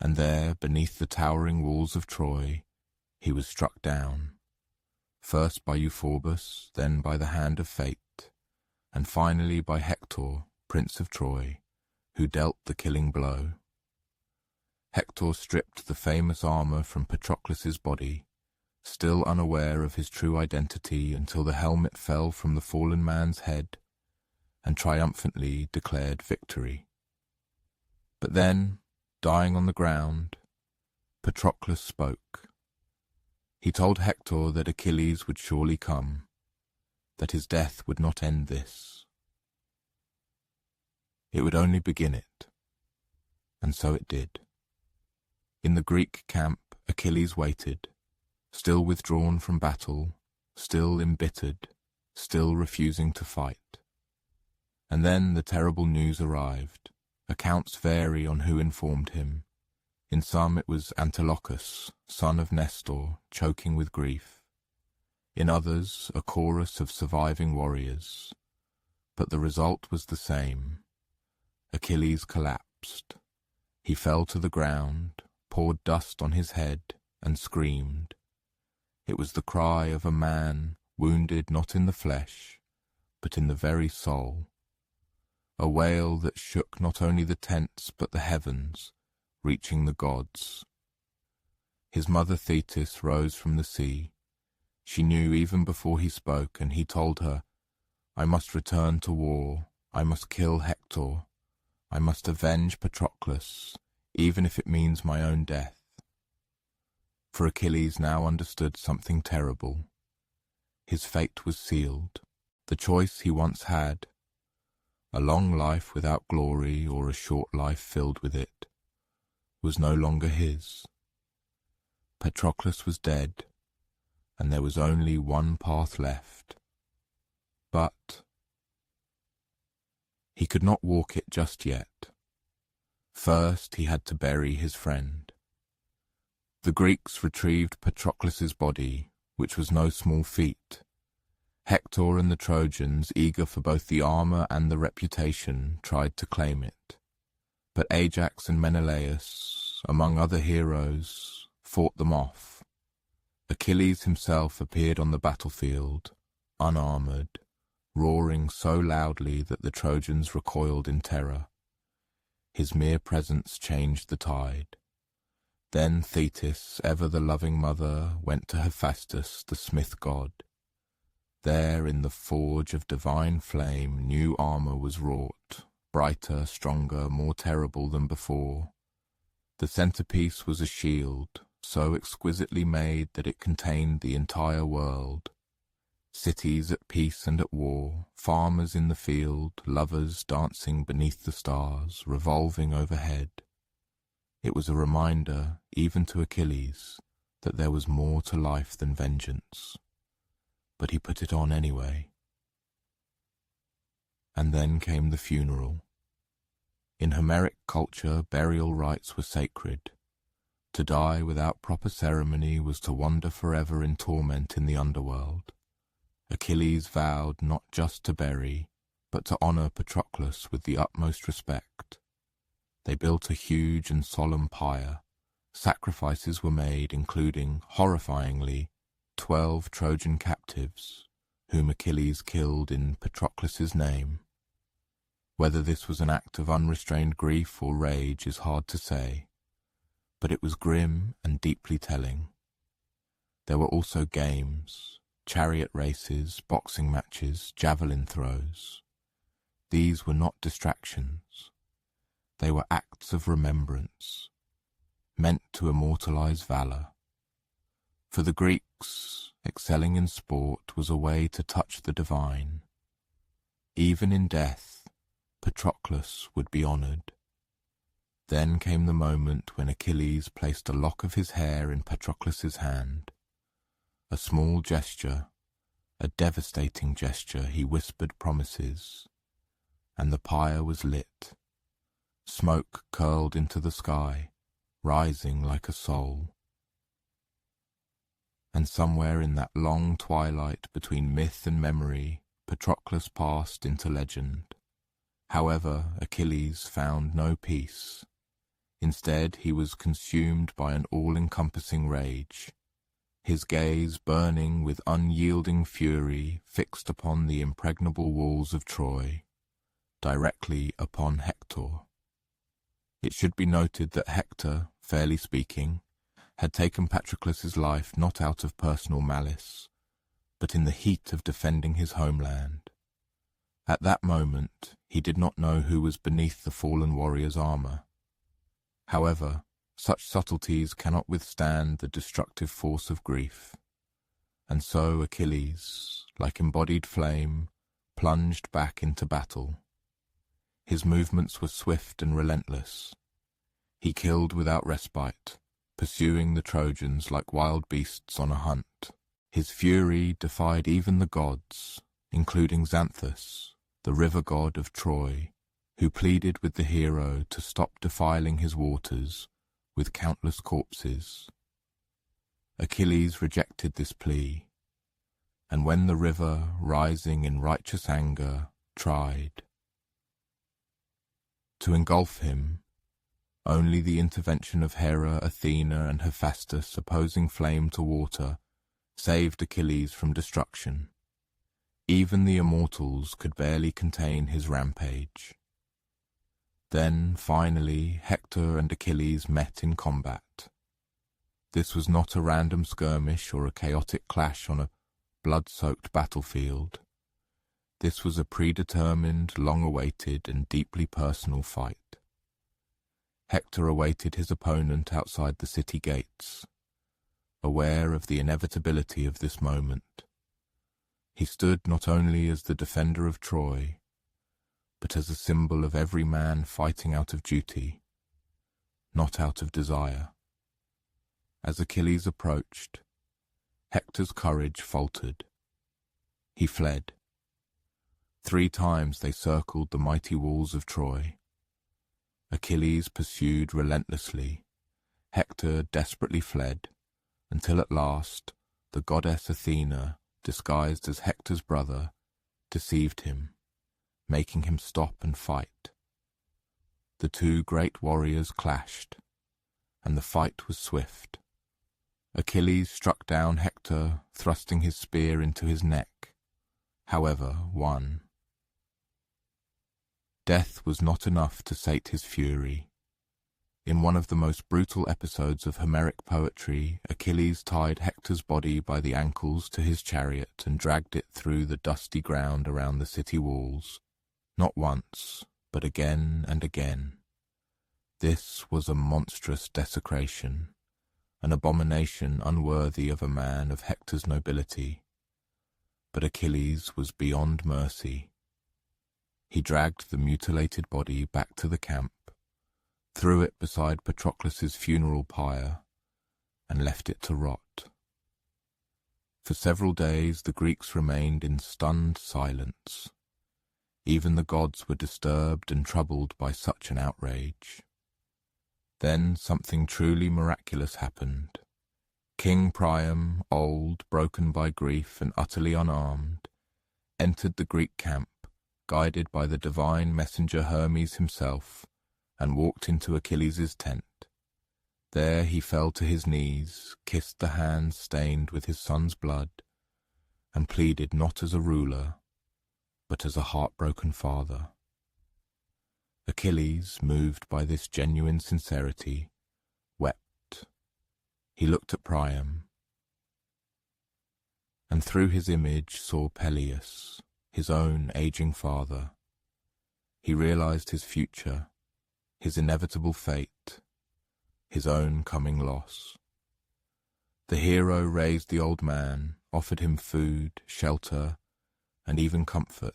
and there, beneath the towering walls of Troy, he was struck down, first by Euphorbus, then by the hand of fate, and finally by Hector, Prince of Troy, who dealt the killing blow. Hector stripped the famous armor from Patroclus's body, still unaware of his true identity until the helmet fell from the fallen man's head, and triumphantly declared victory. But then, dying on the ground, Patroclus spoke. He told Hector that Achilles would surely come, that his death would not end this. It would only begin it, and so it did. In the Greek camp, Achilles waited, still withdrawn from battle, still embittered, still refusing to fight. And then the terrible news arrived. Accounts vary on who informed him. In some it was Antilochus, son of Nestor, choking with grief. In others, a chorus of surviving warriors. But the result was the same. Achilles collapsed. He fell to the ground, poured dust on his head, and screamed. It was the cry of a man wounded not in the flesh, but in the very soul. A wail that shook not only the tents but the heavens, reaching the gods. His mother Thetis rose from the sea. She knew even before he spoke, and he told her, "I must return to war. I must kill Hector. I must avenge Patroclus, even if it means my own death." For Achilles now understood something terrible. His fate was sealed. The choice he once had, a long life without glory or a short life filled with it, was no longer his. Patroclus was dead, and there was only one path left. But he could not walk it just yet. First he had to bury his friend. The Greeks retrieved Patroclus's body, which was no small feat. Hector and the Trojans, eager for both the armor and the reputation, tried to claim it. But Ajax and Menelaus, among other heroes, fought them off. Achilles himself appeared on the battlefield, unarmored, roaring so loudly that the Trojans recoiled in terror. His mere presence changed the tide. Then Thetis, ever the loving mother, went to Hephaestus, the smith god. There in the forge of divine flame new armor was wrought, brighter, stronger, more terrible than before. The centerpiece was a shield, so exquisitely made that it contained the entire world. Cities at peace and at war, farmers in the field, lovers dancing beneath the stars, revolving overhead. It was a reminder, even to Achilles, that there was more to life than vengeance. But he put it on anyway. And then came the funeral. In Homeric culture, burial rites were sacred. To die without proper ceremony was to wander forever in torment in the underworld. Achilles vowed not just to bury, but to honor Patroclus with the utmost respect. They built a huge and solemn pyre. Sacrifices were made, including, horrifyingly, 12 Trojan captives, whom Achilles killed in Patroclus's name. Whether this was an act of unrestrained grief or rage is hard to say, but it was grim and deeply telling. There were also games, chariot races, boxing matches, javelin throws. These were not distractions. They were acts of remembrance, meant to immortalize valor. For the Greeks, excelling in sport was a way to touch the divine. Even in death, Patroclus would be honored. Then came the moment when Achilles placed a lock of his hair in Patroclus's hand. A small gesture, a devastating gesture, he whispered promises, and the pyre was lit. Smoke curled into the sky, rising like a soul. And somewhere in that long twilight between myth and memory, Patroclus passed into legend. However, Achilles found no peace. Instead, he was consumed by an all-encompassing rage, his gaze burning with unyielding fury fixed upon the impregnable walls of Troy, directly upon Hector. It should be noted that Hector, fairly speaking, had taken Patroclus's life not out of personal malice, but in the heat of defending his homeland. At that moment, he did not know who was beneath the fallen warrior's armor. However, such subtleties cannot withstand the destructive force of grief. And so Achilles, like embodied flame, plunged back into battle. His movements were swift and relentless. He killed without respite, pursuing the Trojans like wild beasts on a hunt. His fury defied even the gods, including Xanthus, the river god of Troy, who pleaded with the hero to stop defiling his waters with countless corpses. Achilles rejected this plea, and when the river, rising in righteous anger, tried to engulf him, only the intervention of Hera, Athena, and Hephaestus, opposing flame to water, saved Achilles from destruction. Even the immortals could barely contain his rampage. Then, finally, Hector and Achilles met in combat. This was not a random skirmish or a chaotic clash on a blood-soaked battlefield. This was a predetermined, long-awaited, and deeply personal fight. Hector awaited his opponent outside the city gates, aware of the inevitability of this moment. He stood not only as the defender of Troy, but as a symbol of every man fighting out of duty, not out of desire. As Achilles approached, Hector's courage faltered. He fled. 3 times they circled the mighty walls of Troy. Achilles pursued relentlessly. Hector desperately fled, until at last, the goddess Athena, disguised as Hector's brother, deceived him, making him stop and fight. The two great warriors clashed, and the fight was swift. Achilles struck down Hector, thrusting his spear into his neck, however, won. Death was not enough to sate his fury. In one of the most brutal episodes of Homeric poetry, Achilles tied Hector's body by the ankles to his chariot and dragged it through the dusty ground around the city walls, not once, but again and again. This was a monstrous desecration, an abomination unworthy of a man of Hector's nobility. But Achilles was beyond mercy. He dragged the mutilated body back to the camp, threw it beside Patroclus's funeral pyre, and left it to rot. For several days the Greeks remained in stunned silence. Even the gods were disturbed and troubled by such an outrage. Then something truly miraculous happened. King Priam, old, broken by grief, and utterly unarmed, entered the Greek camp, guided by the divine messenger Hermes himself, and walked into Achilles' tent. There he fell to his knees, kissed the hands stained with his son's blood, and pleaded not as a ruler, but as a heartbroken father. Achilles, moved by this genuine sincerity, wept. He looked at Priam, and through his image saw Peleus, his own aging father. He realized his future, his inevitable fate, his own coming loss. The hero raised the old man, offered him food, shelter, and even comfort,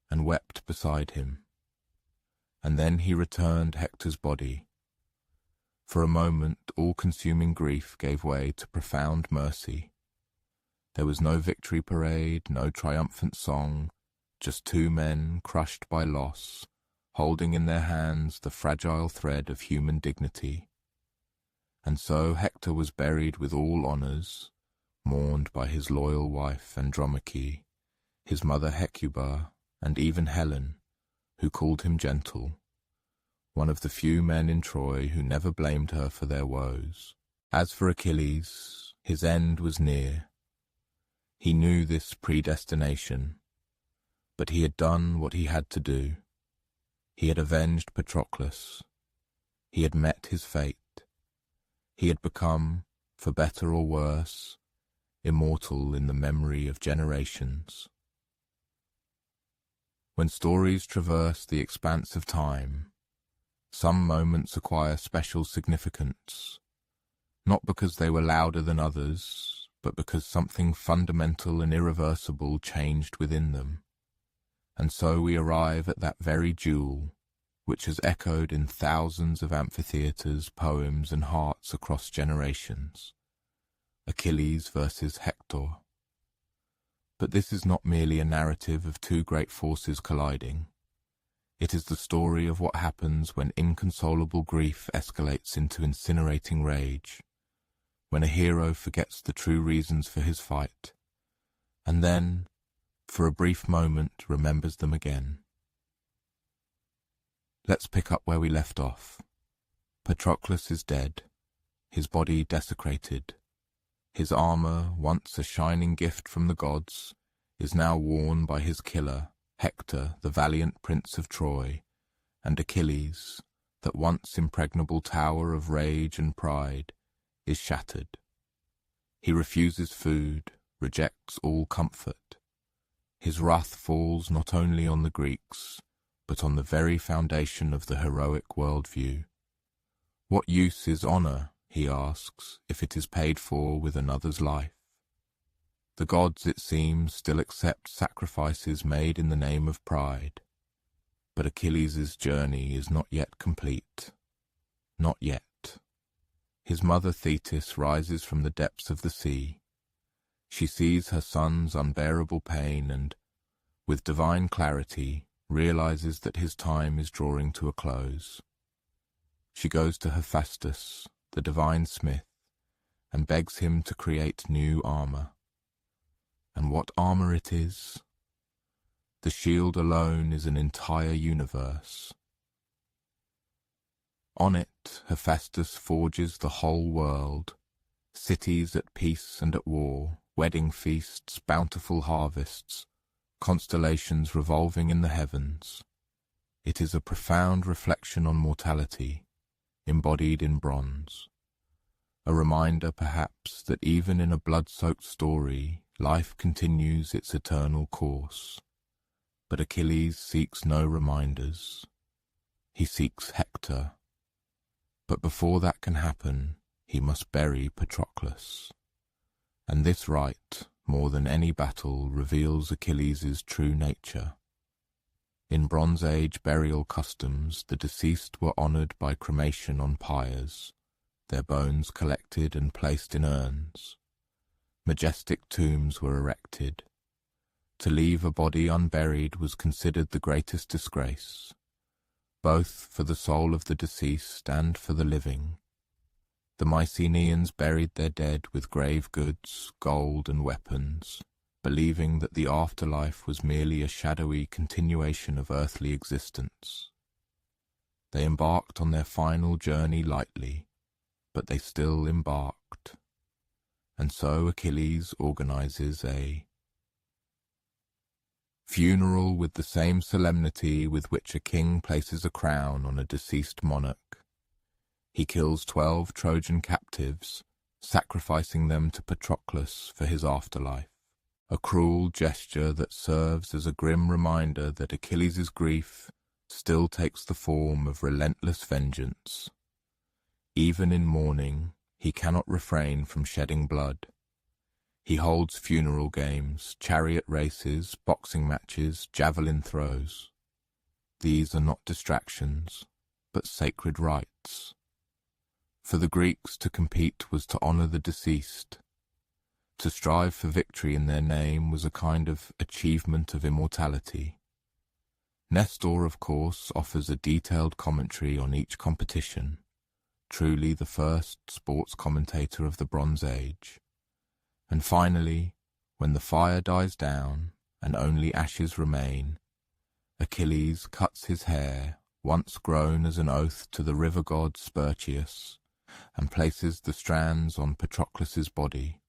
and wept beside him. And then he returned Hector's body. For a moment, all-consuming grief gave way to profound mercy. There was no victory parade, no triumphant song, just two men crushed by loss, holding in their hands the fragile thread of human dignity. And so Hector was buried with all honours, mourned by his loyal wife Andromache, his mother Hecuba, and even Helen, who called him gentle, one of the few men in Troy who never blamed her for their woes. As for Achilles, his end was near. He knew this predestination, but he had done what he had to do. He had avenged Patroclus. He had met his fate. He had become, for better or worse, immortal in the memory of generations. When stories traverse the expanse of time, some moments acquire special significance, not because they were louder than others, but because something fundamental and irreversible changed within them. And so we arrive at that very duel, which has echoed in thousands of amphitheatres, poems, and hearts across generations. Achilles versus Hector. But this is not merely a narrative of two great forces colliding. It is the story of what happens when inconsolable grief escalates into incinerating rage, when a hero forgets the true reasons for his fight, and then, for a brief moment, remembers them again. Let's pick up where we left off. Patroclus is dead, his body desecrated. His armour, once a shining gift from the gods, is now worn by his killer, Hector, the valiant prince of Troy, and Achilles, that once impregnable tower of rage and pride, is shattered. He refuses food, rejects all comfort. His wrath falls not only on the Greeks, but on the very foundation of the heroic worldview. What use is honour, he asks, if it is paid for with another's life? The gods, it seems, still accept sacrifices made in the name of pride. But Achilles' journey is not yet complete. Not yet. His mother Thetis rises from the depths of the sea. She sees her son's unbearable pain and, with divine clarity, realizes that his time is drawing to a close. She goes to Hephaestus, the divine smith, and begs him to create new armor. And what armor it is? The shield alone is an entire universe. On it, Hephaestus forges the whole world, cities at peace and at war, wedding feasts, bountiful harvests, constellations revolving in the heavens. It is a profound reflection on mortality, embodied in bronze. A reminder, perhaps, that even in a blood-soaked story, life continues its eternal course. But Achilles seeks no reminders. He seeks Hector. But before that can happen, he must bury Patroclus. And this rite, more than any battle, reveals Achilles' true nature. In Bronze Age burial customs, the deceased were honoured by cremation on pyres, their bones collected and placed in urns. Majestic tombs were erected. To leave a body unburied was considered the greatest disgrace, both for the soul of the deceased and for the living. The Mycenaeans buried their dead with grave goods, gold and weapons, believing that the afterlife was merely a shadowy continuation of earthly existence. They embarked on their final journey lightly, but they still embarked. And so Achilles organizes a funeral with the same solemnity with which a king places a crown on a deceased monarch. He kills 12 Trojan captives, sacrificing them to Patroclus for his afterlife. A cruel gesture that serves as a grim reminder that Achilles' grief still takes the form of relentless vengeance. Even in mourning, he cannot refrain from shedding blood. He holds funeral games, chariot races, boxing matches, javelin throws. These are not distractions, but sacred rites. For the Greeks, to compete was to honour the deceased. To strive for victory in their name was a kind of achievement of immortality. Nestor, of course, offers a detailed commentary on each competition, truly the first sports commentator of the Bronze Age. And finally, when the fire dies down and only ashes remain, Achilles cuts his hair, once grown as an oath to the river god Spercheius, and places the strands on Patroclus's body.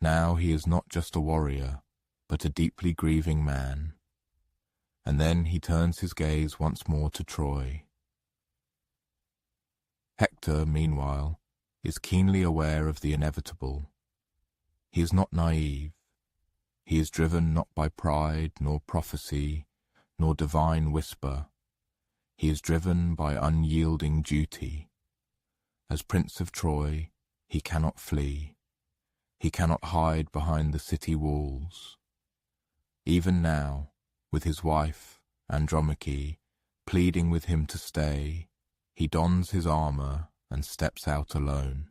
Now he is not just a warrior, but a deeply grieving man. And then he turns his gaze once more to Troy. Hector, meanwhile, is keenly aware of the inevitable. He is not naive. He is driven not by pride, nor prophecy, nor divine whisper. He is driven by unyielding duty. As Prince of Troy, he cannot flee. He cannot hide behind the city walls. Even now, with his wife, Andromache, pleading with him to stay, he dons his armor and steps out alone.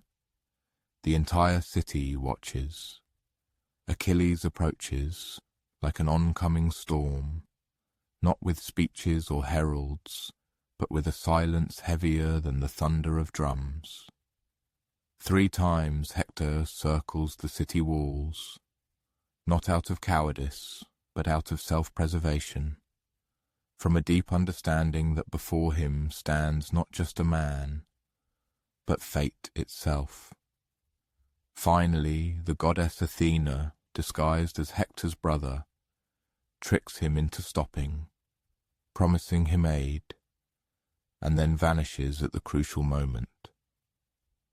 The entire city watches. Achilles approaches, like an oncoming storm, not with speeches or heralds, but with a silence heavier than the thunder of drums. 3 times Hector circles the city walls, not out of cowardice, but out of self-preservation, from a deep understanding that before him stands not just a man, but fate itself. Finally, the goddess Athena, disguised as Hector's brother, tricks him into stopping, promising him aid, and then vanishes at the crucial moment.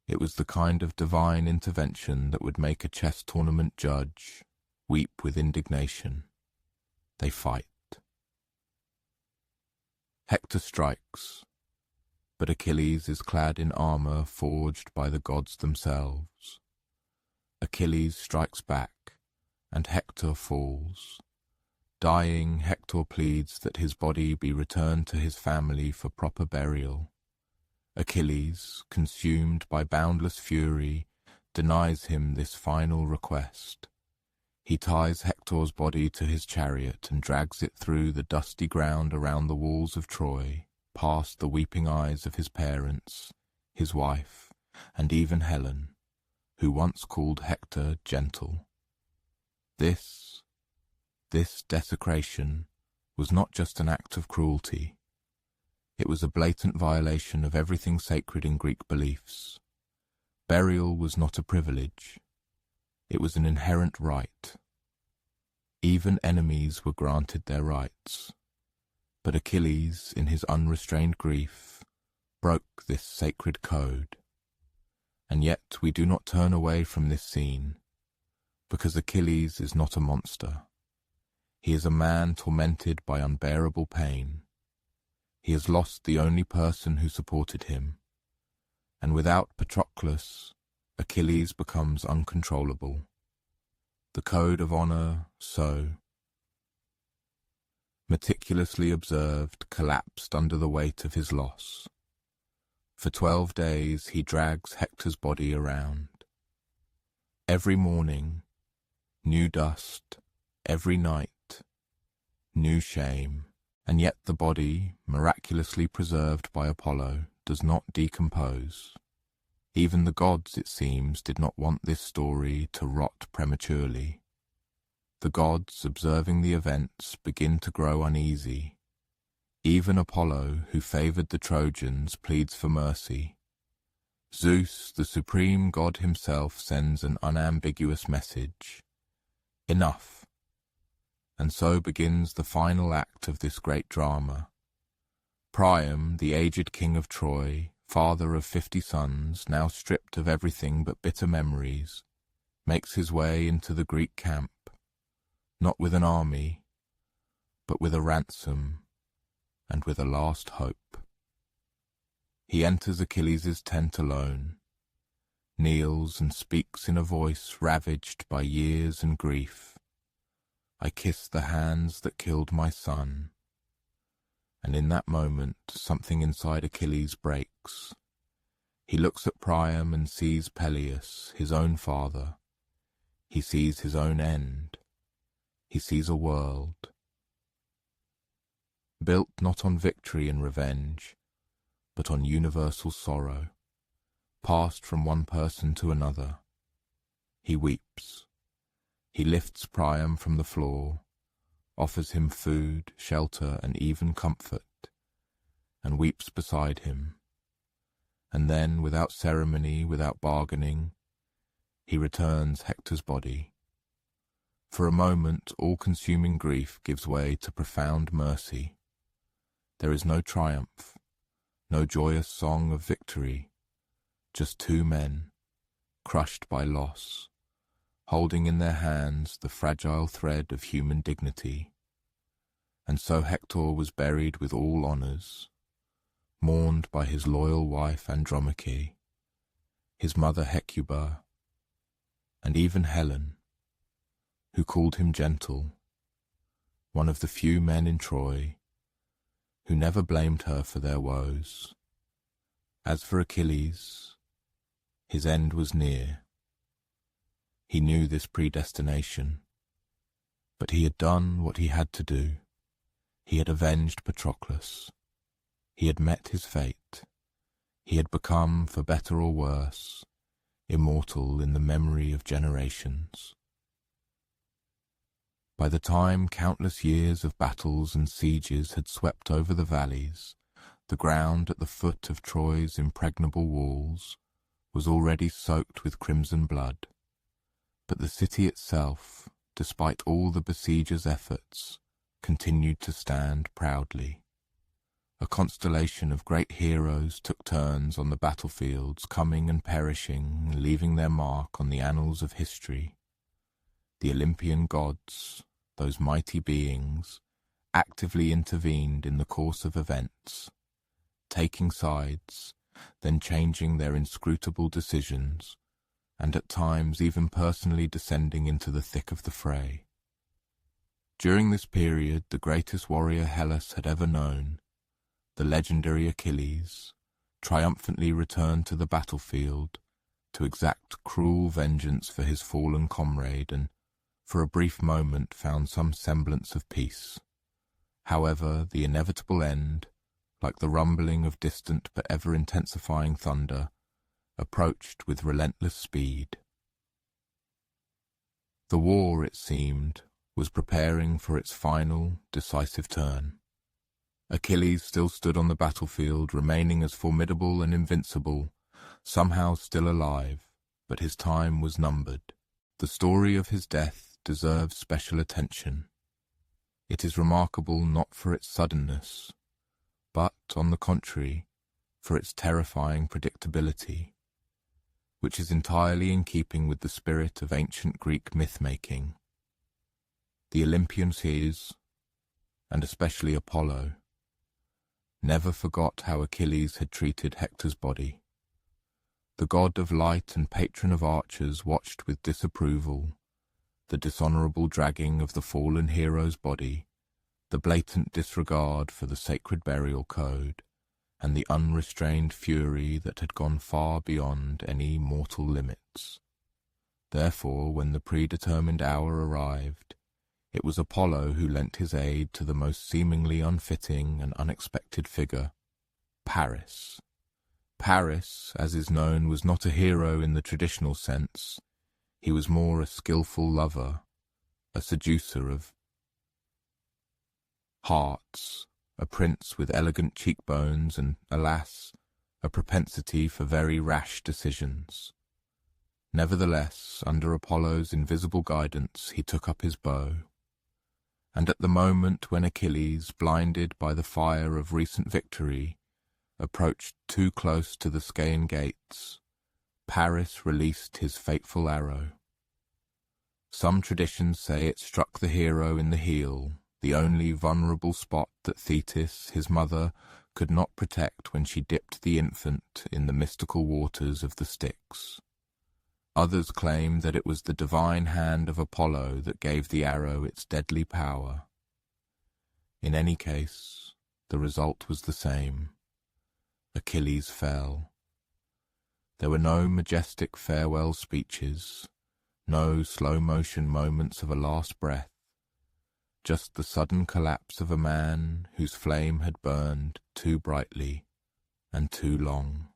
It was the kind of divine intervention that would make a chess tournament judge weep with indignation. They fight. Hector strikes, but Achilles is clad in armor forged by the gods themselves. Achilles strikes back, and Hector falls. Dying, Hector pleads that his body be returned to his family for proper burial. Achilles, consumed by boundless fury, denies him this final request. He ties Hector's body to his chariot and drags it through the dusty ground around the walls of Troy, past the weeping eyes of his parents, his wife, and even Helen, who once called Hector gentle. This desecration was not just an act of cruelty. It was a blatant violation of everything sacred in Greek beliefs. Burial was not a privilege. It was an inherent right. Even enemies were granted their rights. But Achilles, in his unrestrained grief, broke this sacred code. And yet we do not turn away from this scene, because Achilles is not a monster. He is a man tormented by unbearable pain. He has lost the only person who supported him, and without Patroclus, Achilles becomes uncontrollable. The code of honor, so meticulously observed, collapsed under the weight of his loss. For 12 days he drags Hector's body around. Every morning, new dust, every night, new shame, and yet the body, miraculously preserved by Apollo, does not decompose. Even the gods, it seems, did not want this story to rot prematurely. The gods, observing the events, begin to grow uneasy. Even Apollo, who favoured the Trojans, pleads for mercy. Zeus, the supreme god himself, sends an unambiguous message. Enough. And so begins the final act of this great drama. Priam, the aged king of Troy, father of 50 sons, now stripped of everything but bitter memories, makes his way into the Greek camp, not with an army, but with a ransom and with a last hope. He enters Achilles' tent alone, kneels and speaks in a voice ravaged by years and grief. I kiss the hands that killed my son. And in that moment, something inside Achilles breaks. He looks at Priam and sees Peleus, his own father. He sees his own end. He sees a world built not on victory and revenge, but on universal sorrow, passed from one person to another. He weeps. He lifts Priam from the floor, offers him food, shelter, and even comfort, and weeps beside him. And then, without ceremony, without bargaining, he returns Hector's body. For a moment, all-consuming grief gives way to profound mercy. There is no triumph, no joyous song of victory, just two men, crushed by loss, holding in their hands the fragile thread of human dignity. And so Hector was buried with all honours, mourned by his loyal wife Andromache, his mother Hecuba, and even Helen, who called him gentle, one of the few men in Troy who never blamed her for their woes. As for Achilles, his end was near. He knew this predestination, but he had done what he had to do. He had avenged Patroclus. He had met his fate. He had become, for better or worse, immortal in the memory of generations. By the time countless years of battles and sieges had swept over the valleys, the ground at the foot of Troy's impregnable walls was already soaked with crimson blood. But the city itself, despite all the besiegers' efforts, continued to stand proudly. A constellation of great heroes took turns on the battlefields, coming and perishing, leaving their mark on the annals of history. The Olympian gods, those mighty beings, actively intervened in the course of events, taking sides, then changing their inscrutable decisions, and at times even personally descending into the thick of the fray. During this period, the greatest warrior Hellas had ever known, the legendary Achilles, triumphantly returned to the battlefield to exact cruel vengeance for his fallen comrade and, for a brief moment, found some semblance of peace. However, the inevitable end, like the rumbling of distant but ever-intensifying thunder, approached with relentless speed. The war, it seemed, was preparing for its final, decisive turn. Achilles still stood on the battlefield, remaining as formidable and invincible, somehow still alive, but his time was numbered. The story of his death deserves special attention. It is remarkable not for its suddenness, but, on the contrary, for its terrifying predictability, which is entirely in keeping with the spirit of ancient Greek myth-making. The Olympian seers, and especially Apollo, never forgot how Achilles had treated Hector's body. The god of light and patron of archers watched with disapproval the dishonorable dragging of the fallen hero's body, the blatant disregard for the sacred burial code, and the unrestrained fury that had gone far beyond any mortal limits. Therefore, when the predetermined hour arrived, it was Apollo who lent his aid to the most seemingly unfitting and unexpected figure, Paris. Paris, as is known, was not a hero in the traditional sense. He was more a skillful lover, a seducer of hearts, a prince with elegant cheekbones and, alas, a propensity for very rash decisions. Nevertheless, under Apollo's invisible guidance, he took up his bow. And at the moment when Achilles, blinded by the fire of recent victory, approached too close to the Scaean gates, Paris released his fateful arrow. Some traditions say it struck the hero in the heel, the only vulnerable spot that Thetis, his mother, could not protect when she dipped the infant in the mystical waters of the Styx. Others claim that it was the divine hand of Apollo that gave the arrow its deadly power. In any case, the result was the same. Achilles fell. There were no majestic farewell speeches, no slow-motion moments of a last breath, just the sudden collapse of a man whose flame had burned too brightly and too long.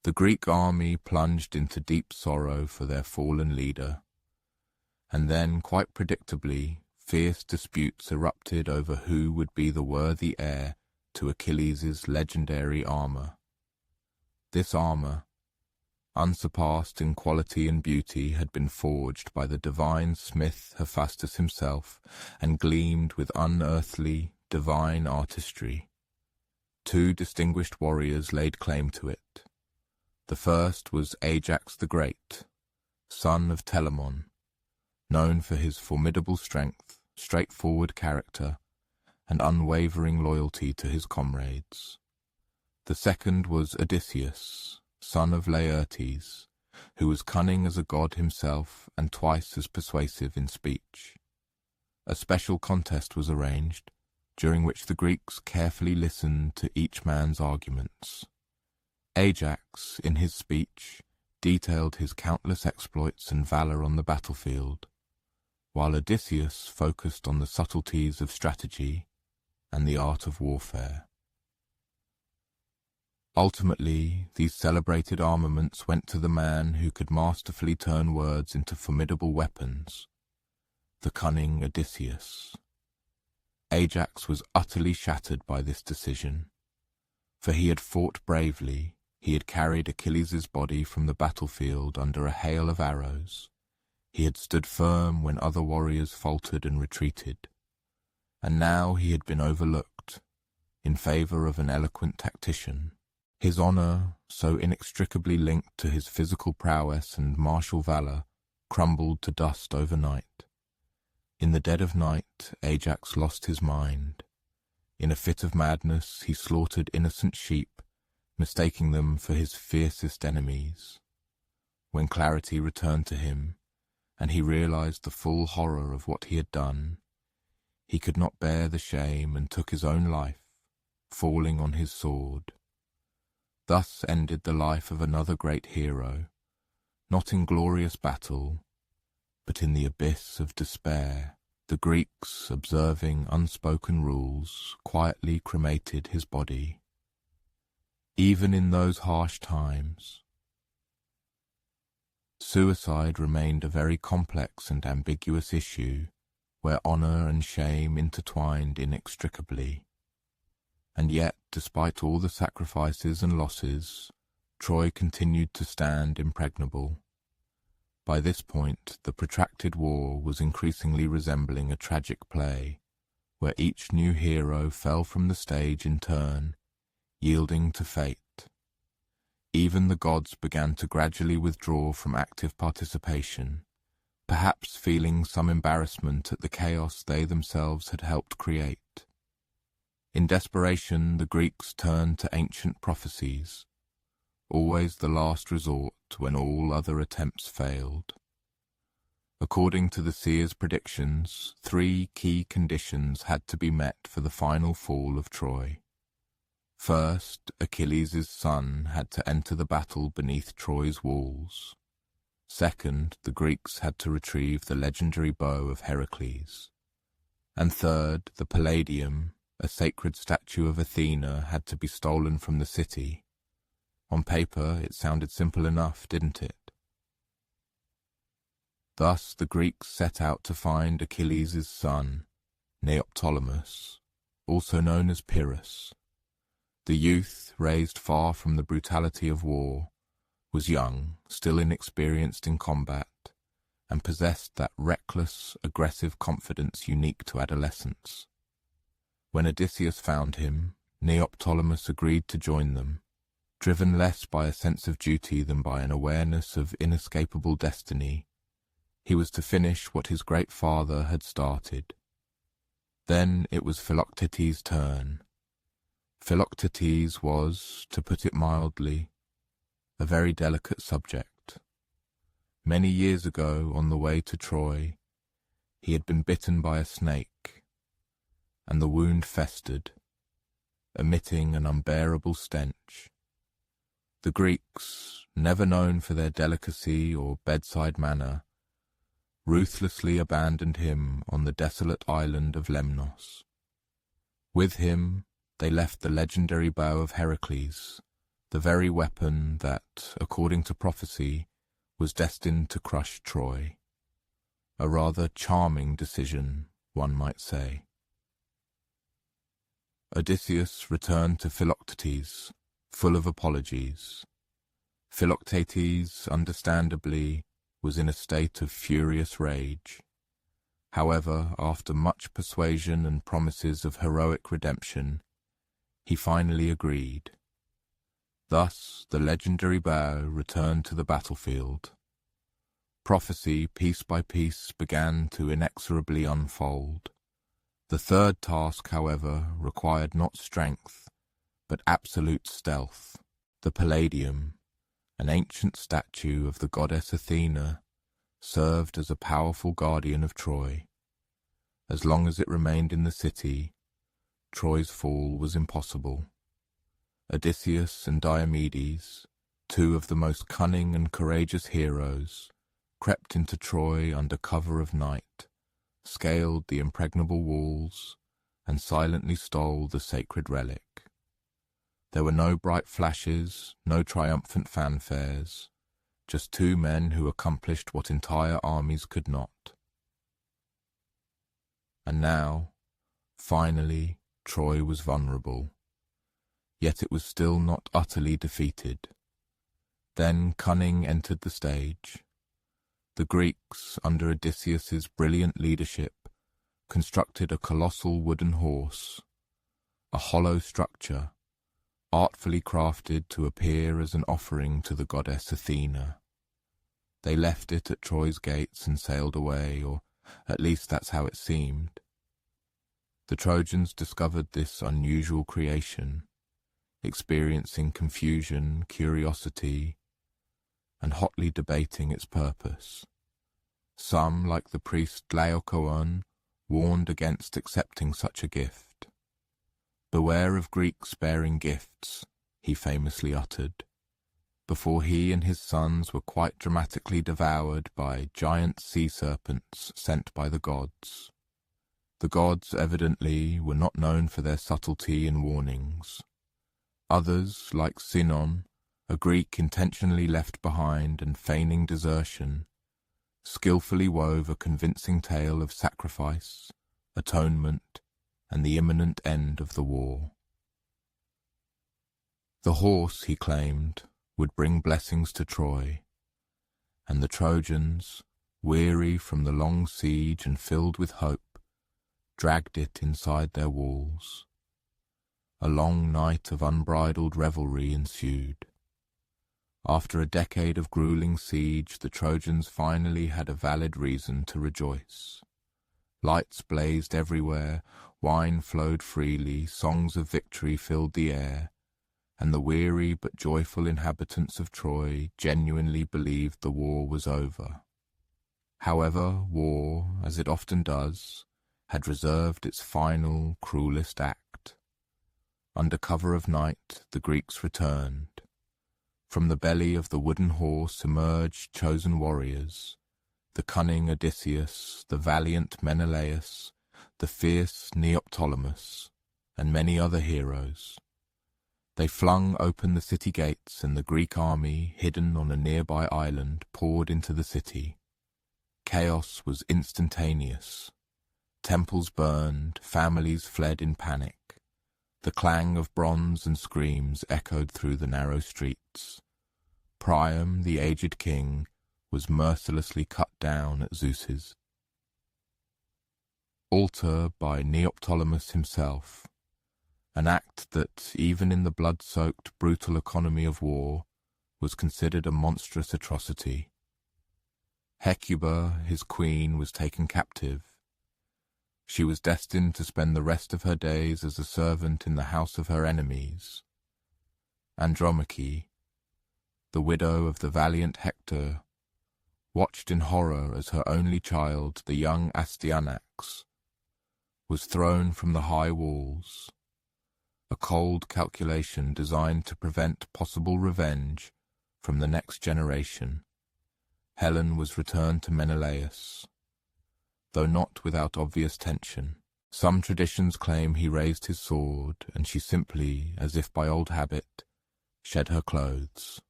The Greek army plunged into deep sorrow for their fallen leader, and then, quite predictably, fierce disputes erupted over who would be the worthy heir to Achilles' legendary armour. This armour, unsurpassed in quality and beauty, had been forged by the divine smith Hephaestus himself, and gleamed with unearthly, divine artistry. Two distinguished warriors laid claim to it. The first was Ajax the Great, son of Telamon, known for his formidable strength, straightforward character, and unwavering loyalty to his comrades. The second was Odysseus, son of Laertes, who was cunning as a god himself and twice as persuasive in speech. A special contest was arranged, during which the Greeks carefully listened to each man's arguments. Ajax, in his speech, detailed his countless exploits and valour on the battlefield, while Odysseus focused on the subtleties of strategy and the art of warfare. Ultimately, these celebrated armaments went to the man who could masterfully turn words into formidable weapons, the cunning Odysseus. Ajax was utterly shattered by this decision, for he had fought bravely, he had carried Achilles' body from the battlefield under a hail of arrows, he had stood firm when other warriors faltered and retreated, and now he had been overlooked, in favour of an eloquent tactician. His honour, so inextricably linked to his physical prowess and martial valour, crumbled to dust overnight. In the dead of night, Ajax lost his mind. In a fit of madness, he slaughtered innocent sheep, mistaking them for his fiercest enemies. When clarity returned to him, and he realized the full horror of what he had done, he could not bear the shame and took his own life, falling on his sword. Thus ended the life of another great hero, not in glorious battle, but in the abyss of despair. The Greeks, observing unspoken rules, quietly cremated his body. Even in those harsh times, Suicide remained a very complex and ambiguous issue, where honor and shame intertwined inextricably. And yet, despite all the sacrifices and losses, Troy continued to stand impregnable. By this point, the protracted war was increasingly resembling a tragic play, where each new hero fell from the stage in turn, yielding to fate. Even the gods began to gradually withdraw from active participation, perhaps feeling some embarrassment at the chaos they themselves had helped create. In desperation, the Greeks turned to ancient prophecies, always the last resort when all other attempts failed. According to the seers' predictions, 3 key conditions had to be met for the final fall of Troy. First, Achilles' son had to enter the battle beneath Troy's walls. Second, the Greeks had to retrieve the legendary bow of Heracles. And third, the Palladium, a sacred statue of Athena, had to be stolen from the city. On paper, it sounded simple enough, didn't it? Thus the Greeks set out to find Achilles' son, Neoptolemus, also known as Pyrrhus. The youth, raised far from the brutality of war, was young, still inexperienced in combat, and possessed that reckless, aggressive confidence unique to adolescence. When Odysseus found him, Neoptolemus agreed to join them, driven less by a sense of duty than by an awareness of inescapable destiny. He was to finish what his great father had started. Then it was Philoctetes' turn. Philoctetes was, to put it mildly, a very delicate subject. Many years ago, on the way to Troy, he had been bitten by a snake, and the wound festered, emitting an unbearable stench. The Greeks, never known for their delicacy or bedside manner, ruthlessly abandoned him on the desolate island of Lemnos. With him, they left the legendary bow of Heracles, the very weapon that, according to prophecy, was destined to crush Troy. A rather charming decision, one might say. Odysseus returned to Philoctetes, full of apologies. Philoctetes, understandably, was in a state of furious rage. However, after much persuasion and promises of heroic redemption, he finally agreed. Thus, the legendary bow returned to the battlefield. Prophecy, piece by piece, began to inexorably unfold. The third task, however, required not strength, but absolute stealth. The Palladium, an ancient statue of the goddess Athena, served as a powerful guardian of Troy. As long as it remained in the city, Troy's fall was impossible. Odysseus and Diomedes, 2 of the most cunning and courageous heroes, crept into Troy under cover of night, scaled the impregnable walls, and silently stole the sacred relic. There were no bright flashes, no triumphant fanfares, just 2 men who accomplished what entire armies could not. And now, finally, Troy was vulnerable. Yet it was still not utterly defeated. Then cunning entered the stage. The Greeks, under Odysseus's brilliant leadership, constructed a colossal wooden horse, a hollow structure, artfully crafted to appear as an offering to the goddess Athena. They left it at Troy's gates and sailed away, or at least that's how it seemed. The Trojans discovered this unusual creation, experiencing confusion, curiosity, and hotly debating its purpose. Some, like the priest Laocoon, warned against accepting such a gift. "Beware of Greeks bearing gifts," he famously uttered, before he and his sons were quite dramatically devoured by giant sea serpents sent by the gods. The gods, evidently, were not known for their subtlety in warnings. Others, like Sinon, a Greek intentionally left behind and feigning desertion, skillfully wove a convincing tale of sacrifice, atonement, and the imminent end of the war. The horse, he claimed, would bring blessings to Troy, and the Trojans, weary from the long siege and filled with hope, dragged it inside their walls. A long night of unbridled revelry ensued. After a decade of grueling siege, the Trojans finally had a valid reason to rejoice. Lights blazed everywhere, wine flowed freely, songs of victory filled the air, and the weary but joyful inhabitants of Troy genuinely believed the war was over. However, war, as it often does, had reserved its final, cruelest act. Under cover of night, the Greeks returned. From the belly of the wooden horse emerged chosen warriors, the cunning Odysseus, the valiant Menelaus, the fierce Neoptolemus, and many other heroes. They flung open the city gates, and the Greek army, hidden on a nearby island, poured into the city. Chaos was instantaneous. Temples burned, families fled in panic. The clang of bronze and screams echoed through the narrow streets. Priam, the aged king, was mercilessly cut down at Zeus's altar by Neoptolemus himself, an act that, even in the blood-soaked, brutal economy of war, was considered a monstrous atrocity. Hecuba, his queen, was taken captive. She was destined to spend the rest of her days as a servant in the house of her enemies. Andromache, the widow of the valiant Hector, watched in horror as her only child, the young Astyanax, was thrown from the high walls, a cold calculation designed to prevent possible revenge from the next generation. Helen was returned to Menelaus, though not without obvious tension. Some traditions claim he raised his sword, and she simply, as if by old habit, shed her clothes.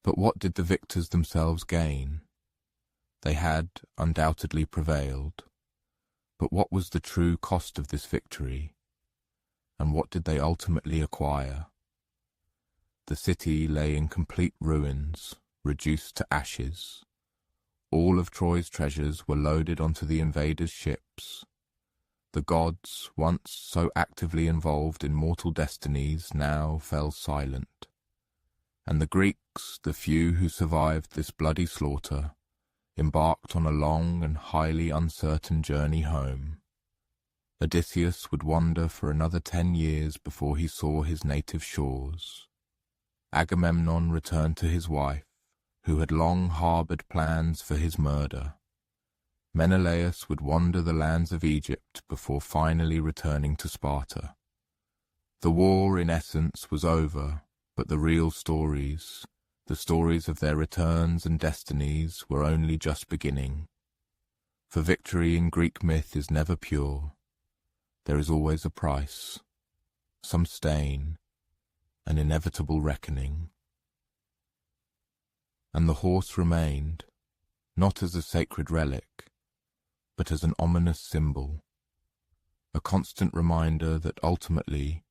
But what did the victors themselves gain? They had undoubtedly prevailed, but what was the true cost of this victory, and what did they ultimately acquire? The city lay in complete ruins, reduced to ashes. All of Troy's treasures were loaded onto the invaders' ships. The gods, once so actively involved in mortal destinies, now fell silent. And the Greeks, the few who survived this bloody slaughter, embarked on a long and highly uncertain journey home. Odysseus would wander for another 10 years before he saw his native shores. Agamemnon returned to his wife, who had long harboured plans for his murder. Menelaus would wander the lands of Egypt before finally returning to Sparta. The war, in essence, was over, but the real stories, the stories of their returns and destinies, were only just beginning. For victory in Greek myth is never pure. There is always a price, some stain, an inevitable reckoning. And the horse remained, not as a sacred relic, but as an ominous symbol, a constant reminder that ultimately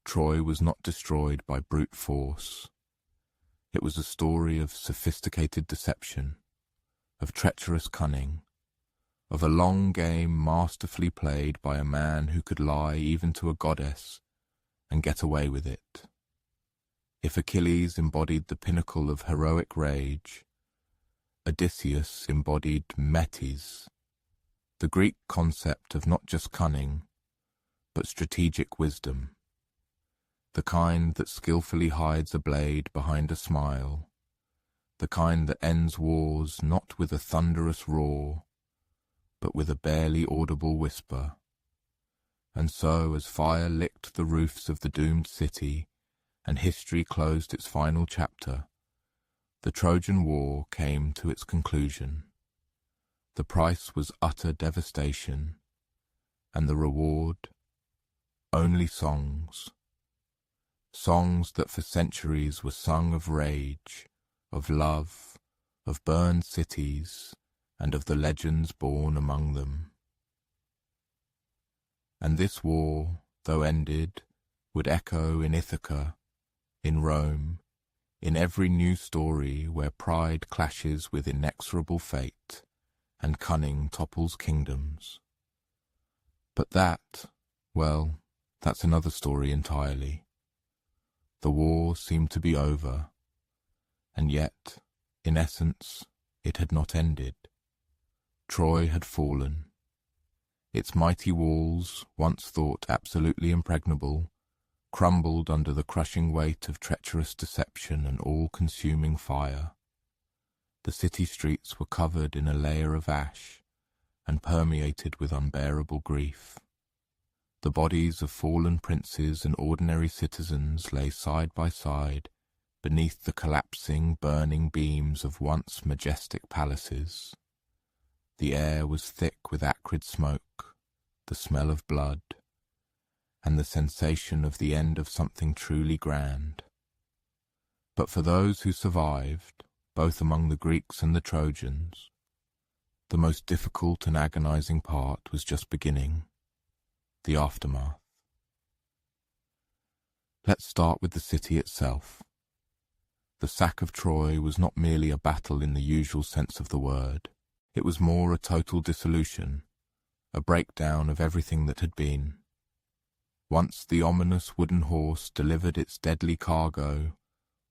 Troy was not destroyed by brute force. It was a story of sophisticated deception, of treacherous cunning, of a long game masterfully played by a man who could lie even to a goddess and get away with it. If Achilles embodied the pinnacle of heroic rage, Odysseus embodied metes, the Greek concept of not just cunning, but strategic wisdom, the kind that skillfully hides a blade behind a smile, the kind that ends wars not with a thunderous roar, but with a barely audible whisper. And so, as fire licked the roofs of the doomed city, and history closed its final chapter, the Trojan War came to its conclusion. The price was utter devastation, and the reward, only songs, songs that for centuries were sung of rage, of love, of burned cities, and of the legends born among them. And this war, though ended, would echo in Ithaca, in Rome, in every new story where pride clashes with inexorable fate, and cunning topples kingdoms. But that, well, that's another story entirely. The war seemed to be over, and yet, in essence, it had not ended. Troy had fallen. Its mighty walls, once thought absolutely impregnable, crumbled under the crushing weight of treacherous deception and all-consuming fire. The city streets were covered in a layer of ash and permeated with unbearable grief. The bodies of fallen princes and ordinary citizens lay side by side beneath the collapsing, burning beams of once majestic palaces. The air was thick with acrid smoke, the smell of blood, and the sensation of the end of something truly grand. But for those who survived, both among the Greeks and the Trojans, the most difficult and agonizing part was just beginning, the aftermath. Let's start with the city itself. The sack of Troy was not merely a battle in the usual sense of the word. It was more a total dissolution, a breakdown of everything that had been. Once the ominous wooden horse delivered its deadly cargo,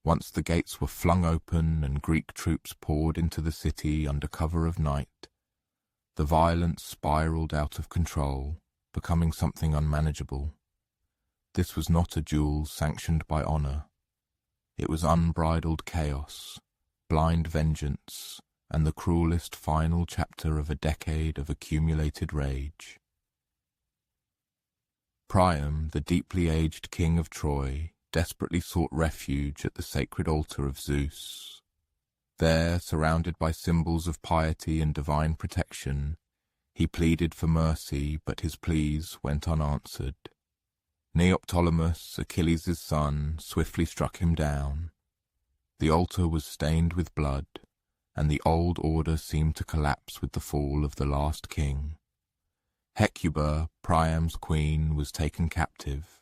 once the gates were flung open and Greek troops poured into the city under cover of night, the violence spiraled out of control, becoming something unmanageable. This was not a duel sanctioned by honor. It was unbridled chaos, blind vengeance, and the cruelest final chapter of a decade of accumulated rage. Priam, the deeply aged king of Troy, desperately sought refuge at the sacred altar of Zeus. There, surrounded by symbols of piety and divine protection, he pleaded for mercy, but his pleas went unanswered. Neoptolemus, Achilles' son, swiftly struck him down. The altar was stained with blood, and the old order seemed to collapse with the fall of the last king. Hecuba, Priam's queen, was taken captive.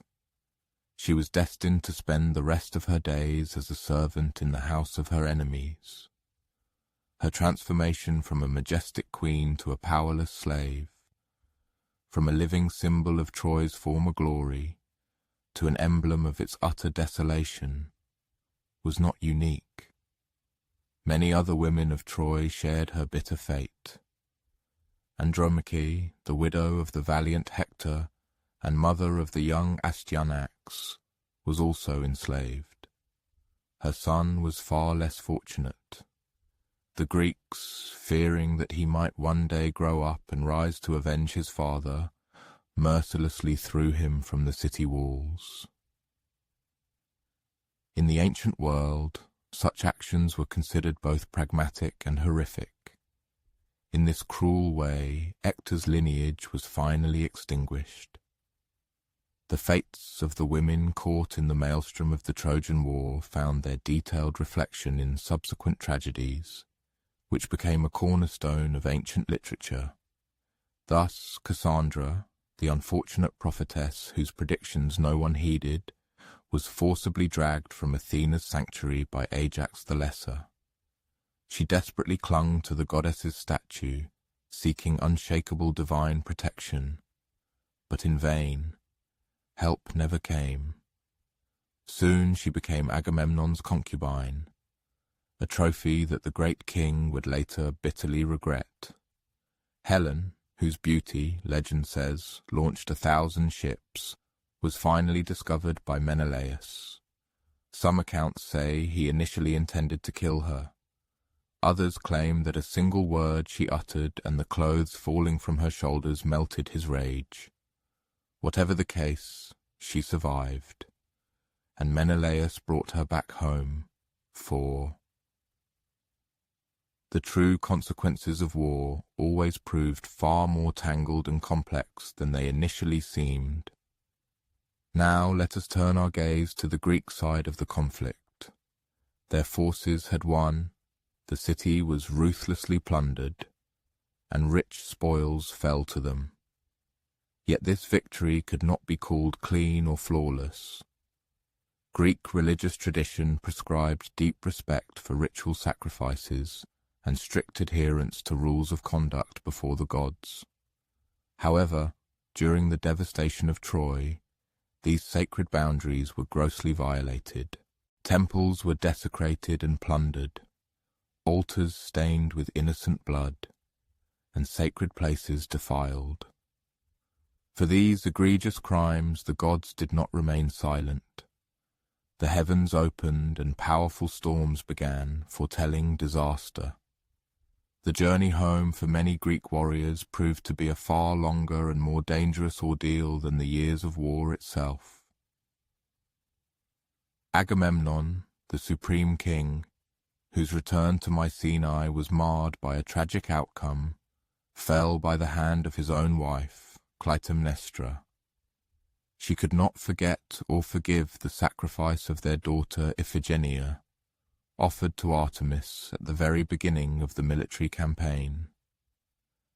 She was destined to spend the rest of her days as a servant in the house of her enemies. Her transformation from a majestic queen to a powerless slave, from a living symbol of Troy's former glory to an emblem of its utter desolation, was not unique. Many other women of Troy shared her bitter fate. Andromache, the widow of the valiant Hector and mother of the young Astyanax, was also enslaved. Her son was far less fortunate. The Greeks, fearing that he might one day grow up and rise to avenge his father, mercilessly threw him from the city walls. In the ancient world, such actions were considered both pragmatic and horrific. In this cruel way, Hector's lineage was finally extinguished. The fates of the women caught in the maelstrom of the Trojan War found their detailed reflection in subsequent tragedies, which became a cornerstone of ancient literature. Thus, Cassandra, the unfortunate prophetess whose predictions no one heeded, was forcibly dragged from Athena's sanctuary by Ajax the Lesser. She desperately clung to the goddess's statue, seeking unshakable divine protection. But in vain. Help never came. Soon she became Agamemnon's concubine, a trophy that the great king would later bitterly regret. Helen, whose beauty, legend says, launched 1,000 ships, was finally discovered by Menelaus. Some accounts say he initially intended to kill her. Others claim that a single word she uttered and the clothes falling from her shoulders melted his rage. Whatever the case, she survived, and Menelaus brought her back home, for the true consequences of war always proved far more tangled and complex than they initially seemed. Now let us turn our gaze to the Greek side of the conflict. Their forces had won, the city was ruthlessly plundered, and rich spoils fell to them. Yet this victory could not be called clean or flawless. Greek religious tradition prescribed deep respect for ritual sacrifices and strict adherence to rules of conduct before the gods. However, during the devastation of Troy, these sacred boundaries were grossly violated. Temples were desecrated and plundered, altars stained with innocent blood, and sacred places defiled. For these egregious crimes the gods did not remain silent. The heavens opened and powerful storms began, foretelling disaster. The journey home for many Greek warriors proved to be a far longer and more dangerous ordeal than the years of war itself. Agamemnon, the supreme king, whose return to Mycenae was marred by a tragic outcome, fell by the hand of his own wife, Clytemnestra. She could not forget or forgive the sacrifice of their daughter Iphigenia, offered to Artemis at the very beginning of the military campaign.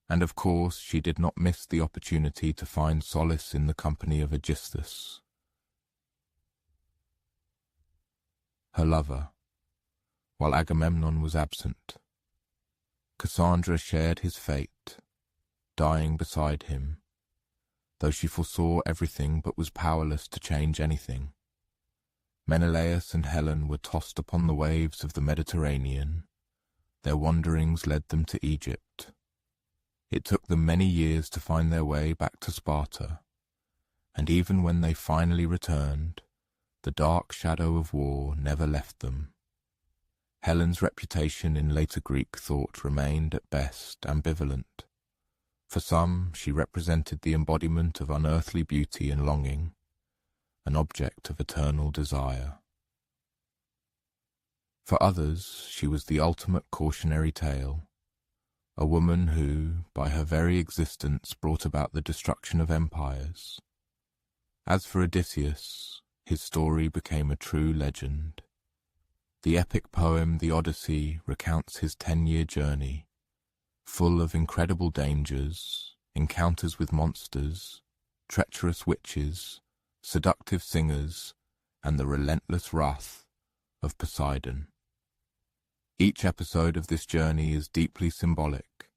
And of course she did not miss the opportunity to find solace in the company of Aegisthus, her lover, while Agamemnon was absent. Cassandra shared his fate, dying beside him, though she foresaw everything but was powerless to change anything. Menelaus and Helen were tossed upon the waves of the Mediterranean. Their wanderings led them to Egypt. It took them many years to find their way back to Sparta, and even when they finally returned, the dark shadow of war never left them. Helen's reputation in later Greek thought remained at best ambivalent. For some, she represented the embodiment of unearthly beauty and longing, an object of eternal desire. For others, she was the ultimate cautionary tale, a woman who, by her very existence, brought about the destruction of empires. As for Odysseus, his story became a true legend. The epic poem The Odyssey recounts his 10-year journey, full of incredible dangers, encounters with monsters, treacherous witches, seductive singers, and the relentless wrath of Poseidon. Each episode of this journey is deeply symbolic.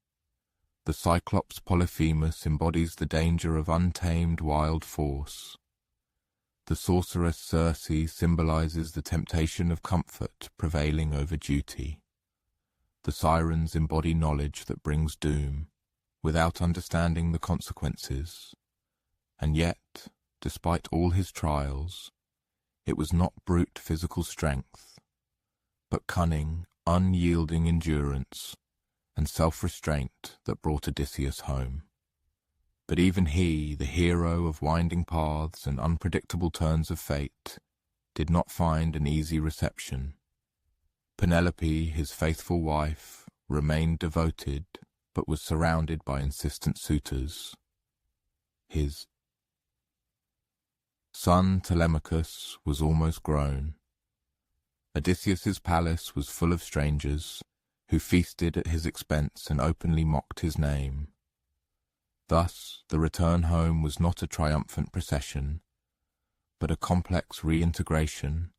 The Cyclops Polyphemus embodies the danger of untamed wild force. The sorceress Circe symbolizes the temptation of comfort prevailing over duty. The sirens embody knowledge that brings doom, without understanding the consequences. And yet, despite all his trials, it was not brute physical strength, but cunning, unyielding endurance and self-restraint that brought Odysseus home. But even he, the hero of winding paths and unpredictable turns of fate, did not find an easy reception. Penelope, his faithful wife, remained devoted, but was surrounded by insistent suitors. His son Telemachus was almost grown. Odysseus's palace was full of strangers, who feasted at his expense and openly mocked his name. Thus, the return home was not a triumphant procession, but a complex reintegration,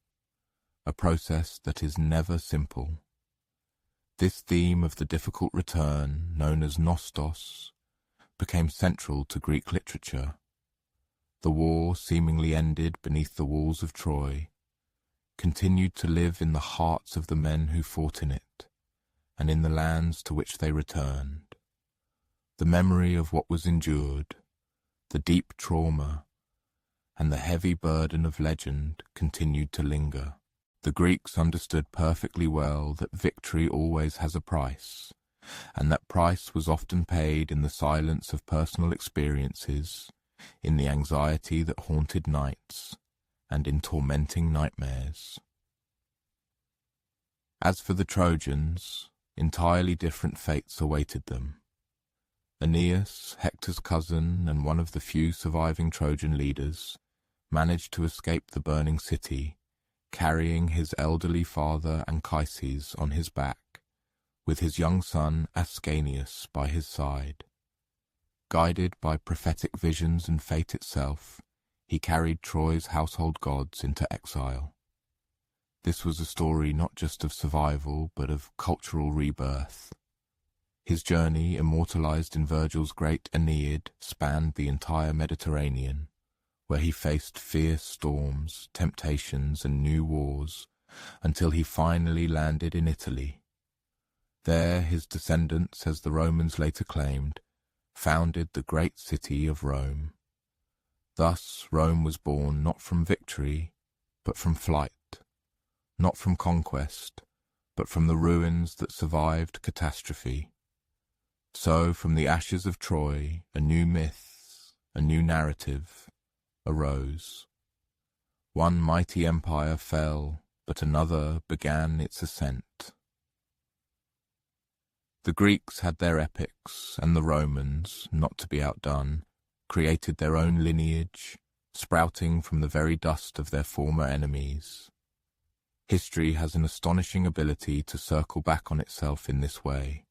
a process that is never simple. This theme of the difficult return, known as nostos, became central to Greek literature. The war, seemingly ended beneath the walls of Troy, continued to live in the hearts of the men who fought in it, and in the lands to which they returned. The memory of what was endured, the deep trauma, and the heavy burden of legend continued to linger. The Greeks understood perfectly well that victory always has a price, and that price was often paid in the silence of personal experiences, in the anxiety that haunted nights, and in tormenting nightmares. As for the Trojans, entirely different fates awaited them. Aeneas, Hector's cousin and one of the few surviving Trojan leaders, managed to escape the burning city, carrying his elderly father Anchises on his back, with his young son Ascanius by his side. Guided by prophetic visions and fate itself, he carried Troy's household gods into exile. This was a story not just of survival, but of cultural rebirth. His journey, immortalized in Virgil's great Aeneid, spanned the entire Mediterranean, where he faced fierce storms, temptations, and new wars, until he finally landed in Italy. There his descendants, as the Romans later claimed, founded the great city of Rome. Thus Rome was born not from victory, but from flight, not from conquest, but from the ruins that survived catastrophe. So from the ashes of Troy, a new myth, a new narrative, arose. One mighty empire fell, but another began its ascent. The Greeks had their epics, and the Romans, not to be outdone, created their own lineage, sprouting from the very dust of their former enemies. History has an astonishing ability to circle back on itself in this way.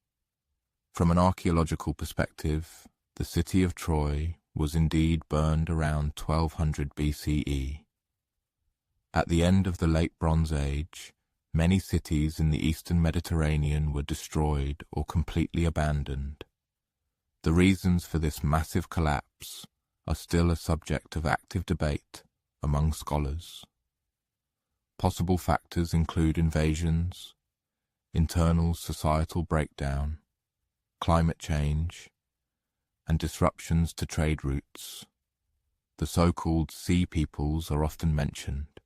From an archaeological perspective, the city of Troy was indeed burned around 1200 BCE. At the end of the Late Bronze Age, many cities in the eastern Mediterranean were destroyed or completely abandoned. The reasons for this massive collapse are still a subject of active debate among scholars. Possible factors include invasions, internal societal breakdown, climate change, and disruptions to trade routes. The so-called Sea Peoples are often mentioned,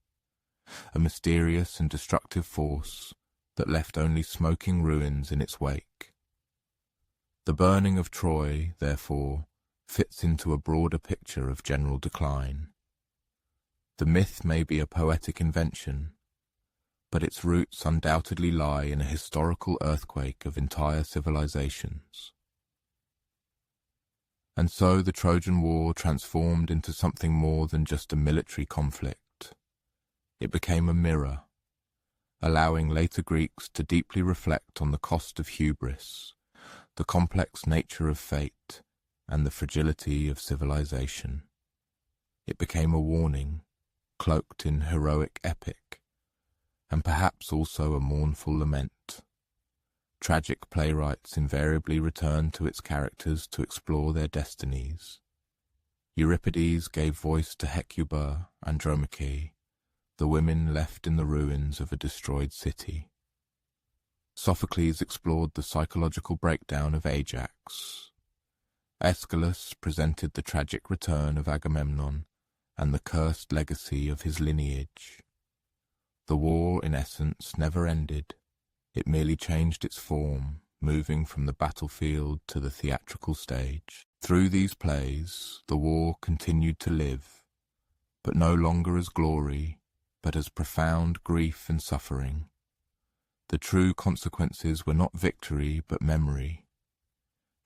a mysterious and destructive force that left only smoking ruins in its wake. The burning of Troy, therefore, fits into a broader picture of general decline. The myth may be a poetic invention, but its roots undoubtedly lie in a historical earthquake of entire civilizations. And so the Trojan War transformed into something more than just a military conflict. It became a mirror, allowing later Greeks to deeply reflect on the cost of hubris, the complex nature of fate, and the fragility of civilization. It became a warning, cloaked in heroic epic, and perhaps also a mournful lament. Tragic playwrights invariably return to its characters to explore their destinies. Euripides gave voice to Hecuba, Andromache, the women left in the ruins of a destroyed city. Sophocles explored the psychological breakdown of Ajax. Aeschylus presented the tragic return of Agamemnon and the cursed legacy of his lineage. The war, in essence, never ended. It merely changed its form, moving from the battlefield to the theatrical stage. Through these plays, the war continued to live, but no longer as glory, but as profound grief and suffering. The true consequences were not victory, but memory.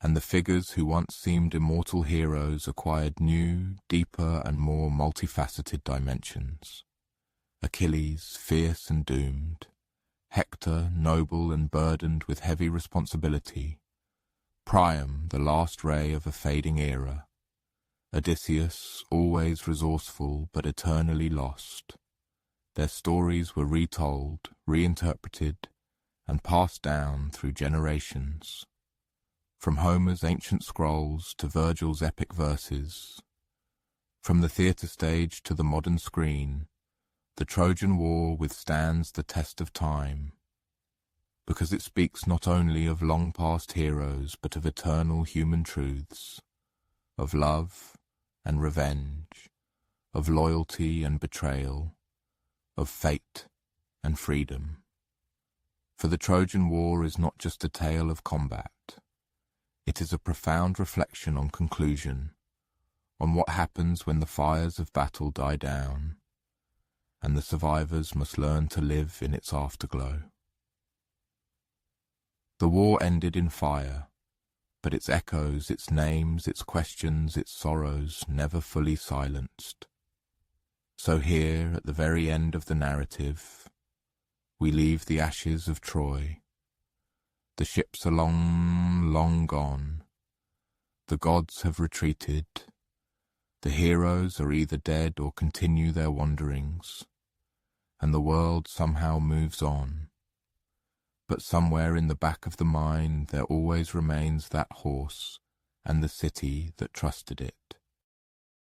And the figures who once seemed immortal heroes acquired new, deeper, and more multifaceted dimensions. Achilles, fierce and doomed. Hector, noble and burdened with heavy responsibility. Priam, the last ray of a fading era. Odysseus, always resourceful but eternally lost. Their stories were retold, reinterpreted, and passed down through generations. From Homer's ancient scrolls to Virgil's epic verses, from the theatre stage to the modern screen, the Trojan War withstands the test of time, because it speaks not only of long-past heroes, but of eternal human truths, of love and revenge, of loyalty and betrayal, of fate and freedom. For the Trojan War is not just a tale of combat. It is a profound reflection on conclusion, on what happens when the fires of battle die down, and the survivors must learn to live in its afterglow. The war ended in fire, but its echoes, its names, its questions, its sorrows never fully silenced. So here, at the very end of the narrative, we leave the ashes of Troy. The ships are long, long gone. The gods have retreated. The heroes are either dead or continue their wanderings, and the world somehow moves on. But somewhere in the back of the mind there always remains that horse and the city that trusted it.